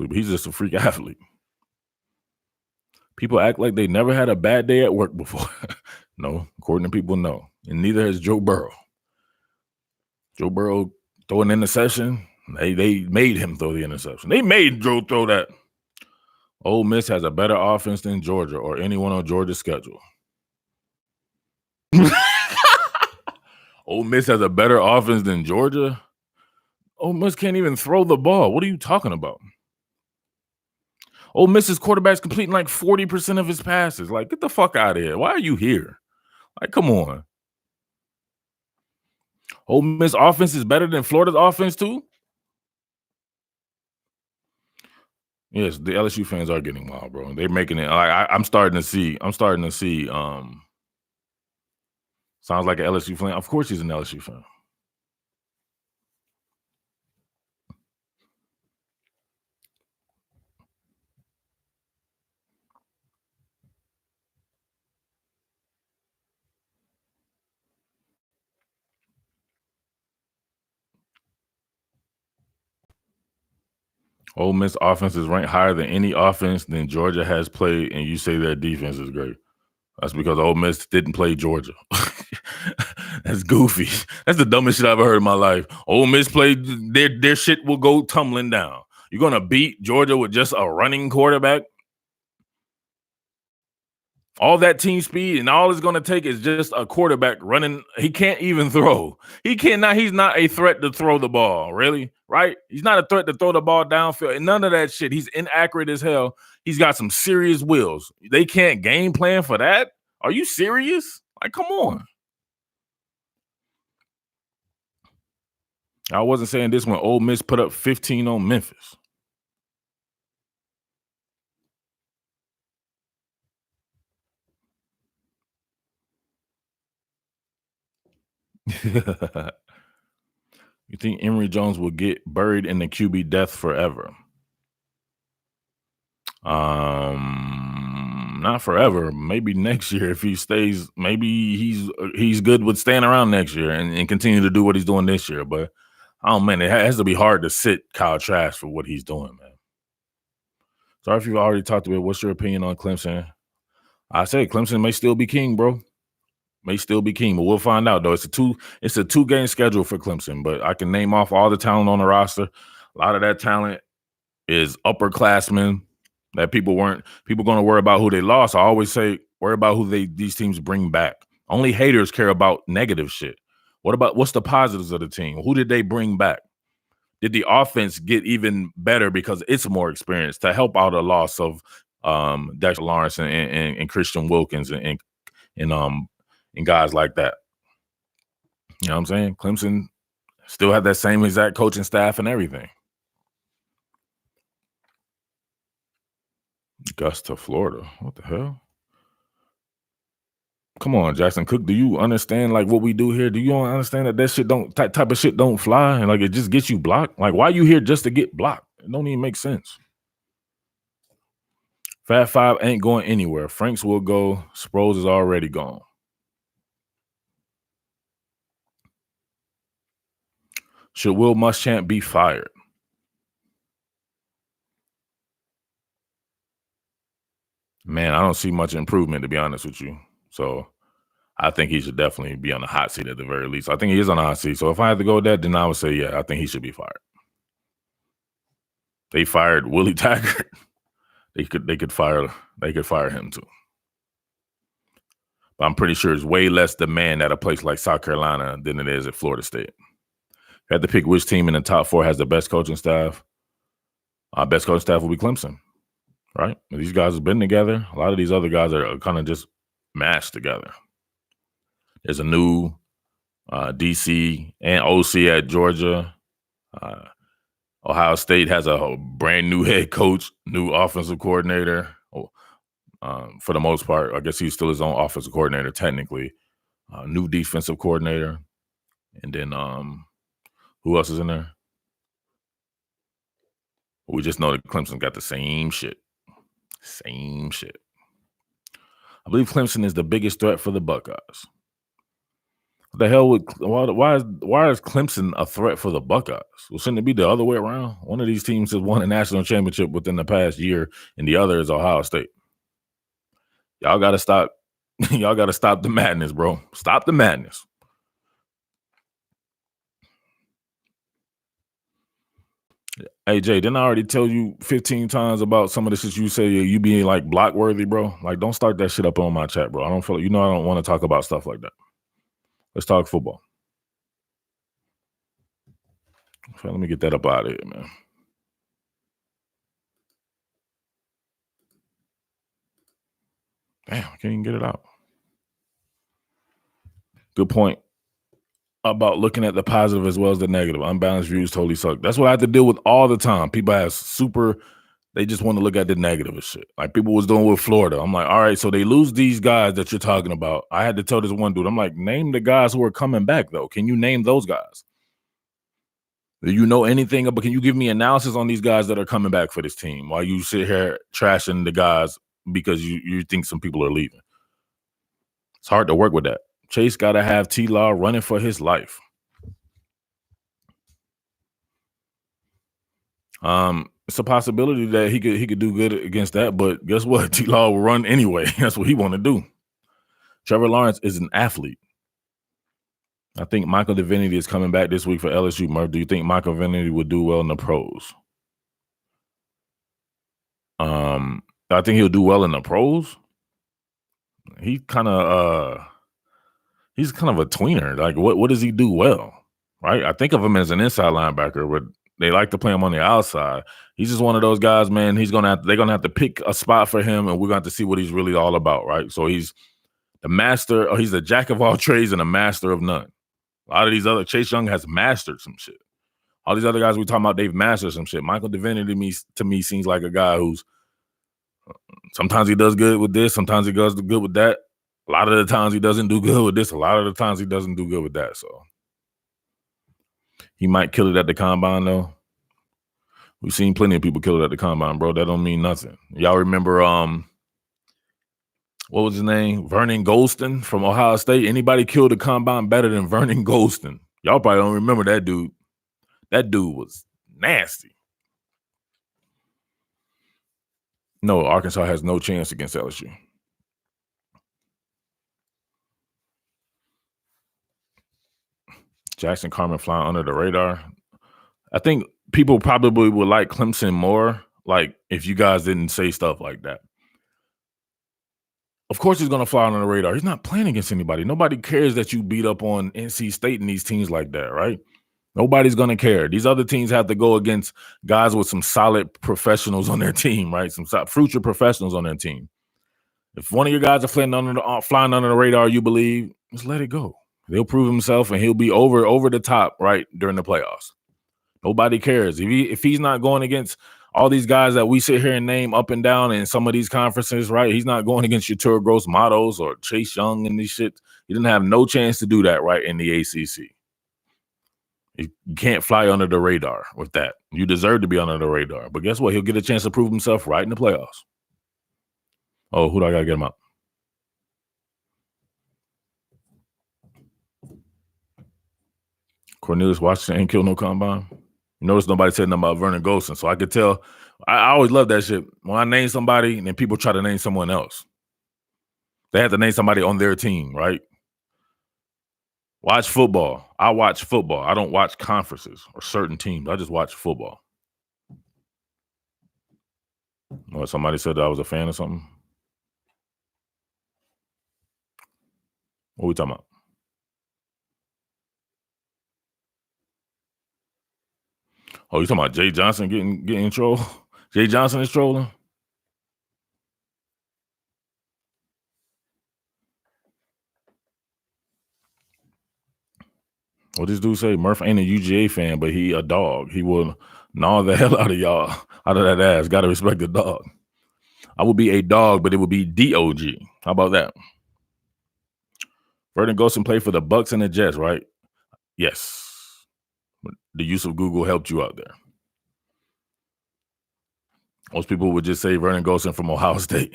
but he's just a freak athlete. People act like they never had a bad day at work before. No, according to people, no. And neither has Joe Burrow. Joe Burrow throw an interception. They made him throw the interception. They made Joe throw that. Ole Miss has a better offense than Georgia or anyone on Georgia's schedule. Ole Miss has a better offense than Georgia? Ole Miss can't even throw the ball. What are you talking about? Ole Miss's quarterback's completing like 40% of his passes. Like, get the fuck out of here. Why are you here? Like, come on. Ole Miss offense is better than Florida's offense too? Yes, the LSU fans are getting wild, bro. They're making it. I'm starting to see. Sounds like an LSU fan. Of course, he's an LSU fan. Ole Miss offense is ranked higher than any offense than Georgia has played, and you say their defense is great. That's because Ole Miss didn't play Georgia. That's goofy. That's the dumbest shit I've ever heard in my life. Ole Miss played, their shit will go tumbling down. You're going to beat Georgia with just a running quarterback? All that team speed and all it's going to take is just a quarterback running. He can't even throw. He's not a threat to throw the ball, really, right? He's not a threat to throw the ball downfield and none of that shit. He's inaccurate as hell. He's got some serious wheels. They can't game plan for that? Are you serious? Like, come on. I wasn't saying this when Ole Miss put up 15 on Memphis. You think Emory Jones will get buried in the QB death forever? Not forever. Maybe next year if he stays. Maybe he's good with staying around next year and continue to do what he's doing this year. But man, it has to be hard to sit Kyle Trask for what he's doing, man. Sorry if you've already talked about it. What's your opinion on Clemson? I say Clemson may still be king, bro. May still be king, but we'll find out though. It's a two-game schedule for Clemson, but I can name off all the talent on the roster. A lot of that talent is upperclassmen that people going to worry about who they lost. I always say worry about who these teams bring back. Only haters care about negative shit. What's the positives of the team? Who did they bring back? Did the offense get even better because it's more experience to help out a loss of Dexter Lawrence and Christian Wilkins and guys like that? You know what I'm saying? Clemson still had that same exact coaching staff and everything. Gus to Florida. What the hell? Come on, Jackson Cook. Do you understand like what we do here? Do you understand that shit type of shit don't fly and like it just gets you blocked? Like why are you here just to get blocked? It don't even make sense. Fat Five ain't going anywhere. Franks will go. Sproles is already gone. Should Will Muschamp be fired? Man, I don't see much improvement, to be honest with you. So I think he should definitely be on the hot seat at the very least. I think he is on the hot seat. So if I had to go with that, then I would say, yeah, I think he should be fired. They fired Willie Taggart. They could fire him too. But I'm pretty sure it's way less demand at a place like South Carolina than it is at Florida State. If I had to pick which team in the top 4 has the best coaching staff, best coaching staff will be Clemson, right? These guys have been together. A lot of these other guys are kind of just mashed together. There's a new DC and OC at Georgia. Ohio State has a brand new head coach, new offensive coordinator. For the most part, I guess he's still his own offensive coordinator technically. New defensive coordinator. And then who else is in there? We just know that Clemson got the same shit. Same shit. I believe Clemson is the biggest threat for the Buckeyes. What the hell would why is Clemson a threat for the Buckeyes? Well, shouldn't it be the other way around? One of these teams has won a national championship within the past year, and the other is Ohio State. Y'all gotta stop. Y'all gotta stop the madness, bro. Stop the madness. Hey Jay, didn't I already tell you 15 times about some of the shit you say you being like block worthy, bro? Like, don't start that shit up on my chat, bro. I don't feel like, I don't want to talk about stuff like that. Let's talk football. So let me get that up out of here, man. Damn, I can't even get it out. Good point about looking at the positive as well as the negative. Unbalanced views totally suck. That's what I have to deal with all the time. People have they just want to look at the negative of shit. Like people was doing with Florida. I'm like, all right, so they lose these guys that you're talking about. I had to tell this one dude, I'm like, name the guys who are coming back though. Can you name those guys? Do you know anything about, can you give me analysis on these guys that are coming back for this team while you sit here trashing the guys because you think some people are leaving? It's hard to work with that. Chase got to have T-Law running for his life. It's a possibility that he could do good against that, but guess what? T-Law will run anyway. That's what he want to do. Trevor Lawrence is an athlete. I think Michael Divinity is coming back this week for LSU. Murph, do you think Michael Divinity would do well in the pros? I think he'll do well in the pros. He's kind of a tweener. Like, what does he do well? Right? I think of him as an inside linebacker, but they like to play him on the outside. He's just one of those guys, man. They're gonna have to pick a spot for him, and we're going to have to see what he's really all about, right? So he's the master, or he's a jack of all trades and a master of none. A lot of these other, Chase Young has mastered some shit. All these other guys we talking about, they've mastered some shit. Michael Divinity to me seems like a guy who's sometimes he does good with this, sometimes he does good with that. A lot of the times he doesn't do good with this. A lot of the times he doesn't do good with that. So he might kill it at the combine, though. We've seen plenty of people kill it at the combine, bro. That don't mean nothing. Y'all remember what was his name? Vernon Golston from Ohio State. Anybody killed the combine better than Vernon Golston? Y'all probably don't remember that dude. That dude was nasty. No, Arkansas has no chance against LSU. Jackson Carman flying under the radar. I think people probably would like Clemson more, like if you guys didn't say stuff like that. Of course he's going to fly under the radar. He's not playing against anybody. Nobody cares that you beat up on NC State and these teams like that, right? Nobody's going to care. These other teams have to go against guys with some solid professionals on their team, right? Some future professionals on their team. If one of your guys are flying under the radar, you believe, just let it go. He'll prove himself and he'll be over the top, right, during the playoffs. Nobody cares. If he's not going against all these guys that we sit here and name up and down in some of these conferences, right? He's not going against your Tour Gross Matos or Chase Young and these shit. He didn't have no chance to do that, right, in the ACC. You can't fly under the radar with that. You deserve to be under the radar. But guess what? He'll get a chance to prove himself right in the playoffs. Oh, who do I got to get him out? Cornelius Washington ain't killed no combine. You notice nobody said nothing about Vernon Golson, so I could tell. I always love that shit. When I name somebody and then people try to name someone else, they have to name somebody on their team, right? Watch football. I watch football. I don't watch conferences or certain teams. I just watch football. What, somebody said that I was a fan of something? What are we talking about? Oh, you talking about Jay Johnson getting in trouble? Jay Johnson is trolling? What this dude say? Murph ain't a UGA fan, but he a dog. He will gnaw the hell out of y'all, out of that ass. Gotta respect the dog. I would be a dog, but it would be DOG. How about that? Vernon Golson played for the Bucks and the Jets, right? Yes. The use of Google helped you out there. Most people would just say Vernon Golson from Ohio State.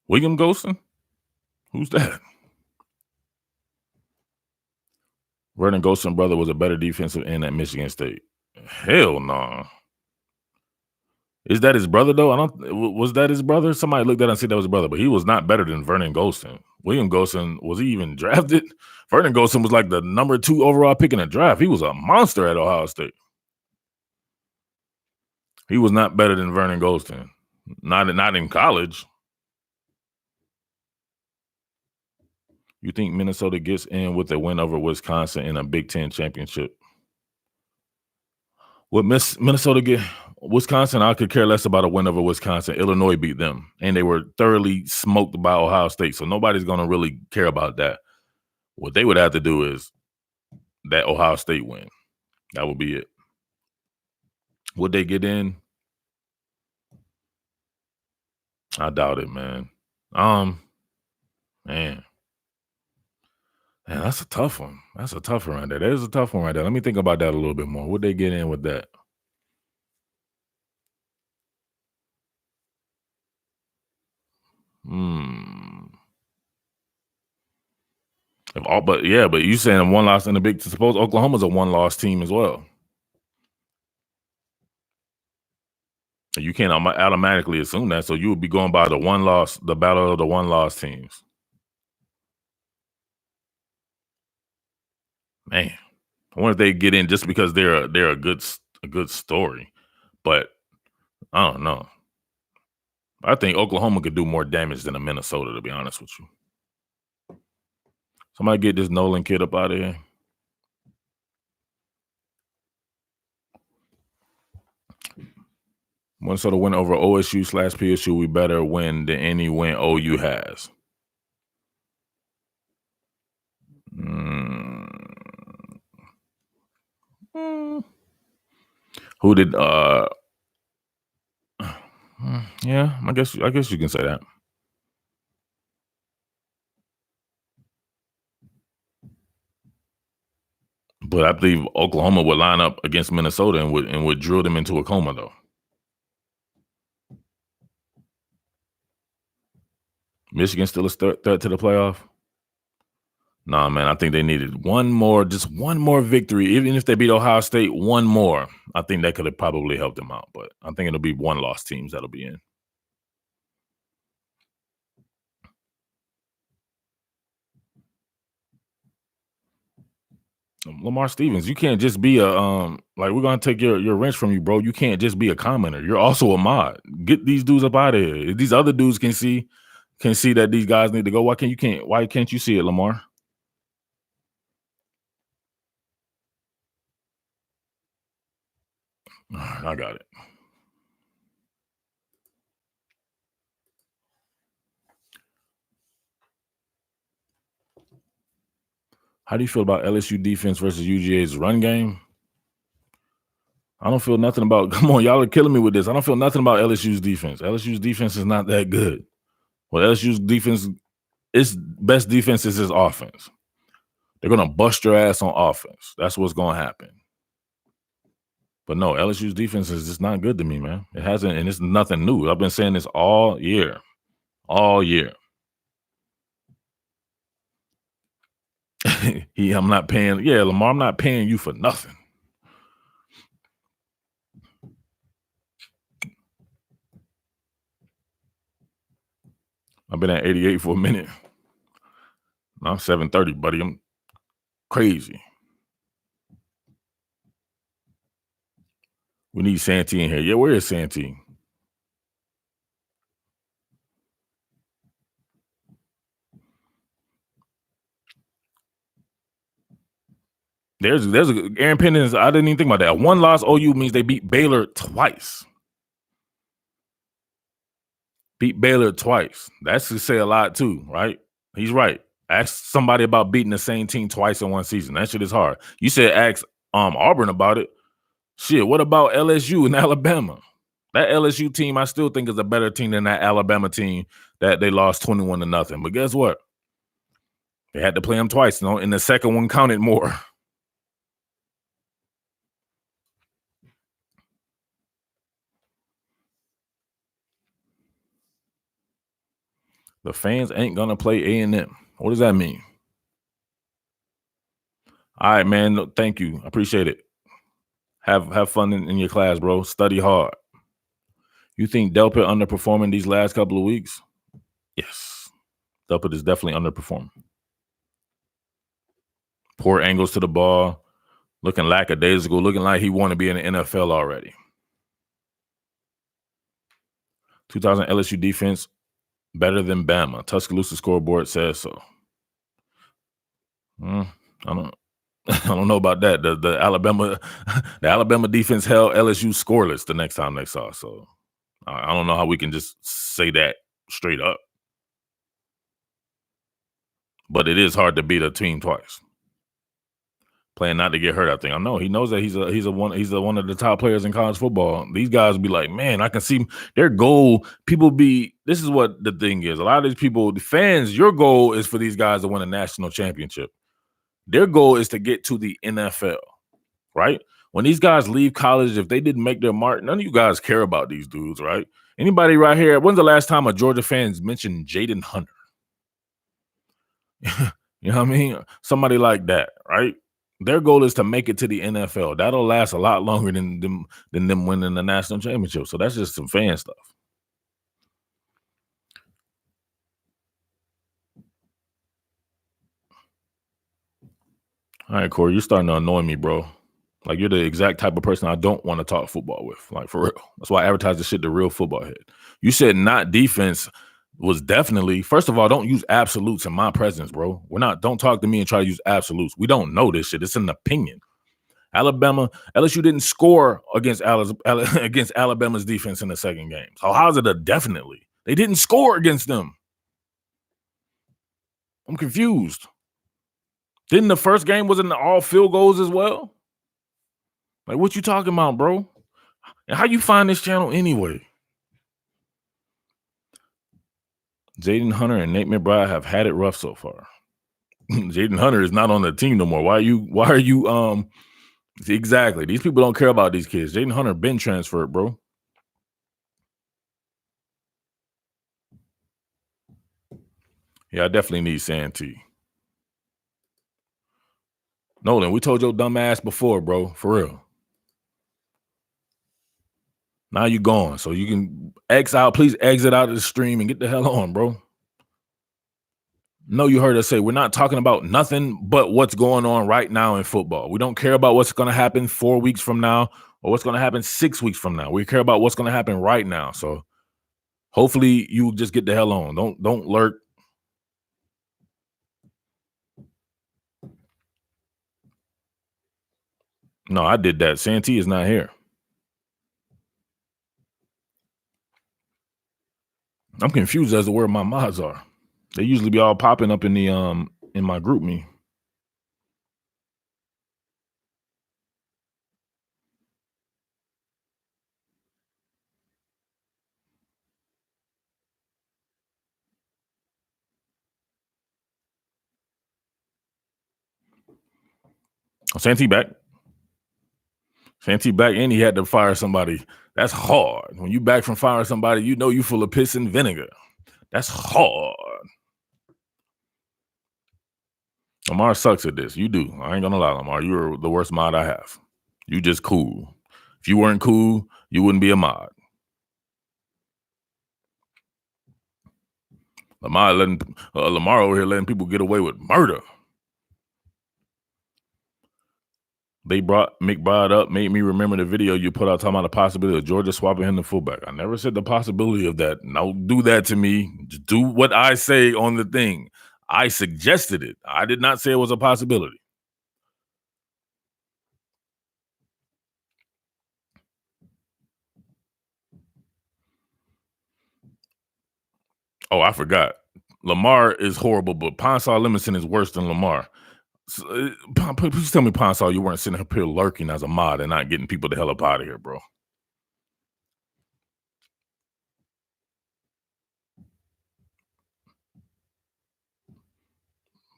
William Golson? Who's that? Vernon Golson brother was a better defensive end at Michigan State. Hell no. Nah. Is that his brother though? Was that his brother? Somebody looked at it and said that was his brother, but he was not better than Vernon Golson. William Golson, was he even drafted? Vernon Golson was like the number 2 overall pick in the draft. He was a monster at Ohio State. He was not better than Vernon Golson. Not in college. You think Minnesota gets in with a win over Wisconsin in a Big Ten championship? Would Minnesota get Wisconsin? I could care less about a win over Wisconsin. Illinois beat them, and they were thoroughly smoked by Ohio State, so nobody's going to really care about that. What they would have to do is that Ohio State win. That would be it. Would they get in? I doubt it, man. Man, that's a tough one. That's a tough one right there. There's a tough one right there. Let me think about that a little bit more. Would they get in with that? But you saying one loss in the Big. Suppose Oklahoma's a one-loss team as well. You can't automatically assume that. So you would be going by the battle of the one-loss teams. Man, I wonder if they get in just because they're a good story. But I don't know. I think Oklahoma could do more damage than a Minnesota, to be honest with you. Somebody get this Nolan kid up out of here. Minnesota win over OSU/PSU. We better win than any win OU has. Who did? Yeah, I guess you can say that. But I believe Oklahoma would line up against Minnesota and would drill them into a coma, though. Michigan still a threat to the playoff? Nah, man, I think they needed just one more victory. Even if they beat Ohio State, one more, I think that could have probably helped them out. But I think it'll be one-loss teams that'll be in. Lamar Stevens, you can't just be we're gonna take your wrench from you, bro. You can't just be a commenter. You're also a mod. Get these dudes up out of here. If these other dudes can see that these guys need to go, why can't you see it, Lamar? I got it. How do you feel about LSU defense versus UGA's run game? I don't feel nothing about. Come on, y'all are killing me with this. I don't feel nothing about LSU's defense. LSU's defense is not that good. Well, LSU's defense, its best defense is its offense. They're gonna bust your ass on offense. That's what's gonna happen. But no, LSU's defense is just not good to me, man. It hasn't, and it's nothing new. I've been saying this all year. I'm not paying. Yeah, Lamar, I'm not paying you for nothing. I've been at 88 for a minute. I'm 730, buddy. I'm crazy. We need Santee in here. Yeah, where is Santee? There's a Aaron Pennington. I didn't even think about that. One loss OU means they beat Baylor twice. Beat Baylor twice. That should say a lot too, right? He's right. Ask somebody about beating the same team twice in one season. That shit is hard. You said ask Auburn about it. Shit, what about LSU and Alabama? That LSU team, I still think is a better team than that Alabama team that they lost 21-0. But guess what? They had to play them twice, and the second one counted more. The fans ain't gonna play A&M. What does that mean? All right, man. Thank you. I appreciate it. Have fun in your class, bro. Study hard. You think Delpit underperforming these last couple of weeks? Yes. Delpit is definitely underperforming. Poor angles to the ball. Looking lackadaisical. Looking like he want to be in the NFL already. 2000 LSU defense better than Bama. Tuscaloosa scoreboard says so. I don't know about that. The Alabama defense held LSU scoreless the next time they saw. So I don't know how we can just say that straight up. But it is hard to beat a team twice. Playing not to get hurt, I think. I know he knows that he's one of the top players in college football. These guys be like, man, I can see their goal. This is what the thing is. A lot of these people, the fans, your goal is for these guys to win a national championship. Their goal is to get to the NFL, right? When these guys leave college, if they didn't make their mark, none of you guys care about these dudes, right? Anybody right here? When's the last time a Georgia fan's mentioned Jaden Hunter? You know what I mean? Somebody like that, right? Their goal is to make it to the NFL. That'll last a lot longer than them winning the national championship. So that's just some fan stuff. All right, Corey, you're starting to annoy me, bro. Like, you're the exact type of person I don't want to talk football with. Like, for real. That's why I advertise this shit to Real Football Head. You said not defense was definitely, first of all, don't use absolutes in my presence, bro. Don't talk to me and try to use absolutes. We don't know this shit. It's an opinion. LSU didn't score against Alabama's defense in the second game. So how's it a definitely? They didn't score against them. I'm confused. Didn't the first game wasn't all field goals as well? Like, what you talking about, bro? And how you find this channel anyway? Jaden Hunter and Nate McBride have had it rough so far. Jaden Hunter is not on the team no more. Why are you exactly? These people don't care about these kids. Jaden Hunter been transferred, bro. Yeah, I definitely need Santee. Nolan, we told your dumb ass before, bro. For real. Now you gone. So you can please exit out of the stream and get the hell on, bro. No, you heard us say we're not talking about nothing but what's going on right now in football. We don't care about what's going to happen 4 weeks from now or what's going to happen 6 weeks from now. We care about what's going to happen right now. So hopefully you just get the hell on. Don't lurk. No, I did that. Santee is not here. I'm confused as to where my mods are. They usually be all popping up in the in my group me. Santee back. Santee back, and he had to fire somebody. That's hard. When you back from firing somebody, you know you full of piss and vinegar. That's hard. Lamar sucks at this. You do. I ain't gonna lie, Lamar. You're the worst mod I have. You just cool. If you weren't cool, you wouldn't be a mod. Lamar over here letting people get away with murder. Mick brought up, made me remember the video you put out talking about the possibility of Georgia swapping him to fullback. I never said the possibility of that. Don't do that to me. Just do what I say on the thing. I suggested it. I did not say it was a possibility. Oh, I forgot. Lamar is horrible, but Ponsal Livingston is worse than Lamar. So, please tell me, Ponsal, you weren't sitting up here lurking as a mod and not getting people the hell up out of here, bro.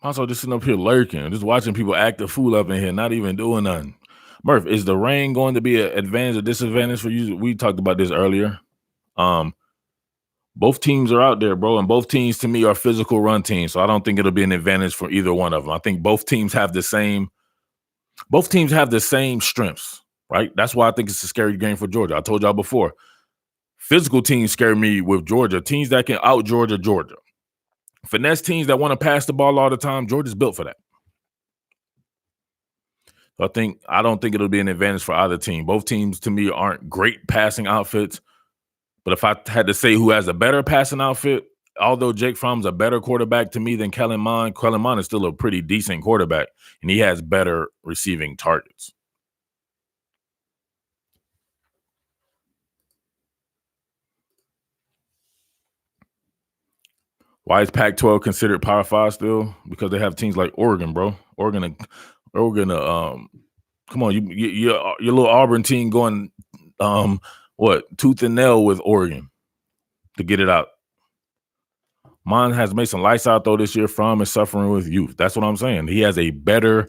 Ponsal just sitting up here lurking, just watching people act a fool up in here, not even doing nothing. Murph, is the rain going to be an advantage or disadvantage for you? We talked about this earlier. Both teams are out there, bro, and both teams to me are physical run teams. So I don't think it'll be an advantage for either one of them. I think both teams have the same strengths, right? That's why I think it's a scary game for Georgia. I told y'all before, physical teams scare me with Georgia. Teams that can out Georgia. Finesse teams that want to pass the ball all the time, Georgia's built for that. So I don't think it'll be an advantage for either team. Both teams to me aren't great passing outfits. But if I had to say who has a better passing outfit, although Jake Fromm's a better quarterback to me than Kellen Mond is still a pretty decent quarterback, and he has better receiving targets. Why is Pac-12 considered Power 5 still? Because they have teams like Oregon, bro. Oregon, come on, your little Auburn team going tooth and nail with Oregon to get it out. Mond has made some lights out though this year. Fromm is suffering with youth. That's what I'm saying. He has a better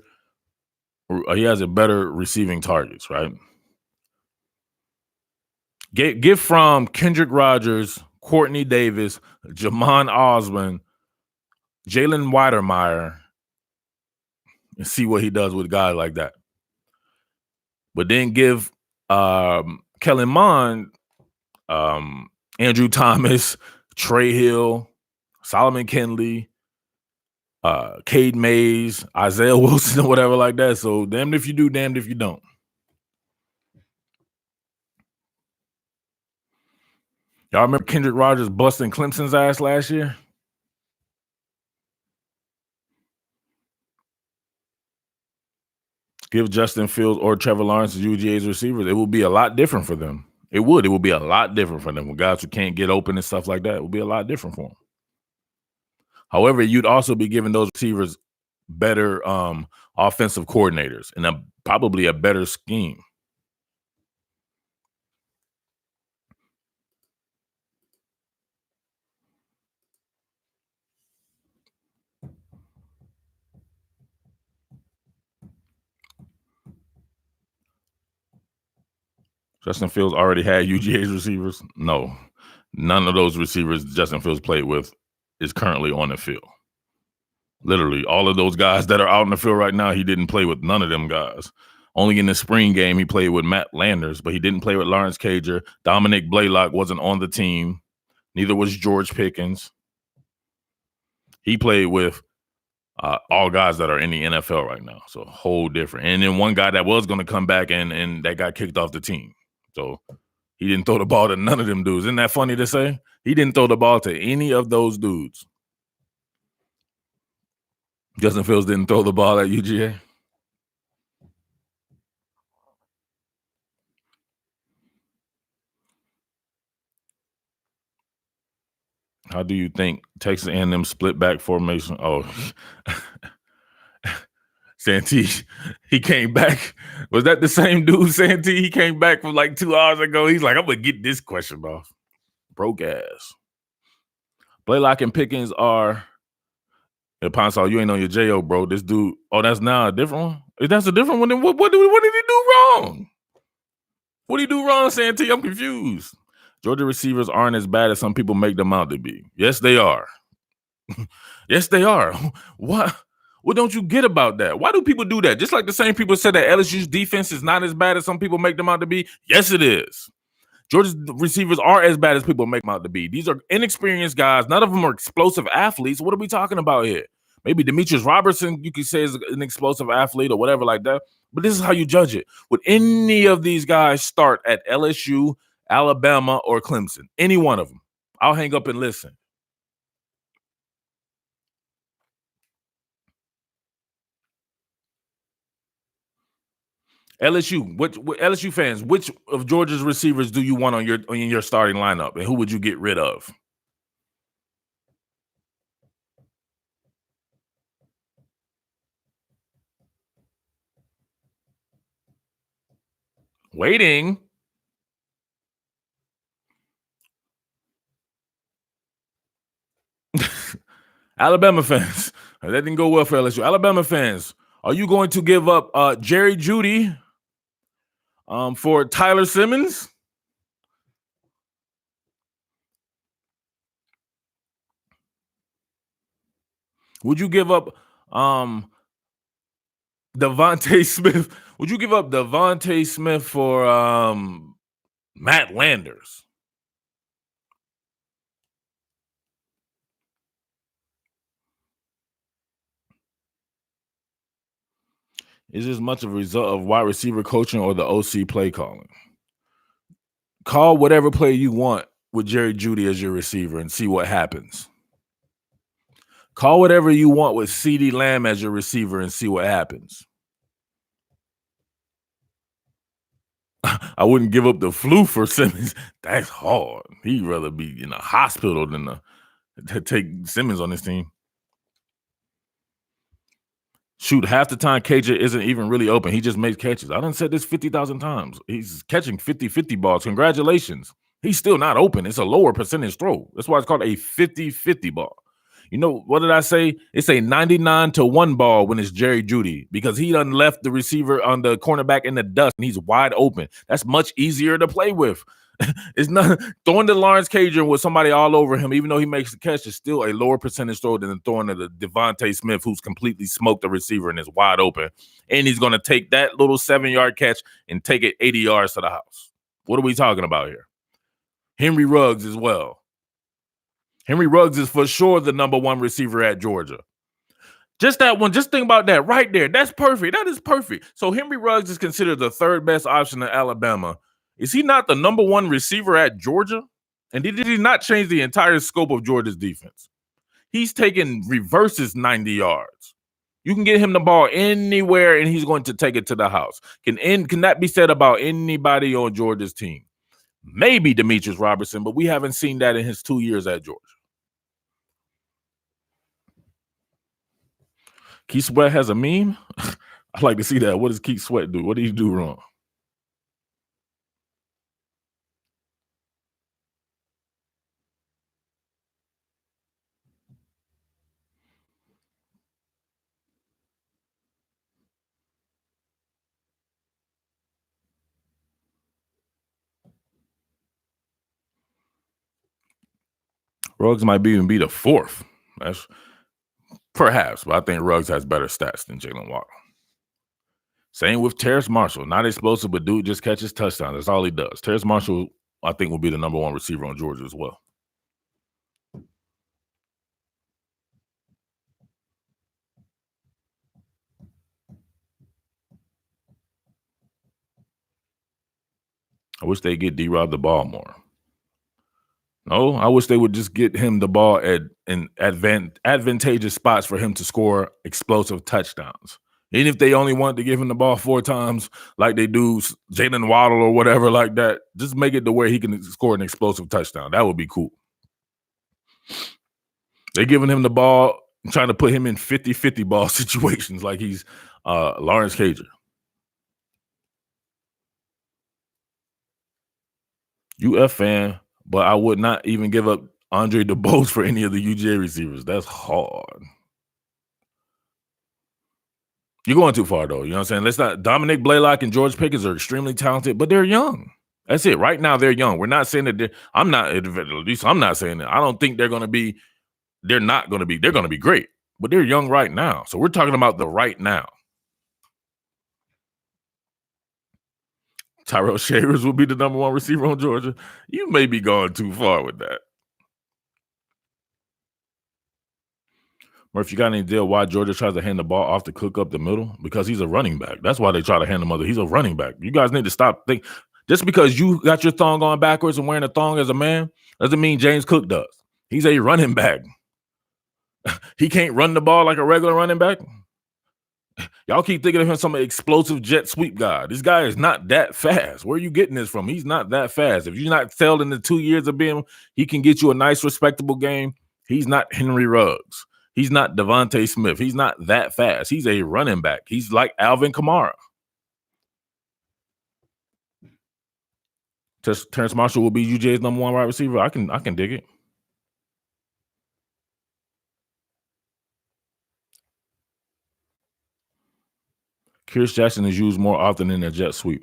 receiving targets, right? Give Fromm Kendrick Rogers, Courtney Davis, Jamon Osmond, Jalen Weidermeyer, and see what he does with guys like that. But then give Kellen Mond, Andrew Thomas, Trey Hill, Solomon Kindley, Cade Mays, Isaiah Wilson, or whatever like that. So damned if you do, damned if you don't. Y'all remember Kendrick Rogers busting Clemson's ass last year? Give Justin Fields or Trevor Lawrence as UGA's receivers. It will be a lot different for them. It will be a lot different for them. With guys who can't get open and stuff like that, it will be a lot different for them. However, you'd also be giving those receivers better offensive coordinators and probably a better scheme. Justin Fields already had UGA's receivers? No. None of those receivers Justin Fields played with is currently on the field. Literally, all of those guys that are out in the field right now, he didn't play with none of them guys. Only in the spring game, he played with Matt Landers, but he didn't play with Lawrence Cager. Dominic Blaylock wasn't on the team. Neither was George Pickens. He played with all guys that are in the NFL right now. So whole different. And then one guy that was going to come back and that got kicked off the team. So he didn't throw the ball to none of them dudes. Isn't that funny to say? He didn't throw the ball to any of those dudes. Justin Fields didn't throw the ball at UGA. How do you think Texas A&M split back formation? Oh, Santee, he came back. Was that the same dude, Santee? He came back from like 2 hours ago. He's like, I'm going to get this question off. Broke ass. Blaylock and Pickens are... Ponsal, you ain't on your J.O., bro. This dude... Oh, that's now a different one? If that's a different one, then what did he do wrong? What did he do wrong, Santee? I'm confused. Georgia receivers aren't as bad as some people make them out to be. Yes, they are. Yes, they are. What? What don't you get about that? Why do people do that? Just like the same people said that LSU's defense is not as bad as some people make them out to be. Yes, it is. Georgia's receivers are as bad as people make them out to be. These are inexperienced guys. None of them are explosive athletes. What are we talking about here? Maybe Demetrius Robertson, you could say, is an explosive athlete or whatever like that. But this is how you judge it. Would any of these guys start at LSU, Alabama, or Clemson? Any one of them. I'll hang up and listen. LSU, what LSU fans, which of Georgia's receivers do you want on your starting lineup, and who would you get rid of? Waiting. Alabama fans, that didn't go well for LSU. Alabama fans, are you going to give up Jerry Jeudy for Tyler Simmons? Would you give up Devontae Smith? Would you give up Devontae Smith for Matt Landers? Is this much of a result of wide receiver coaching or the OC play calling? Call whatever play you want with Jerry Jeudy as your receiver and see what happens. Call whatever you want with CeeDee Lamb as your receiver and see what happens. I wouldn't give up the flu for Simmons. That's hard. He'd rather be in a hospital than to take Simmons on this team. Shoot, half the time KJ isn't even really open. He just makes catches. I done said this 50,000 times. He's catching 50-50 balls. Congratulations. He's still not open. It's a lower percentage throw. That's why it's called a 50-50 ball. You know, what did I say? It's a 99-1 ball when it's Jerry Jeudy because he done left the receiver on the cornerback in the dust and he's wide open. That's much easier to play with. It's not throwing to Lawrence Cajun with somebody all over him, even though he makes the catch, is still a lower percentage throw than throwing to the Devontae Smith, who's completely smoked the receiver and is wide open. And he's going to take that little 7-yard catch and take it 80 yards to the house. What are we talking about here? Henry Ruggs as well. Henry Ruggs is for sure the number one receiver at Georgia. Just that one. Just think about that right there. That's perfect. That is perfect. So Henry Ruggs is considered the third best option in Alabama. Is he not the number one receiver at Georgia? And did he not change the entire scope of Georgia's defense? He's taking reverses 90 yards. You can get him the ball anywhere, and he's going to take it to the house. Can that be said about anybody on Georgia's team? Maybe Demetrius Robertson, but we haven't seen that in his 2 years at Georgia. Keith Sweat has a meme? I'd like to see that. What does Keith Sweat do? What did he do wrong? Ruggs might even be the fourth. That's perhaps, but I think Ruggs has better stats than Jalen Waddle. Same with Terrace Marshall. Not explosive, but dude just catches touchdowns. That's all he does. Terrace Marshall, I think, will be the number one receiver on Georgia as well. I wish they get D-Rob the ball more. No, I wish they would just get him the ball in advantageous spots for him to score explosive touchdowns. Even if they only want to give him the ball 4 times like they do Jalen Waddle or whatever like that, just make it to where he can score an explosive touchdown. That would be cool. They're giving him the ball, trying to put him in 50-50 ball situations like he's Lawrence Cajun. UF fan, but I would not even give up Andre DeBose for any of the UGA receivers. That's hard. You're going too far, though. You know what I'm saying? Let's not. Dominic Blaylock and George Pickens are extremely talented, but they're young. That's it. Right now, they're young. We're not saying that I'm not, at least I'm not saying that. I don't think they're going to be, they're not going to be, they're going to be great. but they're young right now. So we're talking about the right now. Tyrell Shavers will be the number 1 receiver on Georgia. You may be going too far with that. Murph, you got any deal why Georgia tries to hand the ball off to Cook up the middle? Because he's a running back. That's why they try to hand him other. He's a running back. You guys need to stop thinking. Just because you got your thong on backwards and wearing a thong as a man doesn't mean James Cook does. He's a running back. He can't run the ball like a regular running back. Y'all keep thinking of him some explosive jet sweep guy. This guy is not that fast. Where are you getting this from? He's not that fast. If you're not failed in the 2 years of being, he can get you a nice, respectable game. He's not Henry Ruggs. He's not Devontae Smith. He's not that fast. He's a running back. He's like Alvin Kamara. Terrence Marshall will be UGA's number 1 wide receiver. I can dig it. Curious Jackson is used more often in a jet sweep.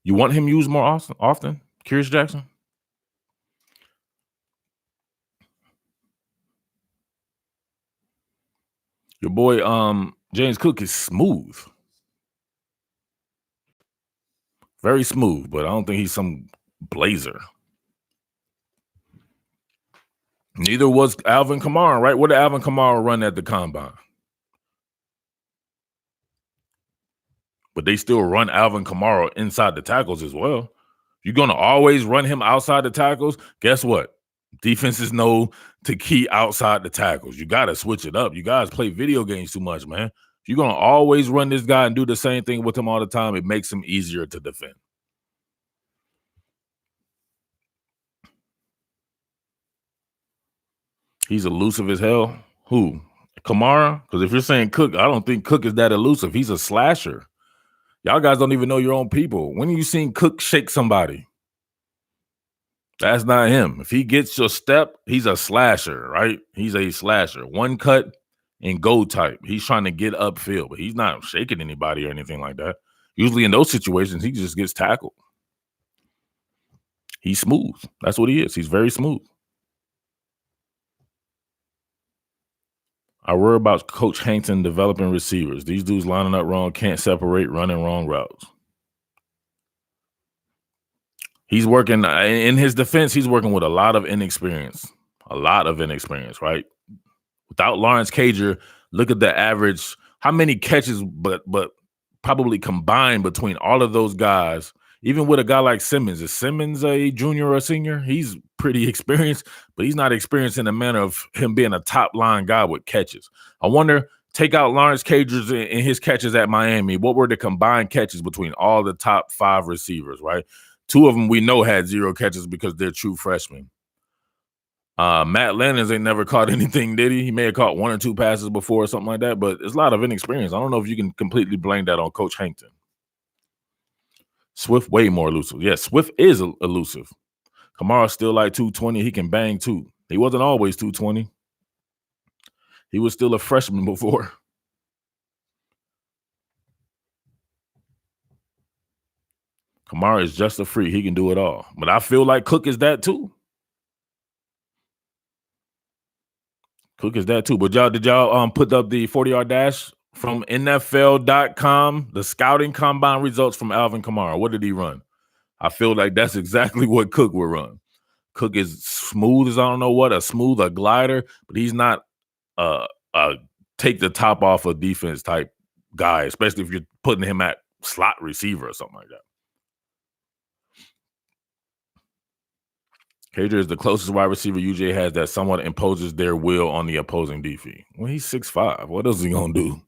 You want him used more often? Curious Jackson? Your boy James Cook is smooth. Very smooth, but I don't think he's some blazer. Neither was Alvin Kamara, right? What did Alvin Kamara run at the combine? But they still run Alvin Kamara inside the tackles as well. You're going to always run him outside the tackles. Guess what? Defenses know to key outside the tackles. You got to switch it up. You guys play video games too much, man. If you're going to always run this guy and do the same thing with him all the time, it makes him easier to defend. He's elusive as hell. Who? Kamara? Because if you're saying Cook, I don't think Cook is that elusive. He's a slasher. Y'all guys don't even know your own people. When have you seen Cook shake somebody? That's not him. If he gets your step, he's a slasher, right? He's a slasher. One cut and go type. He's trying to get upfield, but he's not shaking anybody or anything like that. Usually in those situations, he just gets tackled. He's smooth. That's what he is. He's very smooth. I worry about Coach Hankton developing receivers. These dudes lining up wrong, can't separate, running wrong routes. He's working, in his defense, he's working with a lot of inexperience. Right? Without Lawrence Cager, look at the average, how many catches, but probably combined between all of those guys, even with a guy like Simmons. Is Simmons a junior or a senior? He's pretty experienced, but he's not experienced in the manner of him being a top line guy with catches. I wonder, take out Lawrence Cager's and his catches at Miami, what were the combined catches between all the top 5 receivers, right? 2 of them we know had 0 catches because they're true freshmen. Matt Landers ain't never caught anything, did he? He may have caught 1 or 2 passes before or something like that, but there's a lot of inexperience. I don't know if you can completely blame that on Coach Hankton. Swift way more elusive. Yeah, Swift is elusive. Kamara's still like 220. He can bang too. He wasn't always 220. He was still a freshman before. Kamara is just a freak. He can do it all. But I feel like Cook is that too. But did y'all put up the 40-yard dash from NFL.com, the scouting combine results from Alvin Kamara? What did he run? I feel like that's exactly what Cook would run. Cook is smooth as I don't know what, a glider, but he's not a take the top off a defense type guy, especially if you're putting him at slot receiver or something like that. Cager is the closest wide receiver UGA has that somewhat imposes their will on the opposing defense. Well, he's 6'5". What else is he gonna do?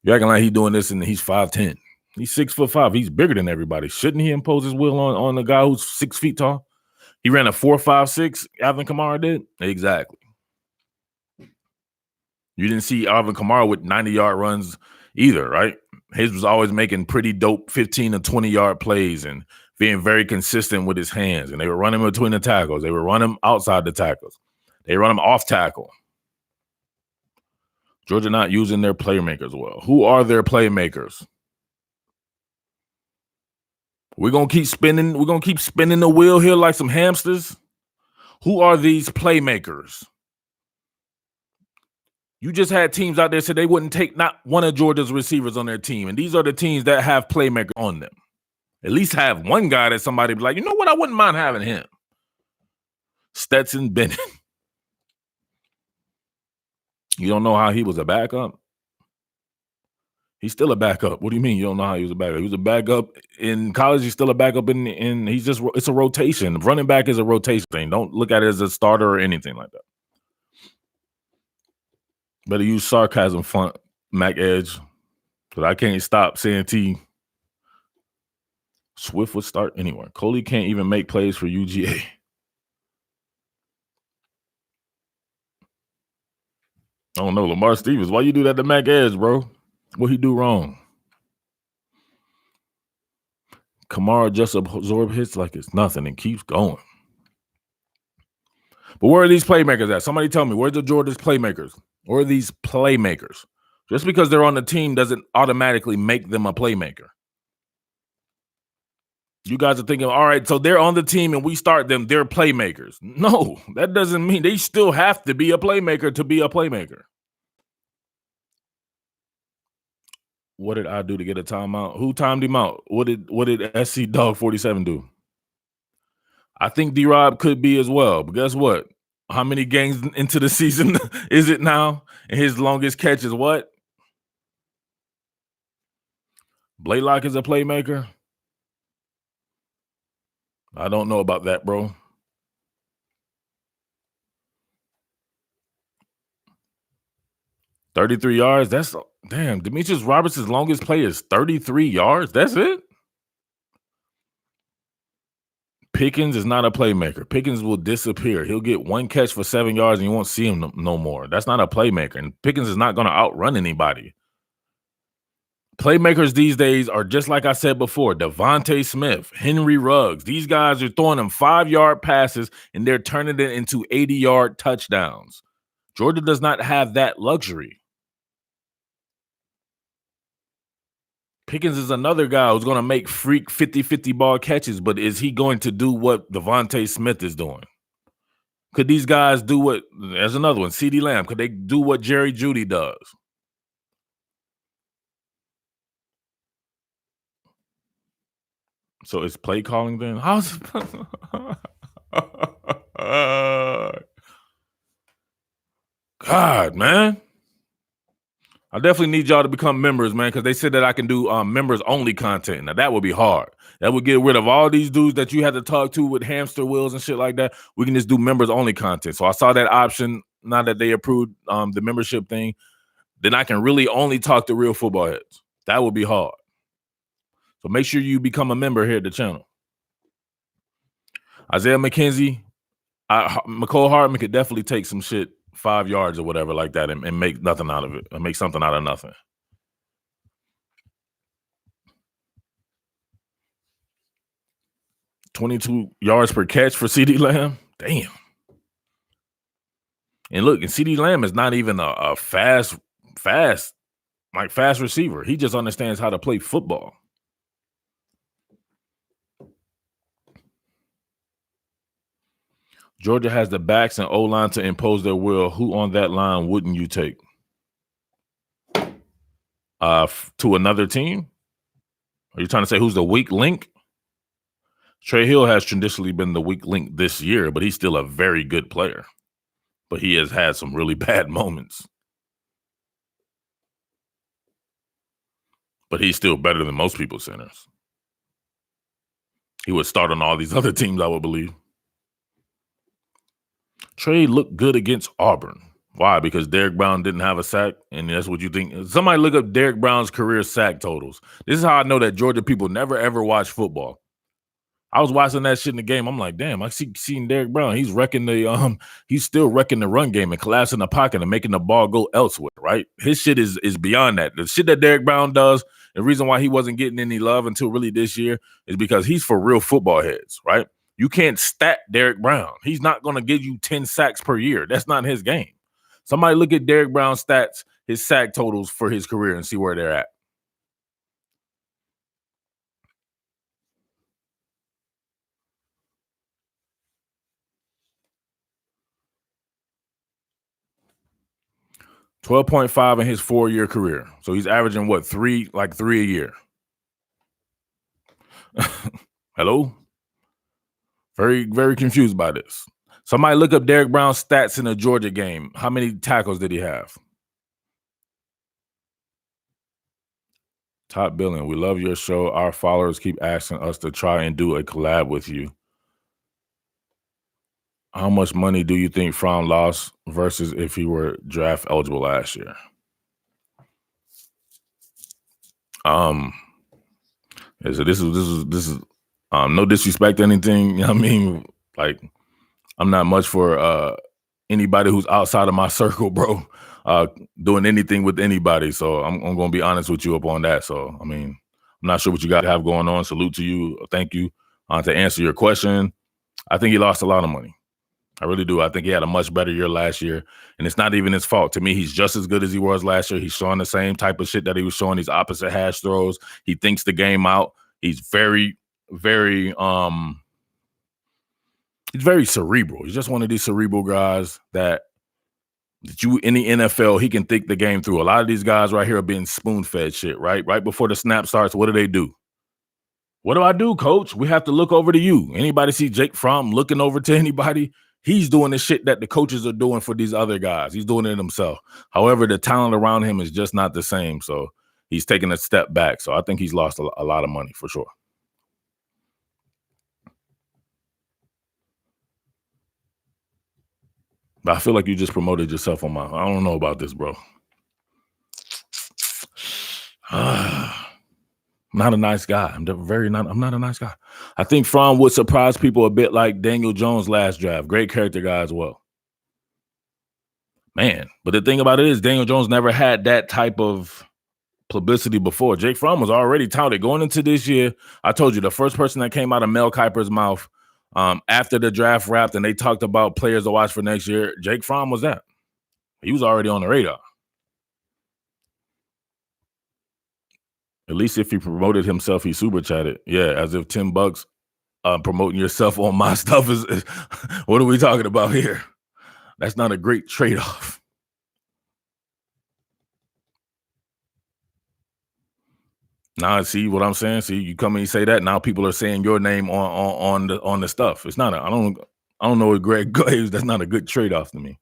You're acting like he's doing this and he's 5'10". He's 6'5". He's bigger than everybody. Shouldn't he impose his will on the guy who's 6 feet tall? He ran a 4.56. Alvin Kamara did? Exactly. You didn't see Alvin Kamara with 90-yard runs either, right? His was always making pretty dope 15 to 20-yard plays and being very consistent with his hands. And they were running between the tackles. They were running outside the tackles. They run him off tackle. Georgia not using their playmakers well. Who are their playmakers? We're gonna keep spinning the wheel here like some hamsters. Who are these playmakers? You just had teams out there said they wouldn't take not one of Georgia's receivers on their team, and these are the teams that have playmakers on them. At least have one guy that somebody be like, you know what, I wouldn't mind having him. Stetson Bennett. You don't know how he was a backup? He's still a backup. What do you mean you don't know how he was a backup? He was a backup in college. He's still a backup in he's just, it's a rotation. Running back is a rotation thing. Don't look at it as a starter or anything like that. Better use sarcasm font, Mac Edge, because I can't stop saying T. Swift would start anywhere. Coley can't even make plays for UGA. I don't know. Lamar Stevens, why you do that to Mac Edge, bro? What he do wrong? Kamara just absorb hits like it's nothing and keeps going. But where are these playmakers at? Somebody tell me, where's the Georgia's playmakers? Where are these playmakers? Just because they're on the team doesn't automatically make them a playmaker. You guys are thinking, all right, so they're on the team and we start them, they're playmakers. No, that doesn't mean they still have to be a playmaker to be a playmaker. What did I do to get a timeout? Who timed him out? What did SC Dog 47 do? I think D-Rob could be as well, but guess what? How many games into the season is it now? And his longest catch is what? Blaylock is a playmaker? I don't know about that, bro. $33 yards? That's damn. Demetrius Robertson's longest play is 33 yards. That's it? Pickens is not a playmaker. Pickens will disappear. He'll get one catch for 7 yards and you won't see him no more. That's not a playmaker. And Pickens is not going to outrun anybody. Playmakers these days are just like I said before, Devontae Smith, Henry Ruggs. These guys are throwing them 5-yard passes and they're turning it into 80-yard touchdowns. Georgia does not have that luxury. Pickens is another guy who's going to make freak 50-50 ball catches, but is he going to do what Devontae Smith is doing? Could these guys do what, there's another one, CeeDee Lamb, could they do what Jerry Jeudy does? So it's play calling then? How's God, man. I definitely need y'all to become members, man, because they said that I can do members only content. Now that would be hard. That would get rid of all these dudes that you had to talk to with hamster wheels and shit like that. We can just do members only content. So I saw that option now that they approved the membership thing. Then I can really only talk to real football heads. That would be hard. So make sure you become a member here at the channel. Isaiah McKenzie, McCole Hardman could definitely take some shit 5 yards or whatever like that and make nothing out of it, and make something out of nothing. $22 yards per catch for CeeDee Lamb. Damn. And look, and CeeDee Lamb is not even a fast receiver. He just understands how to play football. Georgia has the backs and O-line to impose their will. Who on that line wouldn't you take? To another team? Are you trying to say who's the weak link? Trey Hill has traditionally been the weak link this year, but he's still a very good player. But he has had some really bad moments. But he's still better than most people's centers. He would start on all these other teams, I would believe. Trey looked good against Auburn. Why? Because Derrick Brown didn't have a sack, and that's what you think. Somebody look up Derrick Brown's career sack totals. This is how I know that Georgia people never, ever watch football. I was watching that shit in the game. I'm like, damn, I seen Derrick Brown. He's wrecking he's still wrecking the run game and collapsing the pocket and making the ball go elsewhere, right? His shit is beyond that. The shit that Derrick Brown does, the reason why he wasn't getting any love until really this year is because he's for real football heads, right? You can't stat Derrick Brown. He's not going to give you 10 sacks per year. That's not his game. Somebody look at Derrick Brown's stats, his sack totals for his career, and see where they're at. 12.5 in his 4-year career. So he's averaging what, three a year. Hello? Very, very confused by this. Somebody look up Derrick Brown's stats in the Georgia game. How many tackles did he have? Top billing. We love your show. Our followers keep asking us to try and do a collab with you. How much money do you think Fromm lost versus if he were draft eligible last year? So this is no disrespect to anything. You know what I mean? Like, I'm not much for anybody who's outside of my circle, bro. Doing anything with anybody. So I'm gonna be honest with you up on that. So I mean, I'm not sure what you guys have going on. Salute to you. Thank you. To answer your question, I think he lost a lot of money. I really do. I think he had a much better year last year, and it's not even his fault. To me, he's just as good as he was last year. He's showing the same type of shit that he was showing, these opposite hash throws. He thinks the game out. He's very, very, he's very cerebral. He's just one of these cerebral guys that you in the NFL, he can think the game through. A lot of these guys right here are being spoon-fed shit, right? Right before the snap starts, what do? What do I do, coach? We have to look over to you. Anybody see Jake Fromm looking over to anybody? He's doing the shit that the coaches are doing for these other guys. He's doing it himself. However, the talent around him is just not the same. So he's taking a step back. So I think he's lost a lot of money for sure. But I feel like you just promoted yourself on I don't know about this, bro. Not a nice guy. I'm not a nice guy. I think Fromm would surprise people a bit like Daniel Jones last draft. Great character guy as well. Man, but the thing about it is Daniel Jones never had that type of publicity before. Jake Fromm was already touted going into this year. I told you the first person that came out of Mel Kiper's mouth after the draft wrapped and they talked about players to watch for next year, Jake Fromm was that. He was already on the radar. At least if he promoted himself, he super chatted. Yeah, as if $10 promoting yourself on my stuff is what are we talking about here? That's not a great trade-off. Now, see what I'm saying? See, you come and you say that. Now people are saying your name on the stuff. It's not. I don't know what Greg Graves. That's not a good trade-off to me.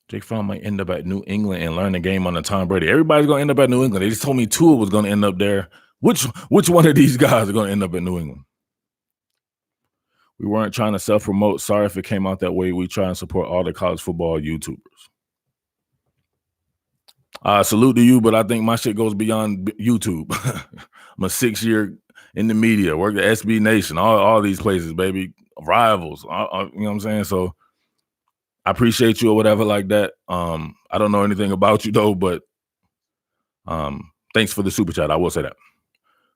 Jake Fromm might end up at New England and learn the game under Tom Brady. Everybody's gonna end up at New England. They just told me Tua was gonna end up there. Which one of these guys are gonna end up at New England? We weren't trying to self-promote. Sorry if it came out that way. We try and support all the college football YouTubers. Salute to you, but I think my shit goes beyond YouTube. I'm a 6-year in the media, work at SB Nation, all these places, baby. Rivals, you know what I'm saying? So I appreciate you or whatever like that. I don't know anything about you though, but thanks for the super chat. I will say that.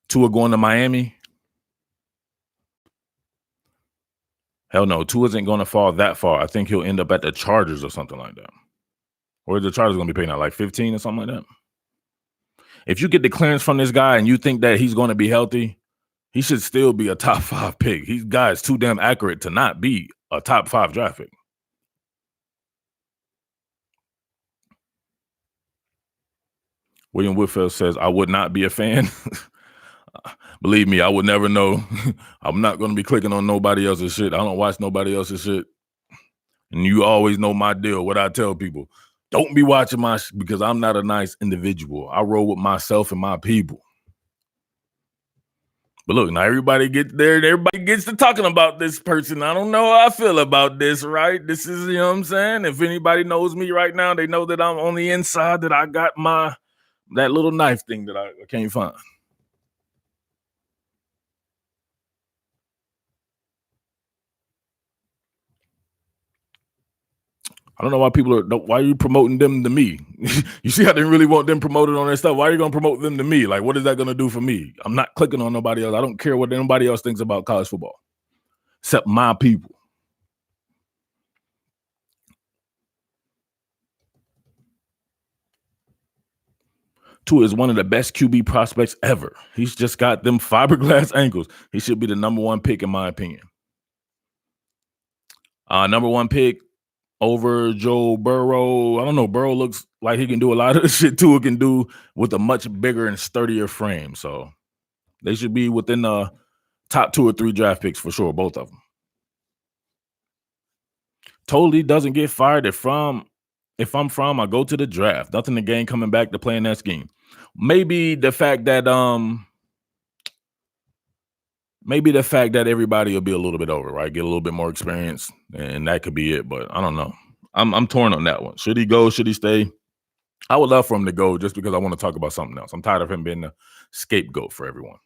Tua going to Miami? Hell no, Tua isn't going to fall that far. I think he'll end up at the Chargers or something like that. Or is the Chargers going to be paying out like 15 or something like that? If you get the clearance from this guy and you think that he's going to be healthy, he should still be a top 5 pick. He's guys too damn accurate to not be a top 5 draft pick. William Whitfield says, I would not be a fan. Believe me, I would never know. I'm not going to be clicking on nobody else's shit. I don't watch nobody else's shit. And you always know my deal, what I tell people. Don't be watching my shit because I'm not a nice individual. I roll with myself and my people. But look, now everybody gets there and everybody gets to talking about this person. I don't know how I feel about this, right? This is, you know what I'm saying? If anybody knows me right now, they know that I'm on the inside, that I got that little knife thing that I can't find. I don't know why why are you promoting them to me? You see how they really want them promoted on their stuff. Why are you going to promote them to me? Like, what is that going to do for me? I'm not clicking on nobody else. I don't care what anybody else thinks about college football, except my people. Tua is one of the best QB prospects ever. He's just got them fiberglass ankles. He should be the number one pick, in my opinion. Number one pick over Joe Burrow. I don't know. Burrow looks like he can do a lot of the shit Tua can do with a much bigger and sturdier frame. So they should be within the top 2 or 3 draft picks for sure, both of them. Totally doesn't get fired if I'm From, I go to the draft. Nothing to gain coming back to playing that scheme. Maybe the fact that everybody will be a little bit over, right? Get a little bit more experience, and that could be it. But I don't know. I'm torn on that one. Should he go? Should he stay? I would love for him to go just because I want to talk about something else. I'm tired of him being the scapegoat for everyone.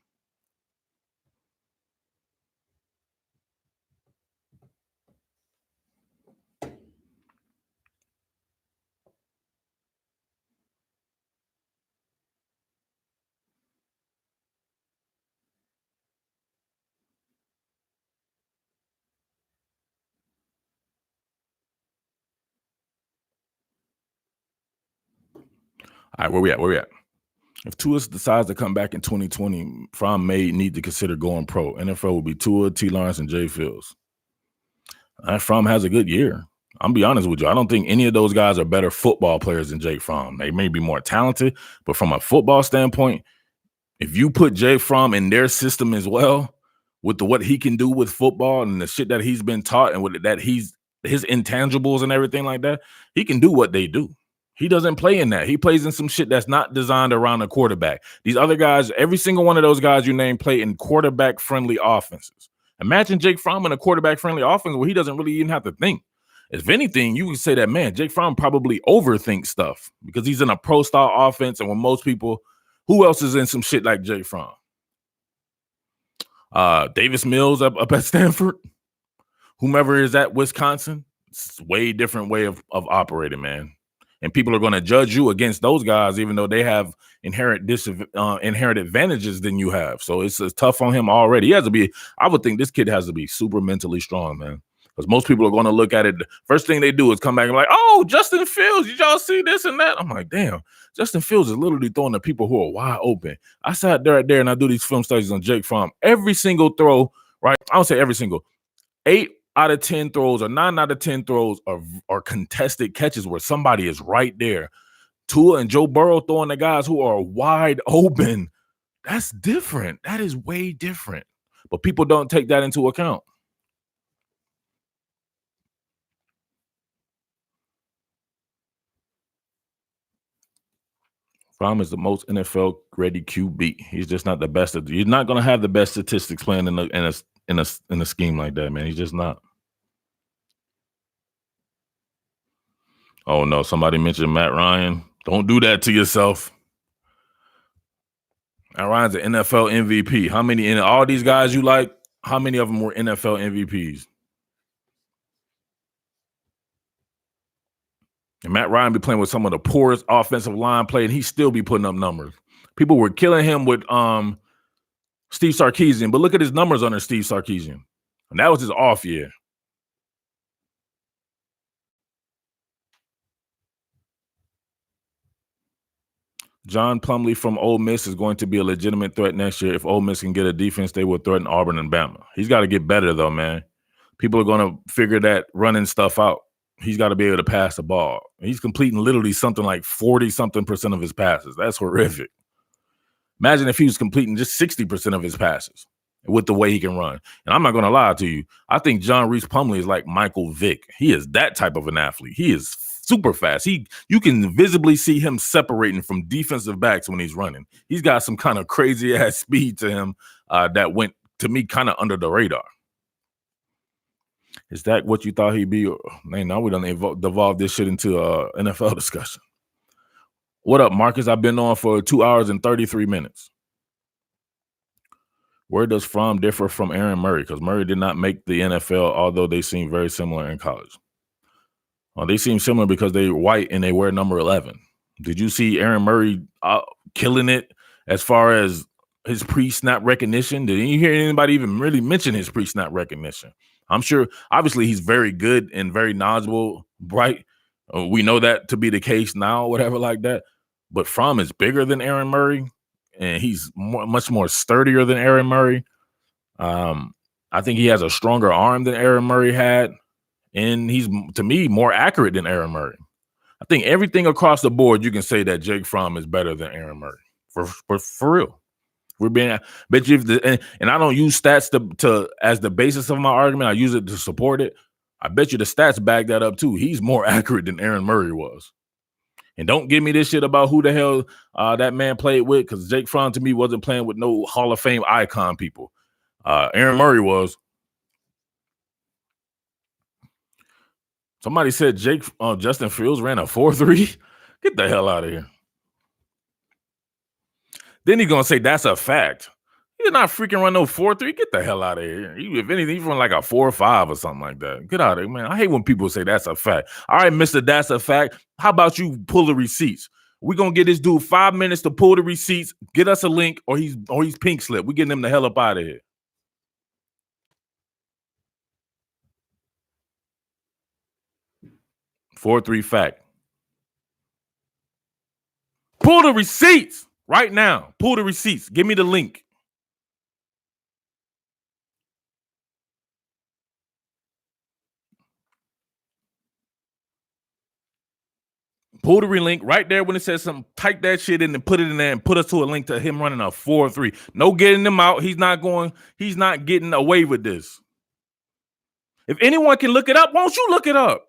All right, where we at? If Tua decides to come back in 2020, Fromm may need to consider going pro. NFL will be Tua, T. Lawrence, and Jay Fields. Fromm has a good year. I'm be honest with you. I don't think any of those guys are better football players than Jake Fromm. They may be more talented, but from a football standpoint, if you put Jay Fromm in their system as well, with what he can do with football and the shit that he's been taught and with that his intangibles and everything like that, he can do what they do. He doesn't play in that. He plays in some shit that's not designed around a quarterback. These other guys, every single one of those guys you name play in quarterback-friendly offenses. Imagine Jake Fromm in a quarterback-friendly offense where he doesn't really even have to think. If anything, you would say that, man, Jake Fromm probably overthinks stuff because he's in a pro-style offense, and when most people, who else is in some shit like Jake Fromm? Davis Mills up at Stanford, whomever is at Wisconsin. It's a way different way of operating, man. And people are going to judge you against those guys, even though they have inherent advantages than you have. So it's tough on him already. He has to be. I would think this kid has to be super mentally strong, man. Because most people are going to look at it. First thing they do is come back and be like, "Oh, Justin Fields, did y'all see this and that?" I'm like, damn, Justin Fields is literally throwing to people who are wide open. I sat there and I do these film studies on Jake Fromm. Every single throw, right? I don't say every single. 8 out of 10 throws or 9 out of 10 throws are contested catches where somebody is right there. Tua and Joe Burrow throwing the guys who are wide open. That's different. That is way different. But people don't take that into account. Fromm is the most NFL ready QB. He's just not the best. He's not going to have the best statistics playing in a scheme like that, man. He's just not. Oh no! Somebody mentioned Matt Ryan. Don't do that to yourself. Matt Ryan's an NFL MVP. How many in all these guys you like? How many of them were NFL MVPs? And Matt Ryan be playing with some of the poorest offensive line play, and he still be putting up numbers. People were killing him with Steve Sarkisian, but look at his numbers under Steve Sarkisian. And that was his off year. John Plumlee from Ole Miss is going to be a legitimate threat next year. If Ole Miss can get a defense, they will threaten Auburn and Bama. He's got to get better, though, man. People are going to figure that running stuff out. He's got to be able to pass the ball. He's completing literally something like 40-something% of his passes. That's horrific. Imagine if he was completing just 60% of his passes with the way he can run. And I'm not going to lie to you. I think John Reese Plumlee is like Michael Vick. He is that type of an athlete. He is super fast. You can visibly see him separating from defensive backs when he's running. He's got some kind of crazy ass speed to him that went to me kind of under the radar. Is that what you thought he'd be? Man, now we done devolve this shit into NFL discussion. What up, Marcus? I've been on for 2 hours and 33 minutes. Where does Fromm differ from Aaron Murray? Because Murray did not make the NFL, although they seem very similar in college. They seem similar because they're white and they wear number 11. Did you see Aaron Murray killing it as far as his pre-snap recognition? Did you hear anybody even really mention his pre-snap recognition? I'm sure, obviously, he's very good and very knowledgeable, bright. We know that to be the case now, whatever like that. but Fromm is bigger than Aaron Murray, and he's much more sturdier than Aaron Murray. I think he has a stronger arm than Aaron Murray had, and he's, to me, more accurate than Aaron Murray. I think everything across the board, you can say that Jake Fromm is better than Aaron Murray. For real. We're being, bet you if and I don't use stats to as the basis of my argument. I use it to support it. I bet you the stats back that up too. He's more accurate than Aaron Murray was. And don't give me this shit about who the hell that man played with, because Jake Fromm to me wasn't playing with no Hall of Fame icon people. Aaron Murray was. Somebody said Justin Fields ran a 4.3. Get the hell out of here. Then he's gonna say that's a fact. He's not freaking run no 4.3. Get the hell out of here. If anything, he's run like a 4.5 or something like that. Get out of here, man. I hate when people say that's a fact. All right, Mr. That's a fact. How about you pull the receipts? We're gonna get this dude 5 minutes to pull the receipts, get us a link, or he's pink slip. We're getting him the hell up out of here. "4.3 fact. Pull the receipts right now. Pull the receipts. Give me the link. Pull the link right there when it says something. Type that shit in and put it in there and put us to a link to him running a 4.3. No getting him out. He's not getting away with this. If anyone can look it up, won't you look it up?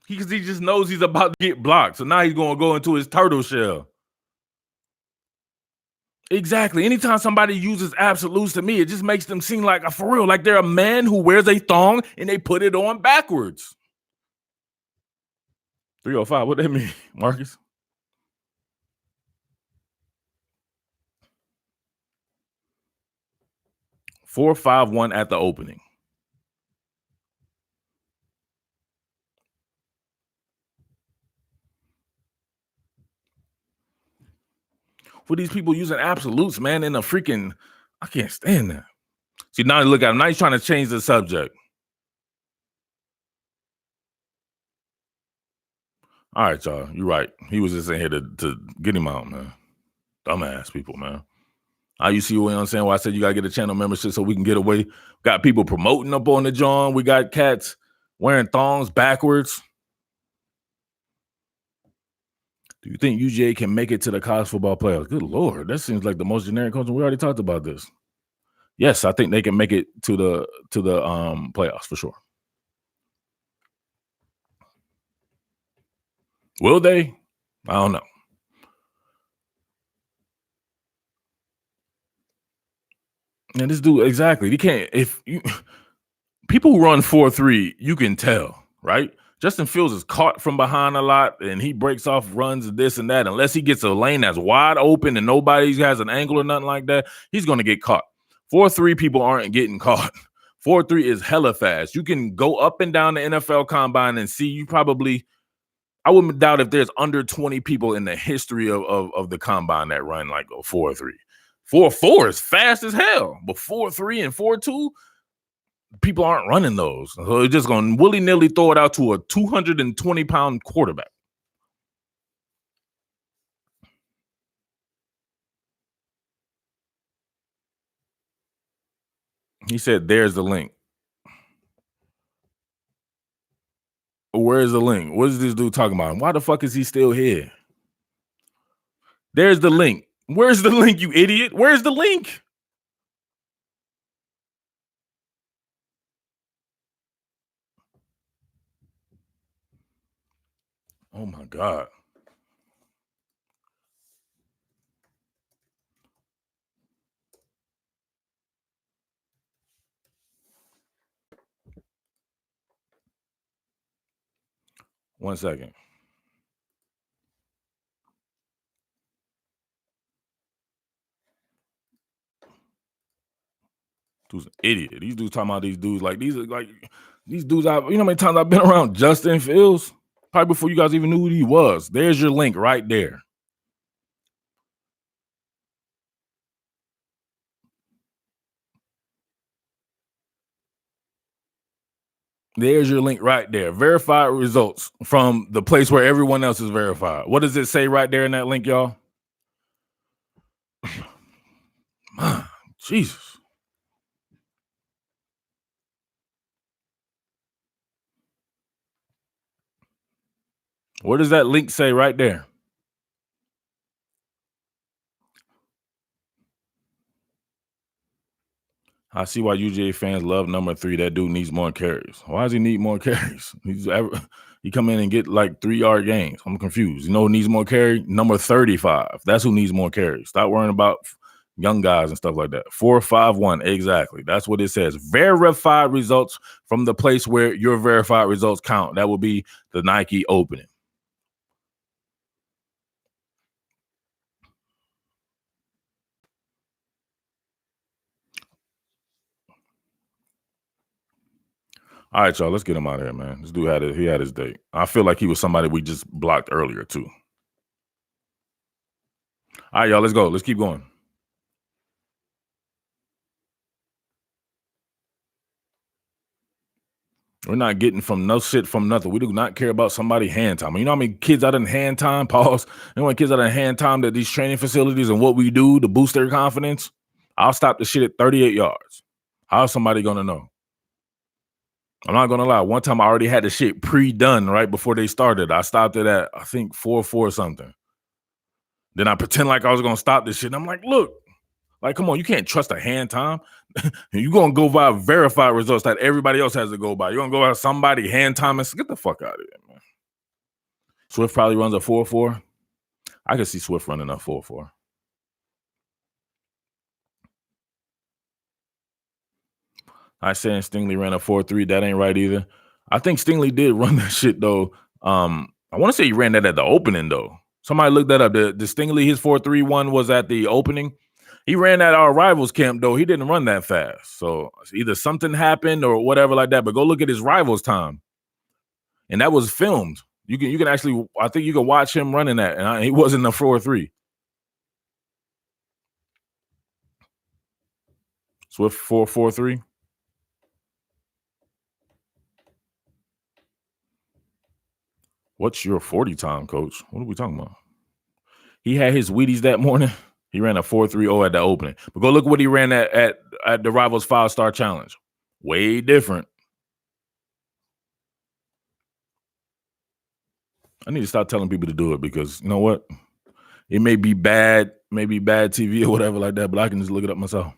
He just knows he's about to get blocked. So now he's going to go into his turtle shell. Exactly. Anytime somebody uses absolutes, to me, it just makes them seem like, for real, like they're a man who wears a thong and they put it on backwards. 305. What that mean, Marcus? $4.51 at the opening. For these people using absolutes, man, in a freaking, I can't stand that. See, now look at him. Now he's trying to change the subject. All right, y'all. You're right. He was just in here to get him out, man. Dumbass people, man. You see what I'm saying? Why I said you gotta get a channel membership so we can get away. Got people promoting up on the John. We got cats wearing thongs backwards. Do you think UGA can make it to the college football playoffs? Good Lord, that seems like the most generic question. We already talked about this. Yes, I think they can make it to the playoffs for sure. Will they? I don't know. And this dude, exactly. You can't, if you people who run 4.3, you can tell, right? Justin Fields is caught from behind a lot and he breaks off runs and this and that. Unless he gets a lane that's wide open and nobody has an angle or nothing like that, he's going to get caught. 4.3 people aren't getting caught. 4.3 is hella fast. You can go up and down the NFL combine and see I wouldn't doubt if there's under 20 people in the history of the combine that run like a 4.3. 4.4 is fast as hell, but 4.3 and 4.2, people aren't running those. So they're just going to willy-nilly throw it out to a 220-pound quarterback. He said, there's the link. Where's the link? What is this dude talking about? Why the fuck is he still here? There's the link. Where's the link, you idiot? Where's the link? Oh my God. One second. Dude's an idiot. These dudes talking about these dudes like these are like these dudes. You know how many times I've been around Justin Fields? Probably before you guys even knew who he was. There's your link right there. There's your link right there. Verified results from the place where everyone else is verified. What does it say right there in that link, y'all? Jesus. What does that link say right there? I see why UGA fans love number 3. That dude needs more carries. Why does he need more carries? He come in and get like 3-yard gains. I'm confused. You know who needs more carry? Number 35. That's who needs more carries. Stop worrying about young guys and stuff like that. 451. Exactly. That's what it says. Verified results from the place where your verified results count. That will be the Nike opening. All right, y'all. Let's get him out of here, man. This dude had his day. I feel like he was somebody we just blocked earlier too. All right, y'all. Let's go. Let's keep going. We're not getting from no shit from nothing. We do not care about somebody hand time. You know how many kids out in hand time? Pause. You know how many kids out in hand time at these training facilities and what we do to boost their confidence? I'll stop the shit at 38 yards. How's somebody gonna know? I'm not gonna lie. One time I already had the shit pre-done right before they started. I stopped it at I think 4-4 something. Then I pretend like I was gonna stop this shit. And I'm like, look, like, come on, you can't trust a hand time. You're gonna go by verified results that everybody else has to go by. You're gonna go by somebody hand time and get the fuck out of here, man. Swift probably runs a 4-4. I can see Swift running a 4-4. I saying Stingley ran a 4-3. That ain't right either. I think Stingley did run that shit though. I want to say he ran that at the opening though. Somebody looked that up. The Stingley, his 4-3 one was at the opening. He ran at our rivals camp though. He didn't run that fast. So either something happened or whatever like that. But go look at his rivals time, and that was filmed. You can actually, I think you can watch him running that, and he wasn't a 4-3. Swift 4-4-3. What's your 40 time, coach? What are we talking about? He had his Wheaties that morning. He ran a 4.30 at the opening. But go look what he ran at the Rivals 5-star challenge. Way different. I need to stop telling people to do it because you know what? It may be bad TV or whatever like that, but I can just look it up myself.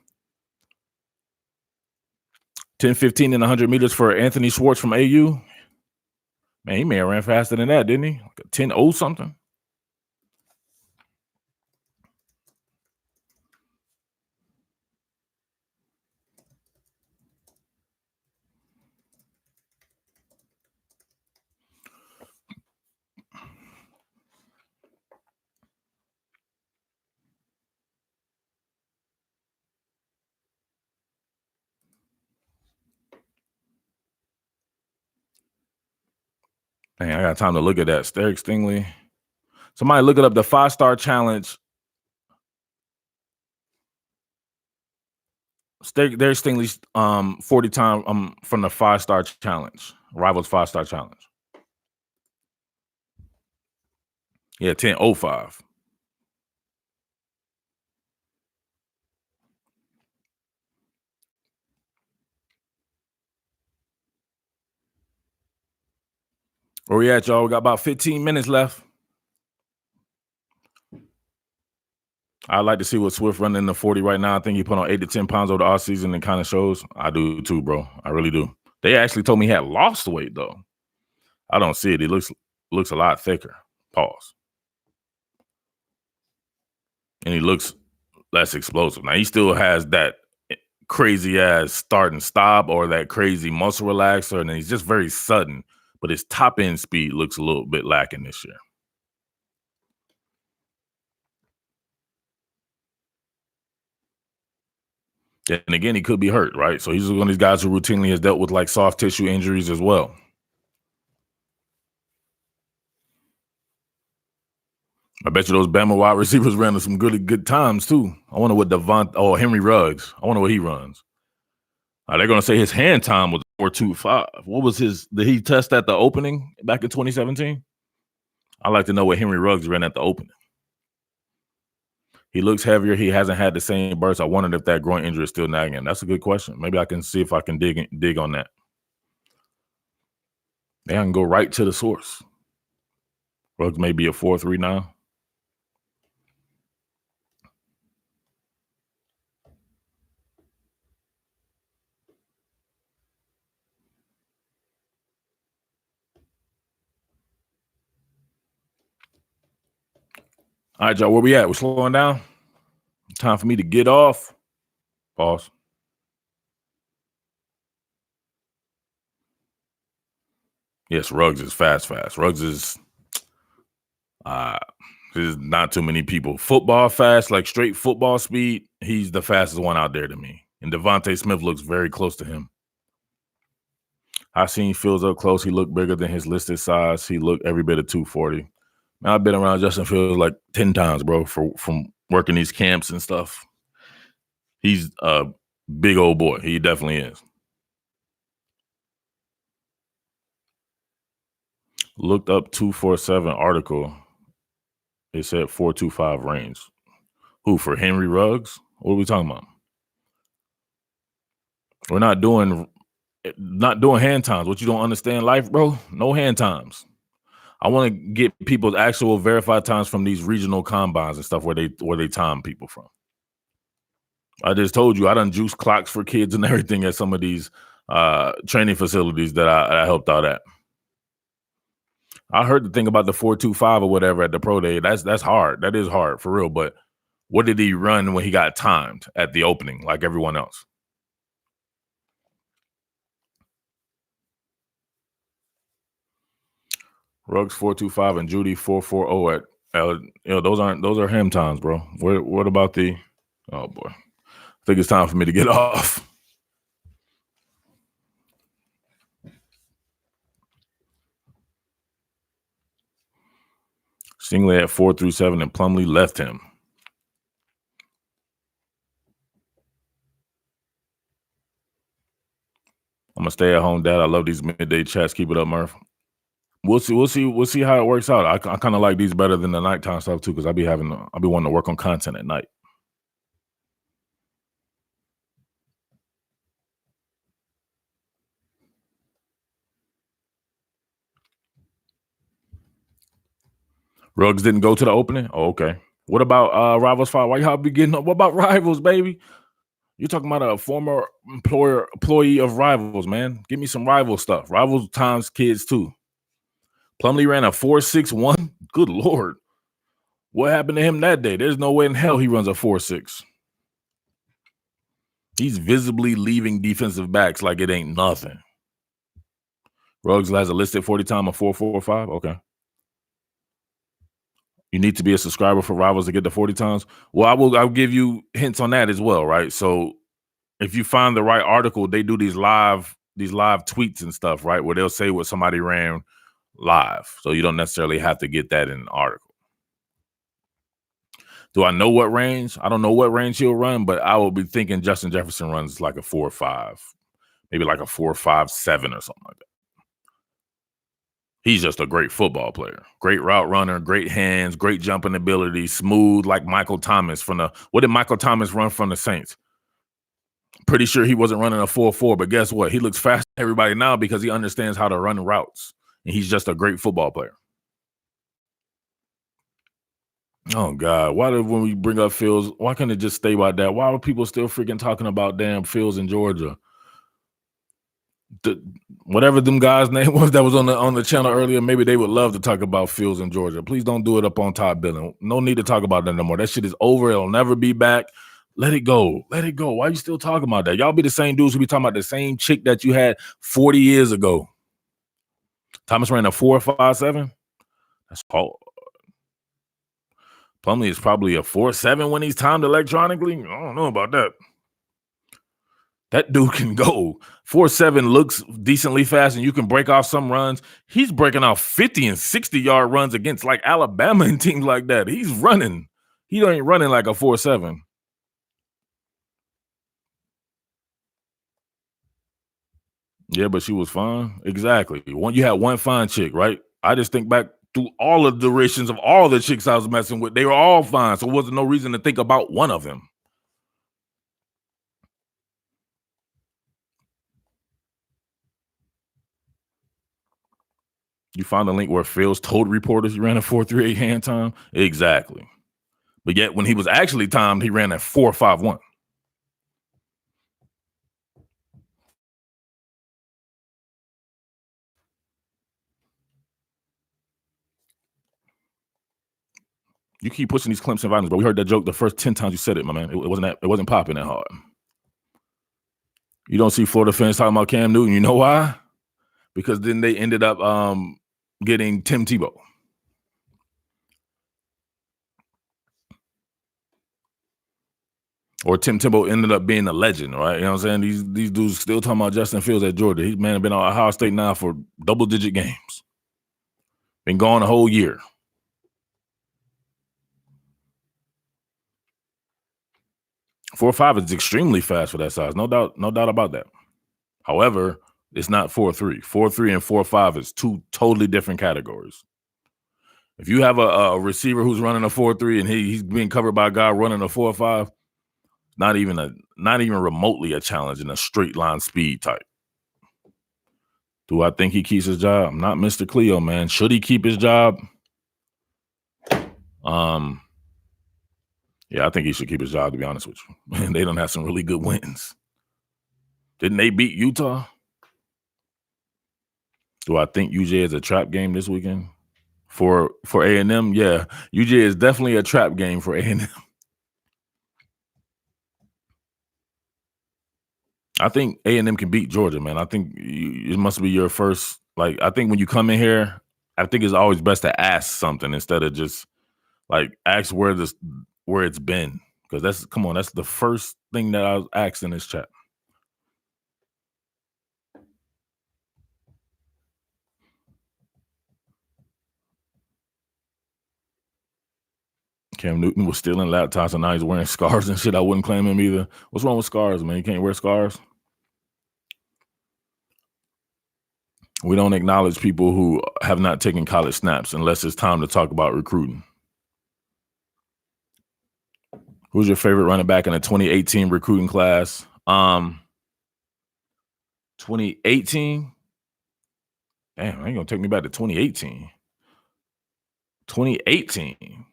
10:15 and 100 meters for Anthony Schwartz from AU. Man, he may have ran faster than that, didn't he? Like a 10:0 something. Dang, I got time to look at that. Derek Stingley. Somebody look it up. The 5-star challenge. Derek Stingley's 40 time from the 5-star challenge. Rivals 5-star challenge. Yeah, 10:05. Where we at, y'all? We got about 15 minutes left. I'd like to see what Swift running in the 40 right now. I think he put on 8 to 10 pounds over the offseason and kind of shows. I do too, bro. I really do. They actually told me he had lost weight, though. I don't see it. He looks a lot thicker. Pause. And he looks less explosive. Now, he still has that crazy-ass start and stop or that crazy muscle relaxer, and he's just very sudden. But his top-end speed looks a little bit lacking this year. And again, he could be hurt, right? So he's one of these guys who routinely has dealt with like soft tissue injuries as well. I bet you those Bama wide receivers ran some really good times too. I wonder what Henry Ruggs. I wonder what he runs. They're gonna say his hand time was 4.25. What was his? Did he test at the opening back in 2017? I'd like to know what Henry Ruggs ran at the opening. He looks heavier. He hasn't had the same burst. I wondered if that groin injury is still nagging him. That's a good question. Maybe I can see if I can dig on that. They can go right to the source. Ruggs may be a 4.3 now. All right, y'all, where we at? We're slowing down. Time for me to get off. Pause. Yes, Ruggs is fast. Ruggs is there's not too many people. Football fast, like straight football speed, he's the fastest one out there to me. And Devontae Smith looks very close to him. I seen Fields up close. He looked bigger than his listed size. He looked every bit of 240. Man, I've been around Justin Fields like 10 times, bro, from working these camps and stuff. He's a big old boy. He definitely is. Looked up 247 article. It said 4.25 range. Who, for Henry Ruggs? What are we talking about? We're not doing hand times. What, you don't understand life, bro? No hand times. I want to get people's actual verified times from these regional combines and stuff where they time people from. I just told you I done juice clocks for kids and everything at some of these training facilities that I helped out at. I heard the thing about the 4.25 or whatever at the pro day. That's hard. That is hard for real. But what did he run when he got timed at the opening like everyone else? Ruggs 4.25 and Judy 4.40 at those are ham times, bro. What about the? Oh boy, I think it's time for me to get off. Stingley at 4.37 and Plumlee left him. I'm a stay-at-home dad. I love these midday chats. Keep it up, Murph. We'll see how it works out. I kind of like these better than the nighttime stuff too, because I'll be wanting to work on content at night. Ruggs didn't go to the opening? Oh, okay. What about Rivals 5? Why y'all be getting up? What about Rivals, baby? You're talking about a former employee of Rivals, man. Give me some Rival stuff. Rivals times kids too. Plumlee ran a 4.61. Good Lord. What happened to him that day? There's no way in hell he runs a 4.6. He's visibly leaving defensive backs like it ain't nothing. Ruggs has a listed 40 time of 4.45. Okay. You need to be a subscriber for Rivals to get the 40 times. Well, I'll give you hints on that as well, right? So if you find the right article, they do these live tweets and stuff, right? Where they'll say what somebody ran live. So you don't necessarily have to get that in an article. Do I know what range? I don't know what range he'll run, but I will be thinking Justin Jefferson runs like a 4.5, maybe like a 4.57 or something like that. He's just a great football player, great route runner, great hands, great jumping ability, smooth like Michael Thomas what did Michael Thomas run from the Saints? Pretty sure he wasn't running a 4.4, but guess what? He looks faster than everybody now because he understands how to run routes, and he's just a great football player. Oh, God. When we bring up Fields, why can't it just stay by that? Why are people still freaking talking about damn Fields in Georgia? Whatever them guys' name was that was on the channel earlier, maybe they would love to talk about Fields in Georgia. Please don't do it up on top billing. No need to talk about that no more. That shit is over. It'll never be back. Let it go. Let it go. Why are you still talking about that? Y'all be the same dudes who be talking about the same chick that you had 40 years ago. Thomas ran a 4.57. That's hard. Plumlee is probably a 4.7 when he's timed electronically. I don't know about that. That dude can go. 4.7 looks decently fast, and you can break off some runs. He's breaking off 50 and 60-yard runs against like Alabama and teams like that. He's running. He ain't running like a 4.7. Yeah, but she was fine. Exactly. You had one fine chick, right? I just think back through all of the durations of all the chicks I was messing with. They were all fine, so there wasn't no reason to think about one of them. You found a link where Phil's told reporters he ran a 4.38 hand time? Exactly. But yet when he was actually timed, he ran at 4.51. You keep pushing these Clemson violence, bro. We heard that joke the first 10 times you said it, my man. It wasn't popping that hard. You don't see Florida fans talking about Cam Newton. You know why? Because then they ended up getting Tim Tebow. Or Tim Tebow ended up being a legend, right? You know what I'm saying? These dudes still talking about Justin Fields at Georgia. He's man been on Ohio State now for double-digit games. Been gone a whole year. 4.5 is extremely fast for that size. No doubt about that. However, it's not 4.3. 4.3 and 4.5 is two totally different categories. If you have a receiver who's running a 4.3 and he's being covered by a guy running a 4.5, not even remotely a challenge in a straight line speed type. Do I think he keeps his job? I'm not Mr. Cleo, man. Should he keep his job? Yeah, I think he should keep his job, to be honest with you. And they don't have some really good wins. Didn't they beat Utah? Do I think UGA is a trap game this weekend? For A&M, yeah. UGA is definitely a trap game for A&M. I think A&M can beat Georgia, man. I think it must be your first. Like, I think when you come in here, I think it's always best to ask something instead of just like ask where it's been, because that's the first thing that I was asked in this chat. Cam Newton was stealing laptops and now he's wearing scars and shit. I wouldn't claim him either. What's wrong with scars, man? You can't wear scars. We don't acknowledge people who have not taken college snaps unless it's time to talk about recruiting. Who's your favorite running back in the 2018 recruiting class? 2018? Damn, I ain't gonna take me back to 2018. 2018.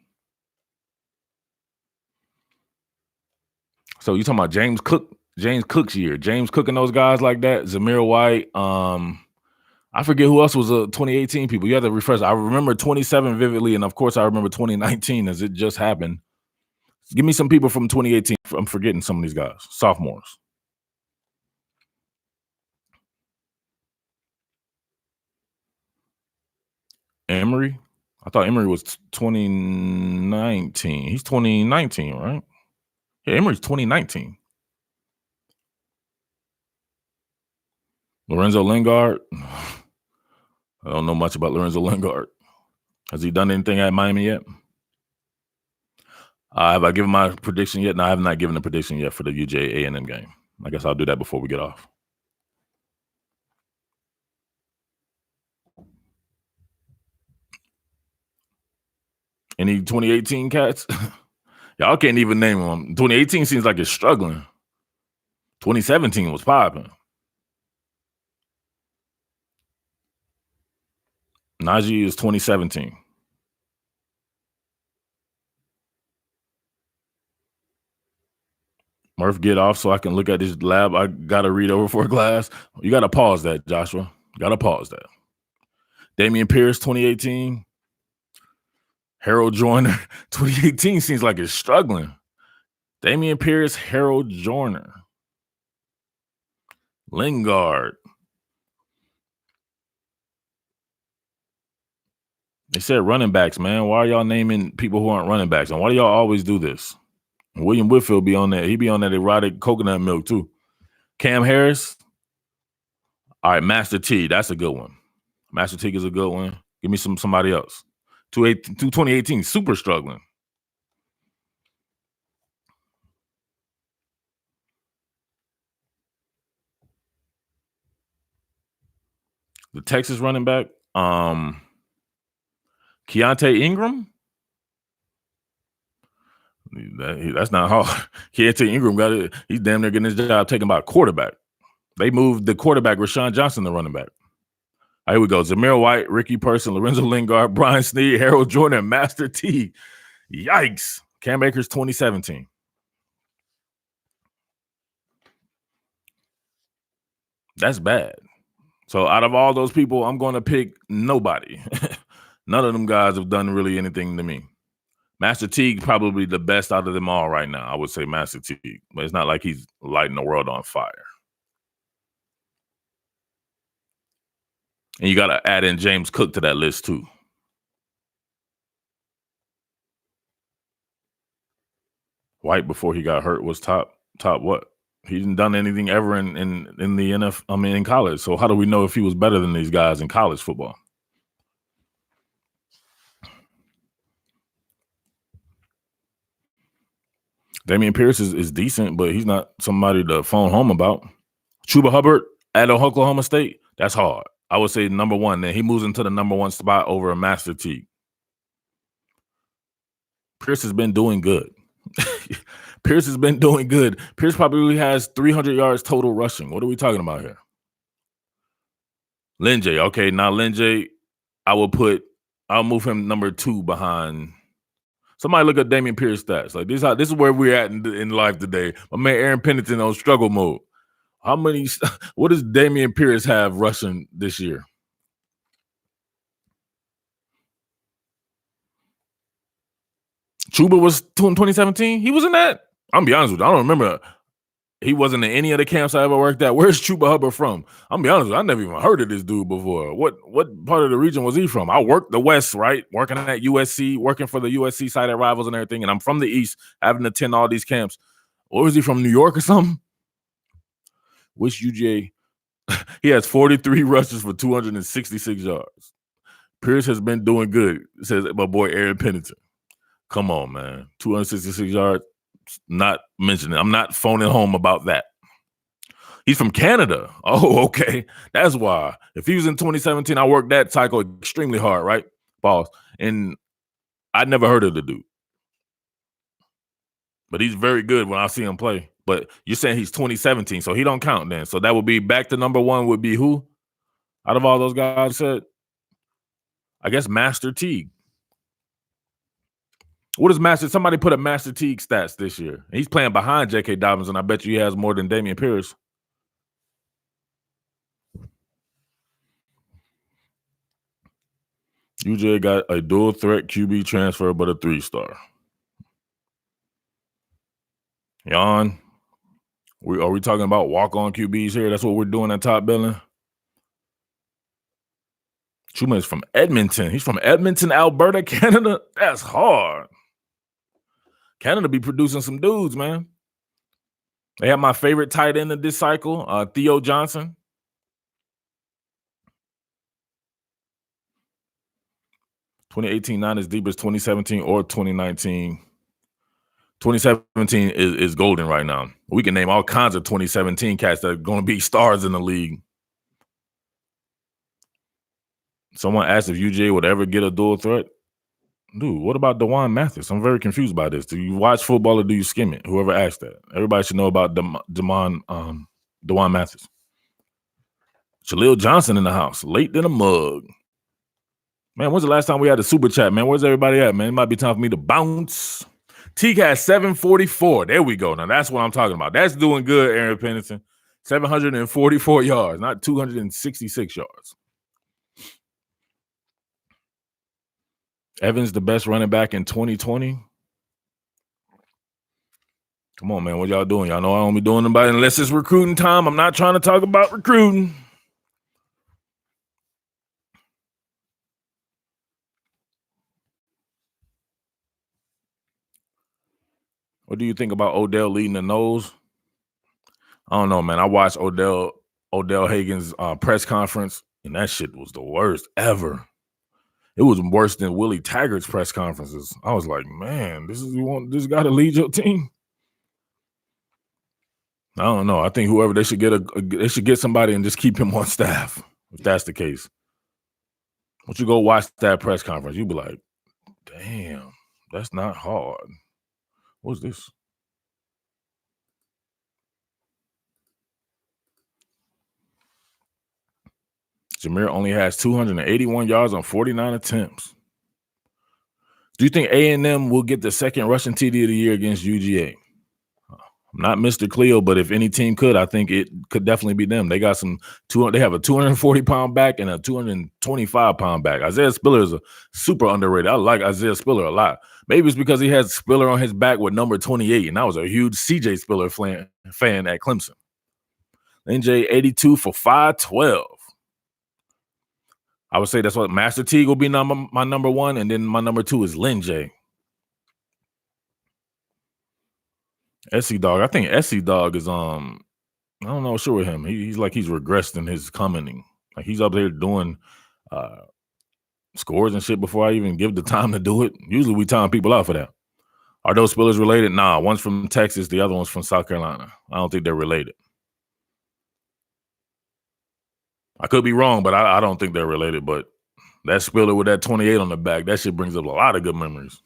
So you talking about James Cook's year. James Cook and those guys like that. Zamir White. I forget who else was 2018 people. You have to refresh. I remember 27 vividly, and of course I remember 2019 as it just happened. Give me some people from 2018. I'm forgetting some of these guys. Sophomores. Emory? I thought Emory was 2019. He's 2019, right? Yeah, Emory's 2019. Lorenzo Lingard. I don't know much about Lorenzo Lingard. Has he done anything at Miami yet? Have I given my prediction yet? No, I have not given a prediction yet for the UGA A&M game. I guess I'll do that before we get off. Any 2018 cats? Y'all can't even name them. 2018 seems like it's struggling. 2017 was popping. Najee is 2017. Murph, get off so I can look at this lab. I got to read over for a glass. You got to pause that, Joshua. Got to pause that. Damian Pierce, 2018. Harold Joyner, 2018 seems like it's struggling. Damian Pierce, Harold Joyner. Lingard. They said running backs, man. Why are y'all naming people who aren't running backs? And why do y'all always do this? William Whitfield be on that. He be on that erotic coconut milk too. Cam Harris. All right, Master T. That's a good one. Master T is a good one. Give me somebody else. 2018, super struggling. The Texas running back, Keontae Ingram. That's not hard. Keontae Ingram got it. He's damn near getting his job taken by a quarterback. They moved the quarterback, Rashawn Johnson, the running back. All right, here we go. Zamir White, Ricky Person, Lorenzo Lingard, Brian Snead, Harold Jordan, and Master T. Yikes. Cam Akers 2017. That's bad. So out of all those people, I'm going to pick nobody. None of them guys have done really anything to me. Master Teague probably the best out of them all right now. I would say Master Teague, but it's not like he's lighting the world on fire. And you got to add in James Cook to that list too. White before he got hurt was top what? He didn't done anything ever in the NFL. I mean, in college. So how do we know if he was better than these guys in college football? Dameon Pierce is decent, but he's not somebody to phone home about. Chuba Hubbard at Oklahoma State, that's hard. I would say number one. Then he moves into the number one spot over a Master Teague. Pierce has been doing good. Pierce has been doing good. Pierce probably has 300 yards total rushing. What are we talking about here? Linjay. Okay, now Linjay, I'll move him number 2 behind. Somebody look at Dameon Pierce stats. Like this is where we're at in life today. My man Aaron Pennington on struggle mode. What does Dameon Pierce have rushing this year? Chuba was in 2017. He was in that. I'm gonna be honest with you. I don't remember. He wasn't in any of the camps I ever worked at. Where's Chuba Hubbard from? I'm gonna be honest with you. I never even heard of this dude before. What part of the region was he from? I worked the West, right? Working at USC, working for the USC side at Rivals and everything. And I'm from the East, having to attend all these camps. What was he from, New York or something? Which UGA? He has 43 rushes for 266 yards. Pierce has been doing good, says my boy Aaron Pennington. Come on, man. 266 yards. Not mentioning. I'm not phoning home about that. He's from Canada. Oh, okay. That's why. If he was in 2017, I worked that cycle extremely hard, right? Boss. And I never heard of the dude. But he's very good when I see him play. But you're saying he's 2017, so he don't count then. So that would be back to number 1 would be who? Out of all those guys said? I guess Master Teague. What is Master? Somebody put a Master Teague stats this year. He's playing behind J.K. Dobbins, and I bet you he has more than Dameon Pierce. UGA got a dual threat QB transfer, but a 3-star. Jan, are we talking about walk-on QBs here? That's what we're doing at Top Billing. Chuma is from Edmonton. He's from Edmonton, Alberta, Canada. That's hard. Canada be producing some dudes, man. They have my favorite tight end of this cycle, Theo Johnson. (2018) not as deep as 2017 or 2019. 2017 is golden right now. We can name all kinds of 2017 cats that are going to be stars in the league. Someone asked if UGA would ever get a dual threat. Dude, what about DeJuan Mathis? I'm very confused by this. Do you watch football or do you skim it? Whoever asked that. Everybody should know about DeJuan Mathis. Jaleel Johnson in the house. Late than a mug. Man, when's the last time we had a super chat, man? Where's everybody at, man? It might be time for me to bounce. TCAT 744. There we go. Now, that's what I'm talking about. That's doing good, Aaron Pennington. 744 yards, not 266 yards. Evans, the best running back in 2020. Come on, man. What y'all doing? Y'all know I don't be doing nobody unless it's recruiting time. I'm not trying to talk about recruiting. What do you think about Odell leading the nose? I don't know, man. I watched Odell Hagen's press conference, and that shit was the worst ever. It was worse than Willie Taggart's press conferences. I was like, man, you want this guy to lead your team? I don't know. I think whoever they should get somebody and just keep him on staff. If that's the case, once you go watch that press conference, you'll be like, damn, that's not hard. What's this? Jameer only has 281 yards on 49 attempts. Do you think A&M will get the second rushing TD of the year against UGA? I'm not Mr. Cleo, but if any team could, I think it could definitely be them. They got they have a 240-pound back and a 225-pound back. Isaiah Spiller is a super underrated. I like Isaiah Spiller a lot. Maybe it's because he has Spiller on his back with number 28, and I was a huge CJ Spiller fan at Clemson. NJ 82 for 512. I would say that's what Master Teague will be my number one, and then my number two is Lin J. SC Dog. I think SC Dog is I don't know, sure with him. He's like he's regressed in his commenting. Like he's up there doing scores and shit before I even give the time to do it. Usually we time people out for that. Are those Spillers related? Nah, one's from Texas, the other one's from South Carolina. I don't think they're related. I could be wrong, but I don't think they're related. But that Spiller with that 28 on the back, that shit brings up a lot of good memories.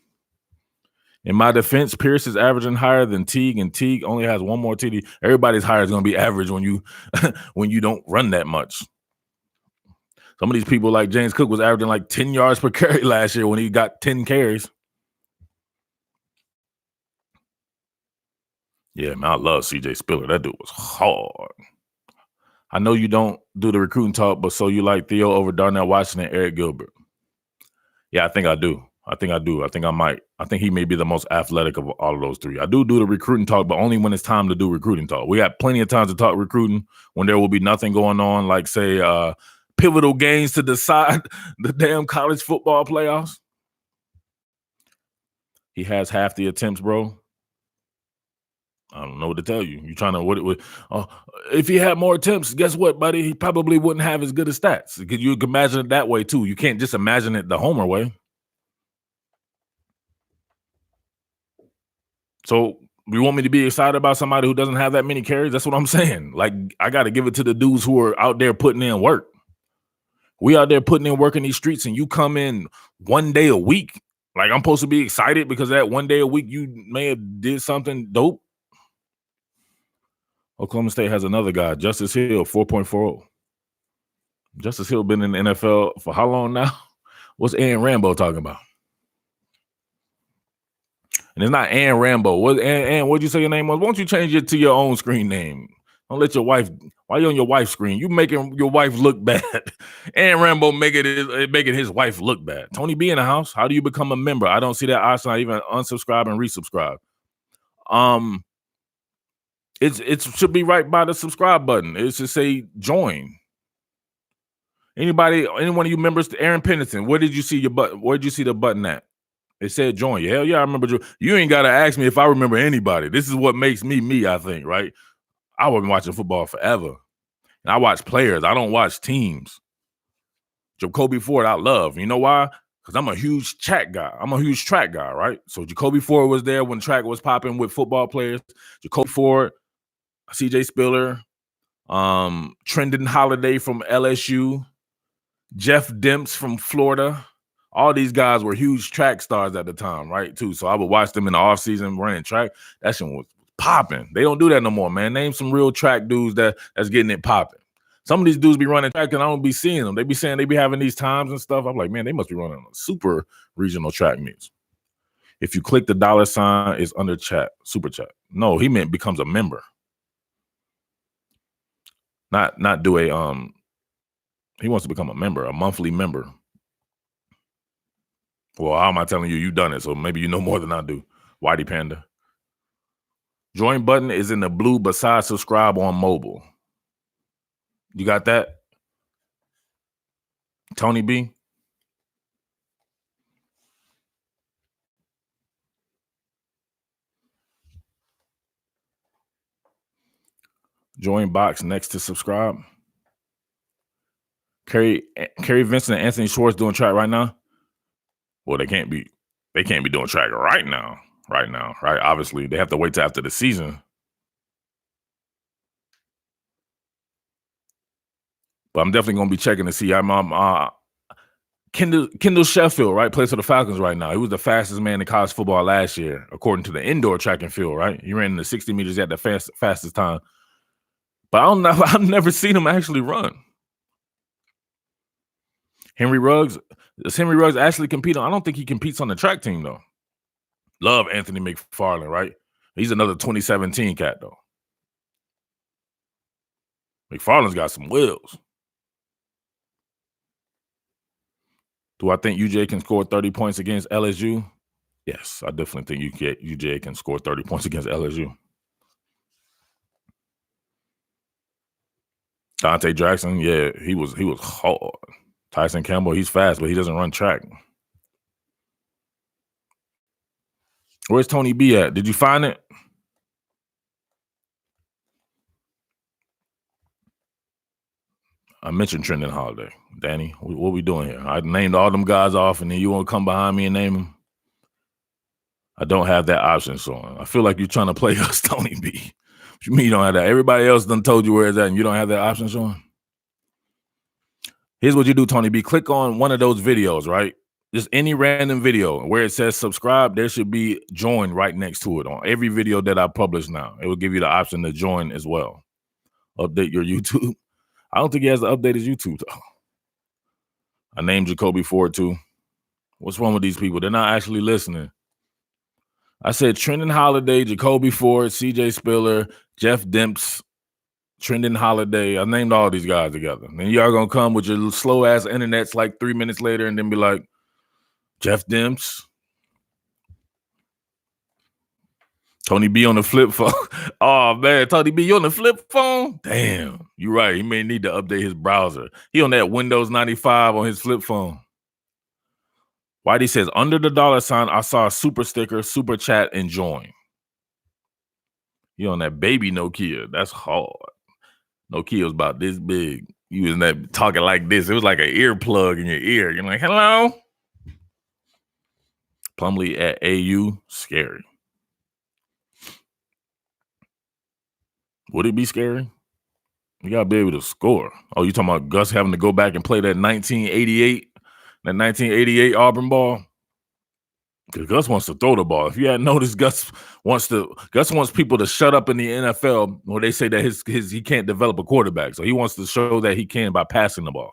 In my defense, Pierce is averaging higher than Teague, and Teague only has one more TD. Everybody's higher is going to be average when you when you don't run that much. Some of these people, like James Cook, was averaging like 10 yards per carry last year when he got 10 carries. Yeah, man, I love CJ Spiller. That dude was hard. I know you don't do the recruiting talk, but so you like Theo over Darnell Washington and Eric Gilbert. Yeah, I think I do. I think I might. I think he may be the most athletic of all of those three. I do the recruiting talk, but only when it's time to do recruiting talk. We got plenty of times to talk recruiting when there will be nothing going on, like, say, pivotal games to decide the damn college football playoffs. He has half the attempts, bro. I don't know what to tell you. You're trying to if he had more attempts, guess what, buddy? He probably wouldn't have as good as stats. You can imagine it that way too. You can't just imagine it the Homer way. So you want me to be excited about somebody who doesn't have that many carries? That's what I'm saying. Like, I got to give it to the dudes who are out there putting in work. We out there putting in work in these streets, and you come in one day a week. Like, I'm supposed to be excited because that one day a week you may have did something dope. Oklahoma State has another guy, Justice Hill, 4.40. Justice Hill been in the NFL for how long now? What's Aaron Rambo talking about? And it's not Ann Rambo. What'd you say your name was? Why don't you change it to your own screen name? Don't let your wife. Why you on your wife's screen? You making your wife look bad. Ann Rambo making his wife look bad. Tony B in the house. How do you become a member? I don't see that option. I even unsubscribe and resubscribe. It should be right by the subscribe button. It should say join. Any one of you members, Aaron Pennington, where did you see your button? Where did you see the button at? It said join. Hell yeah, I remember. You ain't got to ask me if I remember anybody. This is what makes me, I think, right? I've been watching football forever. And I watch players. I don't watch teams. Jacoby Ford, I love. You know why? Because I'm a huge track guy. Right? So Jacoby Ford was there when track was popping with football players. Jacoby Ford, CJ Spiller, Trendon Holiday from LSU, Jeff Demps from Florida. All these guys were huge track stars at the time, right, too. So I would watch them in the offseason running track. That shit was popping. They don't do that no more, man. Name some real track dudes that's getting it popping. Some of these dudes be running track and I don't be seeing them. They be saying they be having these times and stuff. I'm like, man, they must be running a super regional track meets. If you click the $, it's under chat, super chat. No, he meant becomes a member. Not do a he wants to become a member, a monthly member. Well, how am I telling you? You've done it, so maybe you know more than I do. Whitey Panda. Join button is in the blue beside subscribe on mobile. You got that? Tony B? Join box next to subscribe. Kerry Vincent and Anthony Schwartz doing track right now? Well, they can't be doing track right now. Right? Obviously, they have to wait till after the season. But I'm definitely gonna be checking to see. Kendall Sheffield, right, plays for the Falcons right now. He was the fastest man in college football last year, according to the indoor track and field, right? He ran in the 60 meters at the fastest time. But I don't know. I've never seen him actually run. Henry Ruggs. Does Henry Ruggs actually compete on? I don't think he competes on the track team, though. Love Anthony McFarland, right? He's another 2017 cat, though. McFarland's got some wheels. Do I think UGA can score 30 points against LSU? Yes, I definitely think UGA can score 30 points against LSU. Dante Jackson, yeah, he was hard. Tyson Campbell, he's fast, but he doesn't run track. Where's Tony B at? Did you find it? I mentioned Trendon Holiday. Danny, what we doing here? I named all them guys off, and then you want to come behind me and name them? I don't have that option, so I feel like you're trying to play us, Tony B. What you mean you don't have that? Everybody else done told you where it's at, and you don't have that option, Sean? Here's what you do, Tony B. Click on one of those videos, right? Just any random video where it says subscribe, there should be join right next to it on every video that I publish now. It will give you the option to join as well. Update your YouTube. I don't think he has to update his YouTube, though. I named Jacoby Ford, too. What's wrong with these people? They're not actually listening. I said Trendon Holiday, Jacoby Ford, CJ Spiller, Jeff Demps, Trendon Holiday. I named all these guys together. And then y'all going to come with your slow-ass internets like 3 minutes later and then be like, Jeff Demps, Tony B on the flip phone. Oh, man, Tony B, you on the flip phone? Damn, you're right. He may need to update his browser. He on that Windows 95 on his flip phone. Whitey says, under the $sign, I saw a super sticker, super chat, and join. You on that baby Nokia. That's hard. Nokia was about this big. You was in that talking like this. It was like an earplug in your ear. You're like, hello? Plumlee at AU, scary. Would it be scary? You got to be able to score. Oh, you talking about Gus having to go back and play that 1988 Auburn ball? Because Gus wants to throw the ball. If you hadn't noticed, Gus wants people to shut up in the NFL where they say that he can't develop a quarterback. So he wants to show that he can by passing the ball.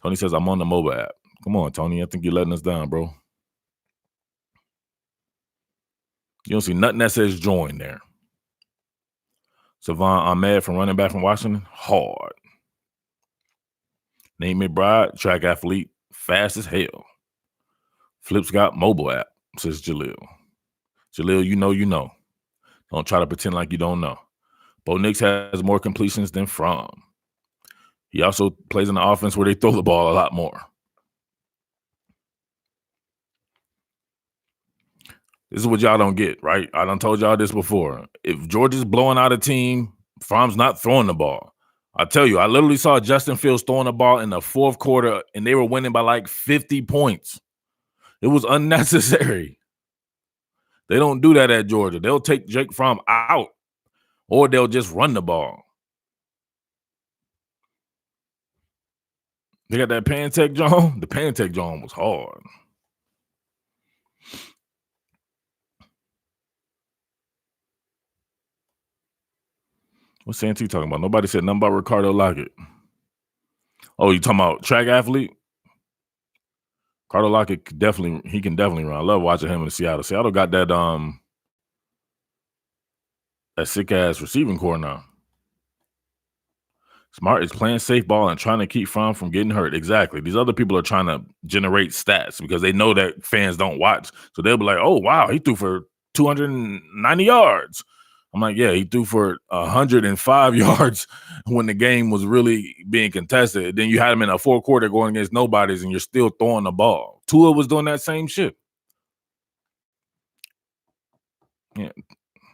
Tony says, I'm on the mobile app. Come on, Tony. I think you're letting us down, bro. You don't see nothing that says join there. Savon Ahmed from running back from Washington, hard. Nate McBride, track athlete, fast as hell. Flip's got mobile app, says Jalil. Jalil, you know. Don't try to pretend like you don't know. Bo Nix has more completions than Fromm. He also plays in the offense where they throw the ball a lot more. This is what y'all don't get, right? I done told y'all this before. If Georgia's blowing out a team, Fromm's not throwing the ball. I tell you, I literally saw Justin Fields throwing the ball in the fourth quarter, and they were winning by like 50 points. It was unnecessary. They don't do that at Georgia. They'll take Jake Fromm out, or they'll just run the ball. They got that Pantech John. The Pantech John was hard. What's Santee talking about? Nobody said nothing about Ricardo Lockett. Oh, you talking about track athlete? Ricardo Lockett can definitely run. I love watching him in Seattle. Seattle got that sick ass receiving core now. Smart is playing safe ball and trying to keep Fromm from getting hurt. Exactly. These other people are trying to generate stats because they know that fans don't watch. So they'll be like, oh, wow, he threw for 290 yards. I'm like, yeah, he threw for 105 yards when the game was really being contested. Then you had him in a fourth quarter going against nobodies and you're still throwing the ball. Tua was doing that same shit. Yeah.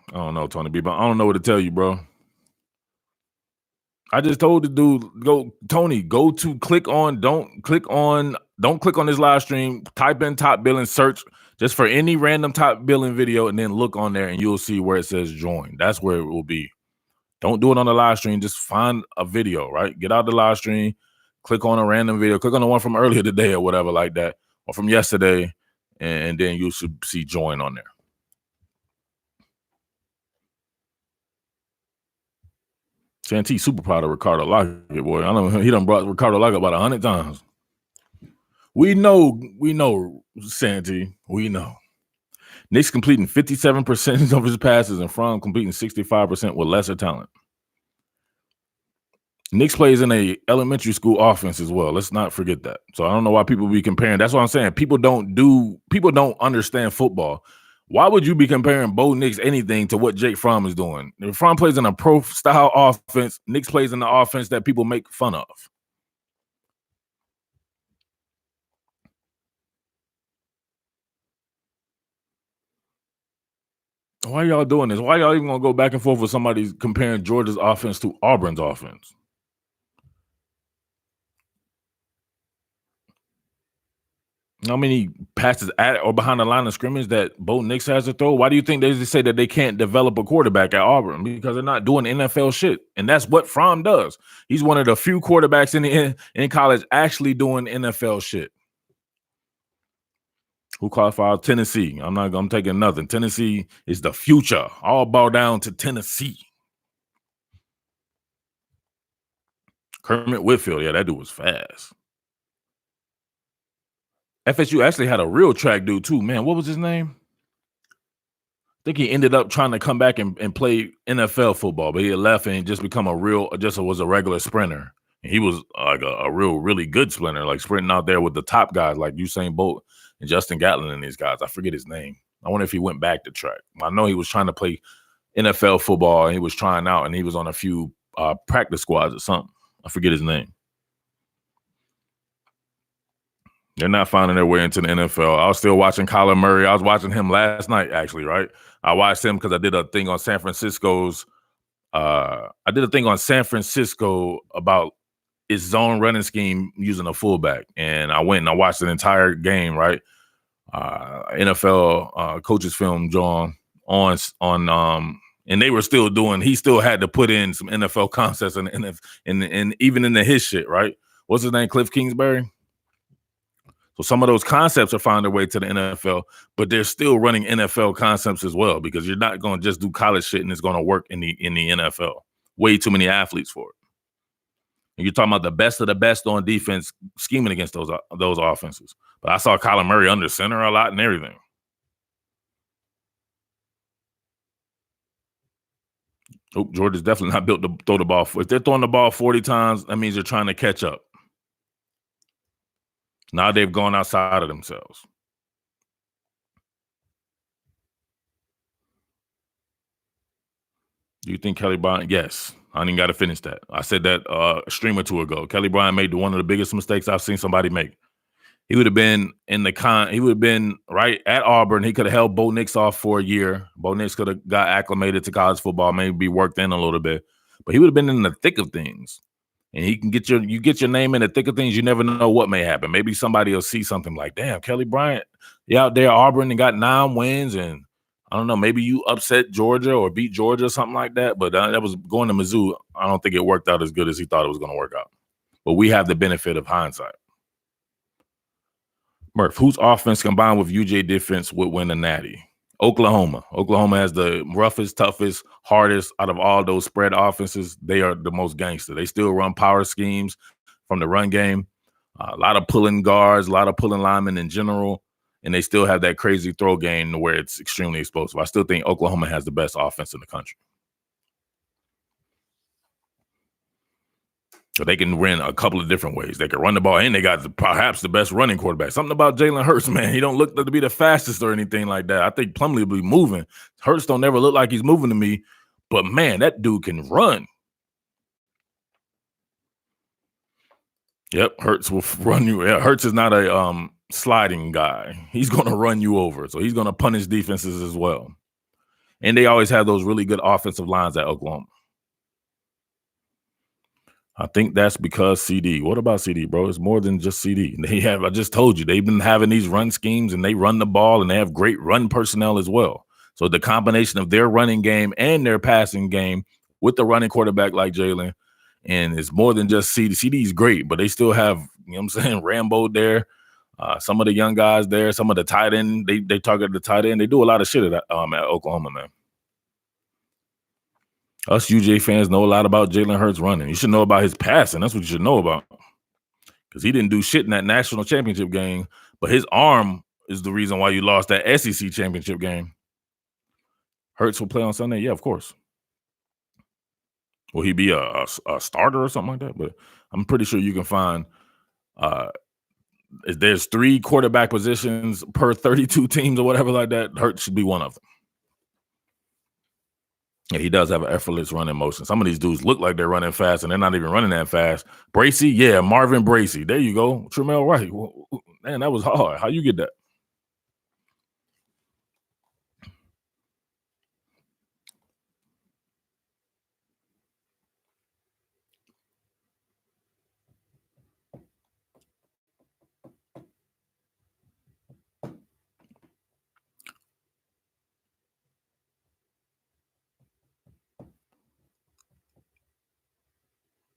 I don't know, Tony B, but I don't know what to tell you, bro. I just told the dude, don't click on this live stream, type in top billing, search just for any random top billing video, and then look on there and you'll see where it says join. That's where it will be. Don't do it on the live stream. Just find a video, right? Get out the live stream, click on a random video, click on the one from earlier today or whatever like that, or from yesterday, and then you should see join on there. Santee super proud of Ricardo Lockett, boy. I know he done brought Ricardo Lockett about 100 times. We know, Santee. We know. Nick's completing 57% of his passes and Fromm completing 65% with lesser talent. Nick's plays in a elementary school offense as well. Let's not forget that. So I don't know why people be comparing. That's what I'm saying. People don't understand football. Why would you be comparing Bo Nix anything to what Jake Fromm is doing? If Fromm plays in a pro-style offense, Nix plays in the offense that people make fun of. Why y'all doing this? Why y'all even gonna go back and forth with somebody comparing Georgia's offense to Auburn's offense? How many passes at or behind the line of scrimmage that Bo Nix has to throw? Why do you think they just say that they can't develop a quarterback at Auburn? Because they're not doing NFL shit, and that's what Fromm does. He's one of the few quarterbacks in college actually doing NFL shit. Who qualified? Tennessee. I'm taking nothing. Tennessee is the future. All bow down to Tennessee. Kermit Whitfield. Yeah, that dude was fast. FSU actually had a real track dude too. Man, what was his name? I think he ended up trying to come back and play NFL football, but he had left and just become was a regular sprinter. And he was like a really good sprinter, like sprinting out there with the top guys like Usain Bolt and Justin Gatlin and these guys. I forget his name. I wonder if he went back to track. I know he was trying to play NFL football and he was trying out and he was on a few practice squads or something. I forget his name. They're not finding their way into the NFL. I was still watching Kyler Murray. I was watching him last night, actually, right? I watched him because I did a thing on San Francisco's. I did a thing on San Francisco about its zone running scheme using a fullback, and I went and I watched the entire game, right? NFL coaches film John on and they were still doing. He still had to put in some NFL concepts and even in his shit, right? What's his name? Cliff Kingsbury. So some of those concepts are finding their way to the NFL, but they're still running NFL concepts as well because you're not going to just do college shit and it's going to work in the NFL. Way too many athletes for it. And you're talking about the best of the best on defense scheming against those offenses. But I saw Kyler Murray under center a lot and everything. Oh, Georgia's definitely not built to throw the ball. If they're throwing the ball 40 times, that means they're trying to catch up. Now they've gone outside of themselves. Do you think Kelly Bryant? Yes. I didn't got to finish that. I said that a stream or two ago. Kelly Bryant made one of the biggest mistakes I've seen somebody make. He would have been he would have been right at Auburn. He could have held Bo Nix off for a year. Bo Nix could have got acclimated to college football, maybe worked in a little bit. But he would have been in the thick of things. And he can get your name in the thick of things. You never know what may happen. Maybe somebody will see something like, damn, Kelly Bryant, out there Auburn and got 9 wins, and I don't know, maybe you upset Georgia or beat Georgia or something like that. But that was going to Mizzou. I don't think it worked out as good as he thought it was going to work out. But we have the benefit of hindsight. Murph, whose offense combined with UGA defense would win a natty? Oklahoma. Oklahoma has the roughest, toughest, hardest out of all those spread offenses. They are the most gangster. They still run power schemes from the run game. A lot of pulling guards, a lot of pulling linemen in general, and they still have that crazy throw game where it's extremely explosive. I still think Oklahoma has the best offense in the country. So they can win a couple of different ways. They can run the ball, and they got perhaps the best running quarterback. Something about Jalen Hurts, man. He don't look to be the fastest or anything like that. I think Plumlee will be moving. Hurts don't never look like he's moving to me. But, man, that dude can run. Yep, Hurts will run you. Yeah, Hurts is not a sliding guy. He's going to run you over. So he's going to punish defenses as well. And they always have those really good offensive lines at Oklahoma. I think that's because CD. What about CD, bro? It's more than just CD. I just told you, they've been having these run schemes and they run the ball and they have great run personnel as well. So the combination of their running game and their passing game with the running quarterback like Jalen. And it's more than just CD. CD's great, but they still have, you know what I'm saying, Rambo there. Some of the young guys there, some of the tight end, they target the tight end. They do a lot of shit at Oklahoma, man. Us UGA fans know a lot about Jalen Hurts running. You should know about his passing. That's what you should know about. Because he didn't do shit in that national championship game, but his arm is the reason why you lost that SEC championship game. Hurts will play on Sunday? Yeah, of course. Will he be a starter or something like that? But I'm pretty sure you can find there's 3 quarterback positions per 32 teams or whatever like that. Hurts should be one of them. Yeah, he does have an effortless running motion. Some of these dudes look like they're running fast, and they're not even running that fast. Bracey, yeah, Marvin Bracey. There you go. Tramel Wright. Man, that was hard. How you get that?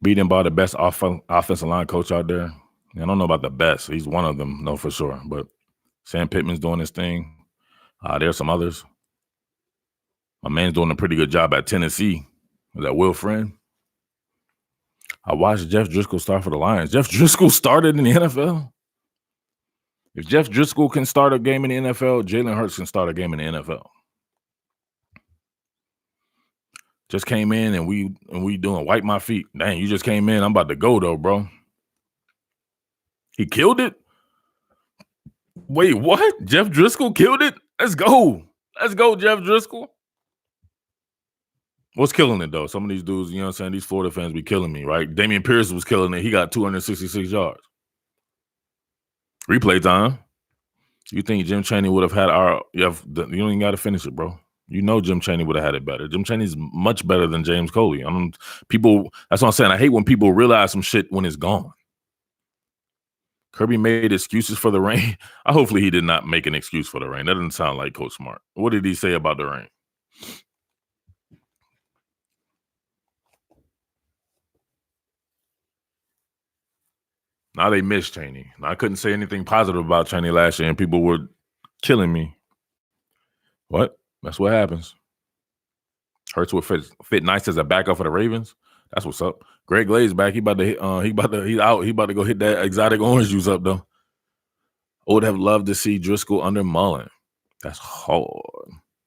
Beaten by the best offensive line coach out there. I don't know about the best. He's one of them, no, for sure. But Sam Pittman's doing his thing. There's some others. My man's doing a pretty good job at Tennessee. Is that Will Friend? I watched Jeff Driscoll start for the Lions. Jeff Driscoll started in the NFL? If Jeff Driscoll can start a game in the NFL, Jalen Hurts can start a game in the NFL. Just came in and we doing wipe my feet. Dang, you just came in. I'm about to go though, bro. He killed it? Wait, what? Jeff Driscoll killed it? Let's go. Let's go, Jeff Driscoll. What's killing it though? Some of these dudes, you know what I'm saying? These Florida fans be killing me, right? Damian Pierce was killing it. He got 266 yards. Replay time. You think Jim Chaney would have had you don't even got to finish it, bro. You know Jim Chaney would have had it better. Jim Chaney's much better than James Coley. That's what I'm saying. I hate when people realize some shit when it's gone. Kirby made excuses for the rain. Hopefully he did not make an excuse for the rain. That doesn't sound like Coach Smart. What did he say about the rain? Now they miss Chaney. Now, I couldn't say anything positive about Chaney last year, and people were killing me. What? That's what happens. Hurts will fit nice as a backup for the Ravens. That's what's up. Greg Glaze back. He's out. He about to go hit that exotic orange juice up though. I would have loved to see Driscoll under Mullen. That's hard.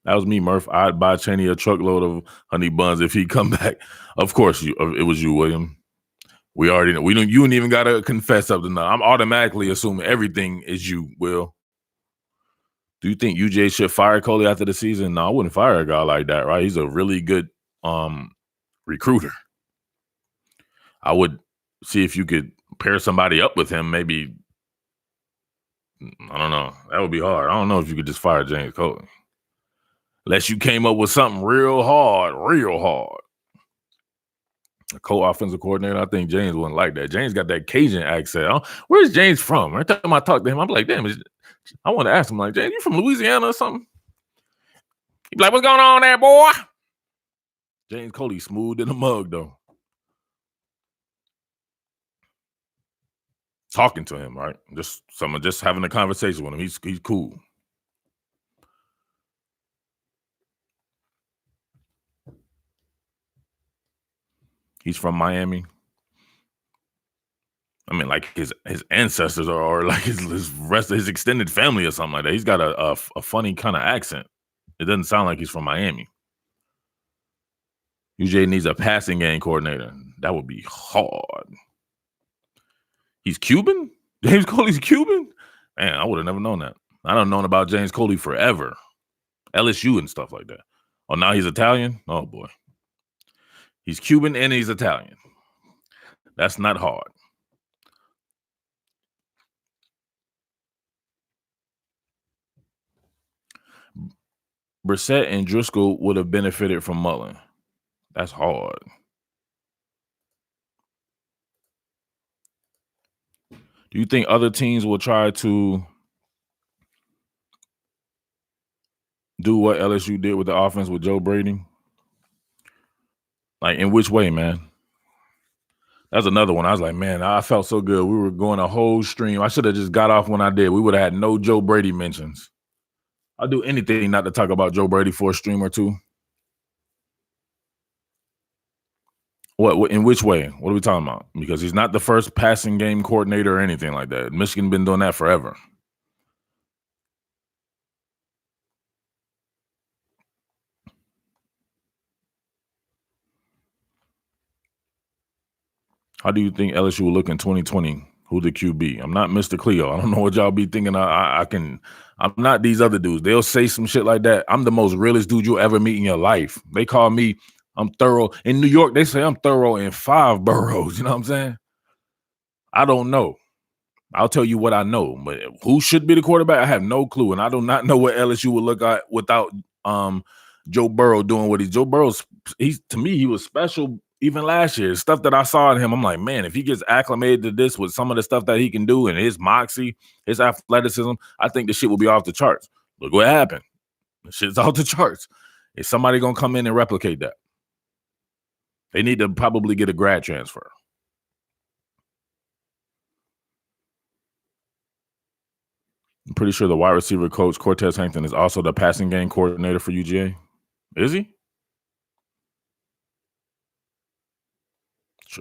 That was me, Murph. I'd buy Chaney a truckload of honey buns if he'd come back. Of course, it was you, William. We already know. You didn't even gotta confess something now. I'm automatically assuming everything is you, Will. Do you think UGA should fire Coley after the season? No, I wouldn't fire a guy like that, right? He's a really good recruiter. I would see if you could pair somebody up with him. Maybe, I don't know. That would be hard. I don't know if you could just fire James Coley. Unless you came up with something real hard. A co-offensive coordinator, I think James wouldn't like that. James got that Cajun accent. Where's James from? Every time I talk to him, I'm like, damn, I want to ask him, like, James, you from Louisiana or something? He'd be like, what's going on there, boy? James Coley smooth in the mug, though. Talking to him, right? Just having a conversation with him. He's cool. He's from Miami. I mean, like his ancestors or like his rest of his extended family or something like that. He's got a funny kind of accent. It doesn't sound like he's from Miami. UJ needs a passing game coordinator. That would be hard. He's Cuban? James Coley's Cuban? Man, I would have never known that. I don't known about James Coley forever. LSU and stuff like that. Oh, now he's Italian? Oh, boy. He's Cuban and he's Italian. That's not hard. Brissett and Driscoll would have benefited from Mullen. That's hard. Do you think other teams will try to do what LSU did with the offense with Joe Brady? Like, in which way, man? That's another one. I was like, man, I felt so good. We were going a whole stream. I should have just got off when I did. We would have had no Joe Brady mentions. I'll do anything not to talk about Joe Brady for a stream or two. What in which way? What are we talking about? Because he's not the first passing game coordinator or anything like that. Michigan been doing that forever. How do you think LSU will look in 2020? Who the QB? I'm not Mr. Cleo. I don't know what y'all be thinking. I'm not these other dudes. They'll say some shit like that. I'm the most realest dude you'll ever meet in your life. They call me, I'm thorough. In New York, they say I'm thorough in 5 boroughs. You know what I'm saying? I don't know. I'll tell you what I know, but who should be the quarterback? I have no clue, and I do not know what LSU would look at without Joe Burrow doing what Joe Burrow's. To me, he was special even last year. Stuff that I saw in him, I'm like, man, if he gets acclimated to this with some of the stuff that he can do and his moxie, his athleticism, I think the shit will be off the charts. Look what happened. The shit's off the charts. Is somebody gonna come in and replicate that? They need to probably get a grad transfer. I'm pretty sure the wide receiver coach, Cortez Hankton, is also the passing game coordinator for UGA. Is he?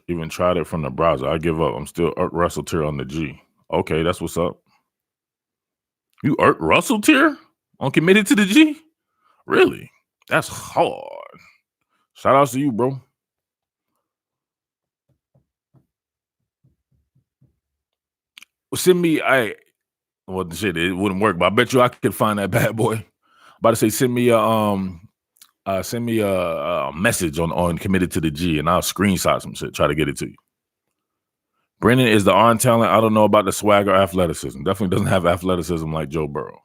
Even tried it from the browser. I give up. I'm still Russell tier on the G. Okay, that's what's up. You Russell tier on committed to the G? Really? That's hard. Shout outs to you, bro. Send me, well, shit, it wouldn't work, but I bet you I could find that bad boy. About to say, send me a message on committed to the G, and I'll screenshot some shit. Try to get it to you. Brennan is the arm talent. I don't know about the swag or athleticism. Definitely doesn't have athleticism like Joe Burrow.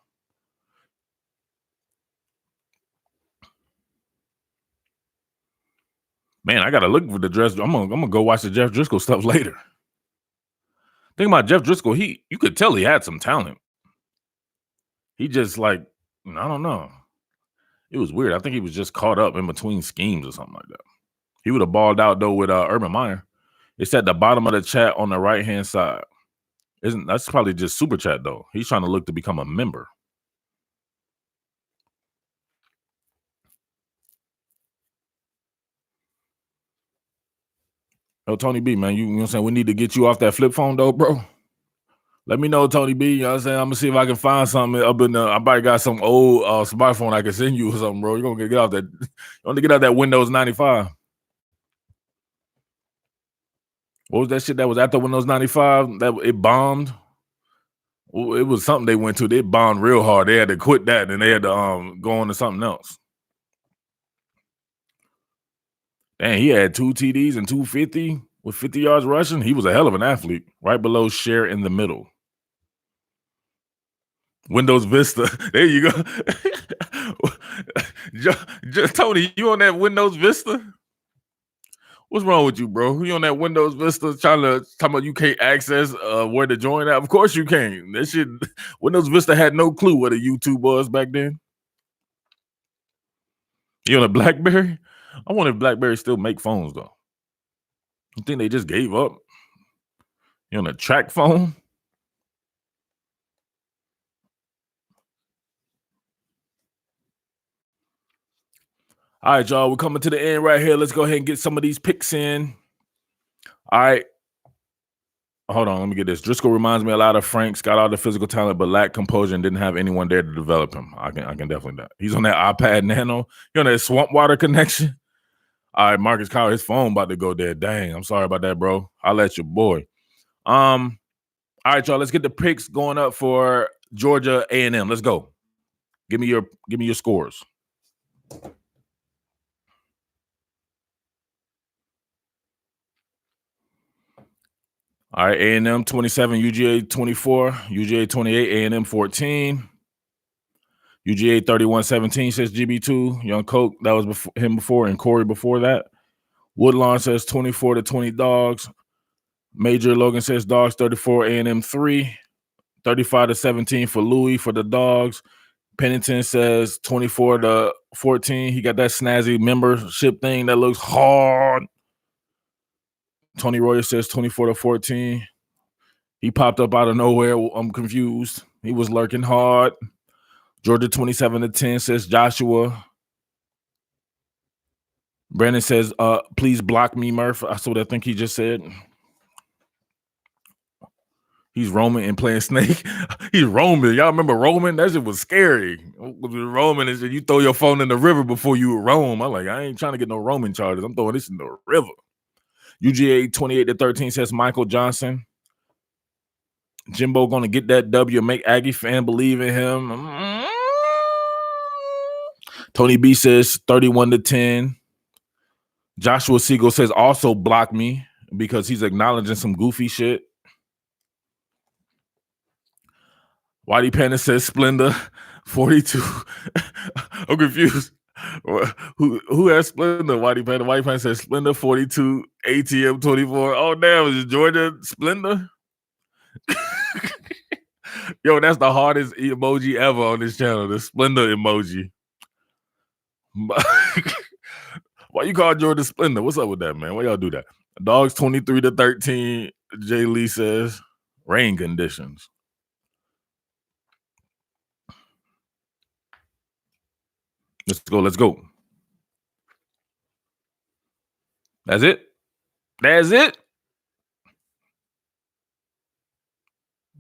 Man, I gotta look for the dress. I'm gonna go watch the Jeff Driscoll stuff later. Think about Jeff Driscoll. You could tell he had some talent. He just I don't know. It was weird. I think he was just caught up in between schemes or something like that. He would have balled out though with Urban Meyer. It's at the bottom of the chat on the right hand side. That's probably just super chat though. He's trying to look to become a member. Oh, Tony B, man, you know what I'm saying? We need to get you off that flip phone though, bro. Let me know, Tony B. You know what I'm saying? I'm gonna see if I can find something up in I probably got some old smartphone I can send you or something, bro. You're gonna get out that. You want to get out that Windows 95. What was that shit that was after Windows 95? That it bombed. Well, it was something they went to. They bombed real hard. They had to quit that and they had to go on to something else. Dang, he had 2 TDs and 250 with 50 yards rushing. He was a hell of an athlete. Right below Cher in the middle. Windows Vista. There you go. Tony, you on that Windows Vista? What's wrong with you, bro? You on that Windows Vista talking about you can't access where to join at? Of course you can. That shit, Windows Vista had no clue what a YouTube was back then. You on a BlackBerry? I wonder if BlackBerry still make phones though. You think they just gave up? You on a track phone? All right, y'all. We're coming to the end right here. Let's go ahead and get some of these picks in. All right. Hold on. Let me get this. Driscoll reminds me a lot of Franks. Got all the physical talent, but lacked composure and didn't have anyone there to develop him. I can definitely do. He's on that iPad Nano. You on that swamp water connection? All right, Marcus Kyle, his phone about to go dead. Dang, I'm sorry about that, bro. I'll let your boy. All right, y'all. Let's get the picks going up for Georgia A&M. Let's go. Give me your scores. All right, A&M 27, UGA 24, UGA 28, A&M 14. UGA 31-17 says GB2. Young Coke, that was him before, and Corey before that. Woodlawn says 24-20 Dogs. Major Logan says Dogs 34, A&M 3. 35-17 for Louis for the Dogs. Pennington says 24-14. He got that snazzy membership thing that looks hard. Tony Royer says 24-14. He popped up out of nowhere. I'm confused. He was lurking hard. Georgia 27-10 says Joshua. Brandon says, please block me, Murph. That's what I think he just said. He's roaming and playing Snake. He's roaming. Y'all remember roaming? That shit was scary. Roaming is you throw your phone in the river before you roam. I'm like, I ain't trying to get no roaming charges. I'm throwing this in the river. UGA 28-13 says Michael Johnson. Jimbo gonna get that W, make Aggie fan believe in him. Tony B says 31-10. Joshua Siegel says also block me because he's acknowledging some goofy shit. Whitey Panda says Splendor 42. I'm confused. Who has Splendor? Whitey Panda. Whitey Panda says Splendor 42, ATM 24. Oh damn, is it Georgia Splendor? Yo, that's the hardest emoji ever on this channel, the Splendor emoji. Why you call Georgia Splendor? What's up with that, man? Why y'all do that? Dogs 23-13, Jay Lee says. Rain conditions. Let's go. That's it? That's it?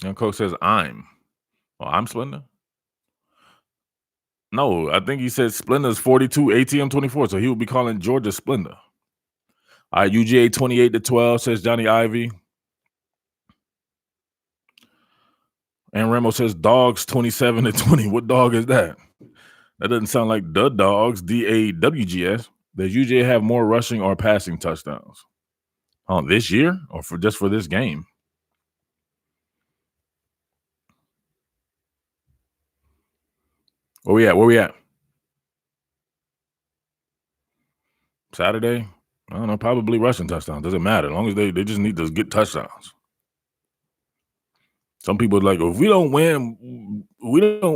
Young Coach says I'm. Oh, I'm Splendor? No, I think he said Splendor's 42, ATM 24, so he will be calling Georgia Splendor. All right, UGA 28-12 says Johnny Ivy. And Remo says Dogs 27-20. What dog is that? That doesn't sound like the Dogs, DAWGS. Does UGA have more rushing or passing touchdowns? This year or just for this game? Where we at? Saturday? I don't know, probably rushing touchdowns. Doesn't matter. As long as they just need to get touchdowns. Some people are like, if we don't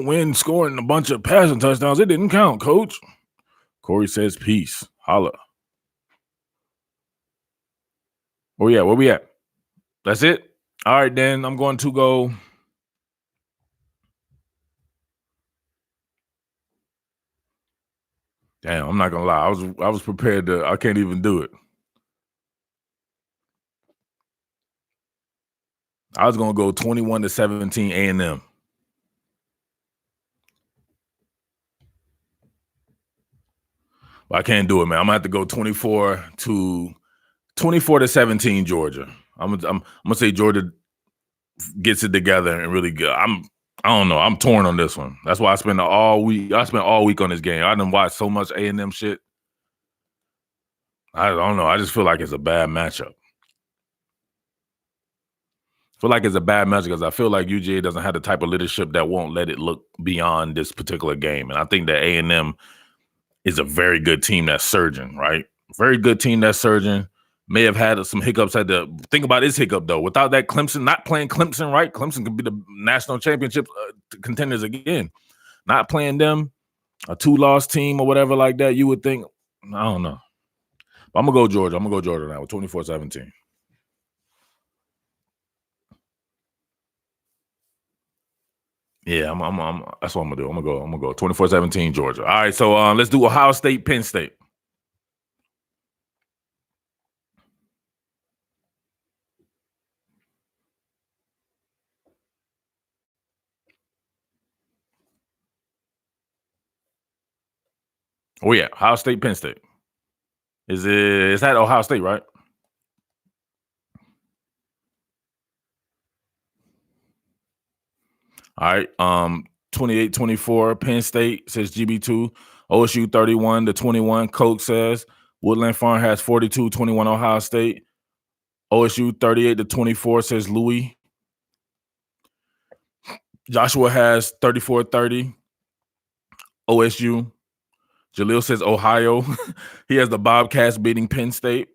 win scoring a bunch of passing touchdowns. It didn't count, coach. Corey says peace. Holla. Where we at? That's it? All right, then I'm going to go. Damn, I'm not gonna lie. I was prepared to. I can't even do it. I was gonna go 21-17 A&M. But I can't do it, man. I'm gonna have to go 24-17 Georgia. I'm gonna say Georgia gets it together and really good. I don't know. I'm torn on this one. That's why I spent all week on this game. I done watched so much A&M shit. I don't know. I just feel like it's a bad matchup. I feel like it's a bad matchup because I feel like UGA doesn't have the type of leadership that won't let it look beyond this particular game. And I think that A&M is a very good team that's surging, right? Very good team that's surging. May have had some hiccups at the – think about this hiccup, though. Without that Clemson, not playing Clemson, right? Clemson could be the national championship contenders again. Not playing them, a 2-loss team or whatever like that, you would think – I don't know. But I'm going to go Georgia. I'm going to go Georgia now with 24-17. Yeah, that's what I'm gonna do. I'm gonna go 24-17 Georgia. All right, so let's do Ohio State, Penn State. Oh yeah, Ohio State, Penn State. Is that Ohio State, right? All right. 28-24, Penn State says GB2. OSU 31-21. Coke says Woodland Farm has 42-21 Ohio State. OSU 38-24 says Louis. Joshua has 34-30. OSU. Jaleel says Ohio. He has the Bobcats beating Penn State.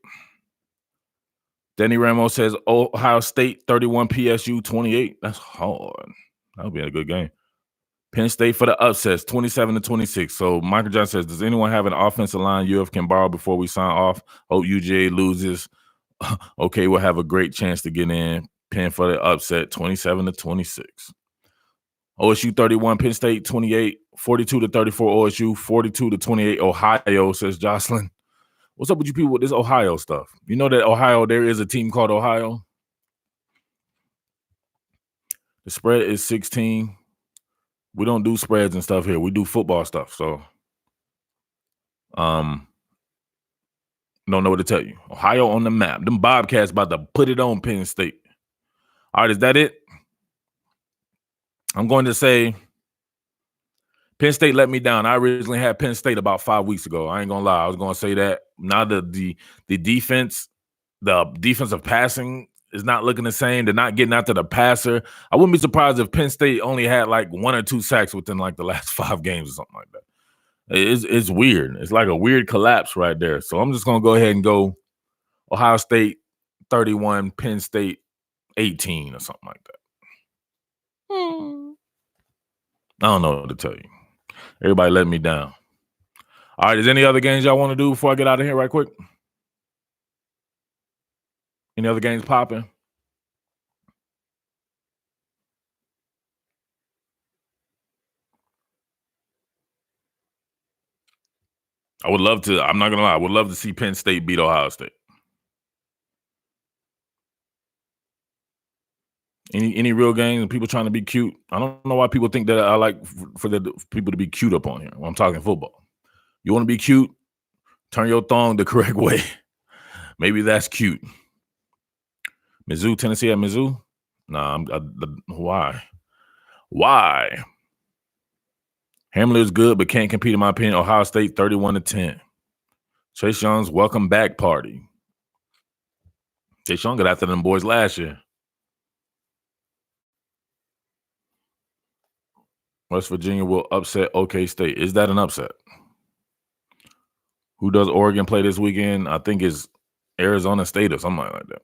Danny Ramos says Ohio State 31, PSU 28. That's hard. That'll be a good game. Penn State for the upsets, 27-26. So Michael Johnson says, does anyone have an offensive line UF can borrow before we sign off? Hope UGA loses. Okay, we'll have a great chance to get in. Penn for the upset, 27-26. OSU 31, Penn State 28, 42-34 OSU, 42-28 Ohio, says Jocelyn. What's up with you people with this Ohio stuff? You know that Ohio, there is a team called Ohio? The spread is 16. We don't do spreads and stuff here. We do football stuff. So, don't know what to tell you. Ohio on the map. Them Bobcats about to put it on Penn State. All right, is that it? I'm going to say Penn State let me down. I originally had Penn State about 5 weeks ago. I ain't gonna lie. I was gonna say that. Now the defense, the defensive passing is not looking the same. They're not getting after the passer. I wouldn't be surprised if Penn State only had like 1 or 2 sacks within like the last 5 games or something like that. It's weird. It's like a weird collapse right there. So I'm just gonna go ahead and go Ohio State 31, Penn State 18 or something like that. I don't know what to tell you. Everybody let me down. All right, is any other games y'all want to do before I get out of here right quick? Any other games popping? I would love to. I'm not going to lie. I would love to see Penn State beat Ohio State. Any real games? People trying to be cute? I don't know why people think that I like for the people to be cute up on here when I'm talking football. You want to be cute? Turn your thong the correct way. Maybe that's cute. Mizzou, Tennessee at Mizzou? Nah, why? Why? Hamler is good, but can't compete in my opinion. Ohio State 31-10. Chase Young's welcome back party. Chase Young got after them boys last year. West Virginia will upset OK State. Is that an upset? Who does Oregon play this weekend? I think it's Arizona State or something like that.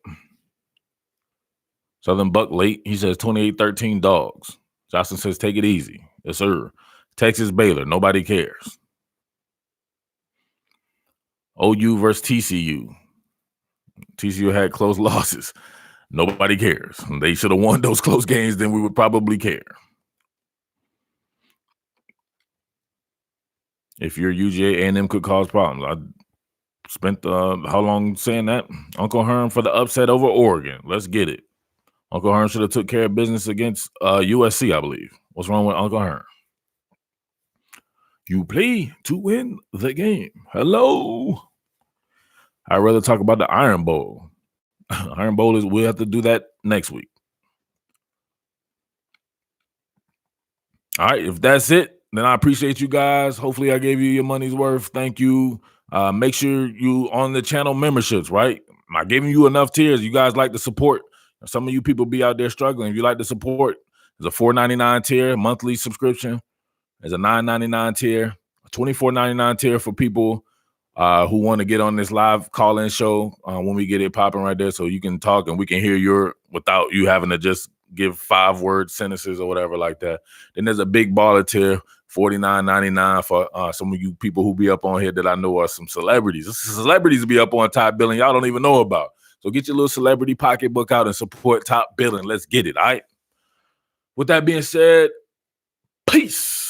Southern Buck late. He says 28-13 dogs. Johnson says take it easy. Yes, sir. Texas Baylor. Nobody cares. OU versus TCU. TCU had close losses. Nobody cares. They should have won those close games, then we would probably care. If you're UGA, A&M could cause problems. I spent how long saying that? Uncle Herm for the upset over Oregon. Let's get it. Uncle Herm should have took care of business against USC, I believe. What's wrong with Uncle Herm? You play to win the game. Hello. I'd rather talk about the Iron Bowl. Iron Bowl is, we'll have to do that next week. All right, if that's it, then I appreciate you guys. Hopefully I gave you your money's worth. Thank you. Make sure you on the channel memberships, right? Am I giving you enough tiers? You guys like the support. Some of you people be out there struggling. If you like the support, there's a $4.99 tier, monthly subscription. There's a $9.99 tier, a $24.99 tier for people who want to get on this live call-in show when we get it popping right there, so you can talk and we can hear your without you having to just give 5-word sentences or whatever like that. Then there's a big baller tier, $49.99 for some of you people who be up on here that I know are some celebrities. Celebrities be up on Top Billing y'all don't even know about. So get your little celebrity pocketbook out and support Top Billing. Let's get it, all right? With that being said, peace.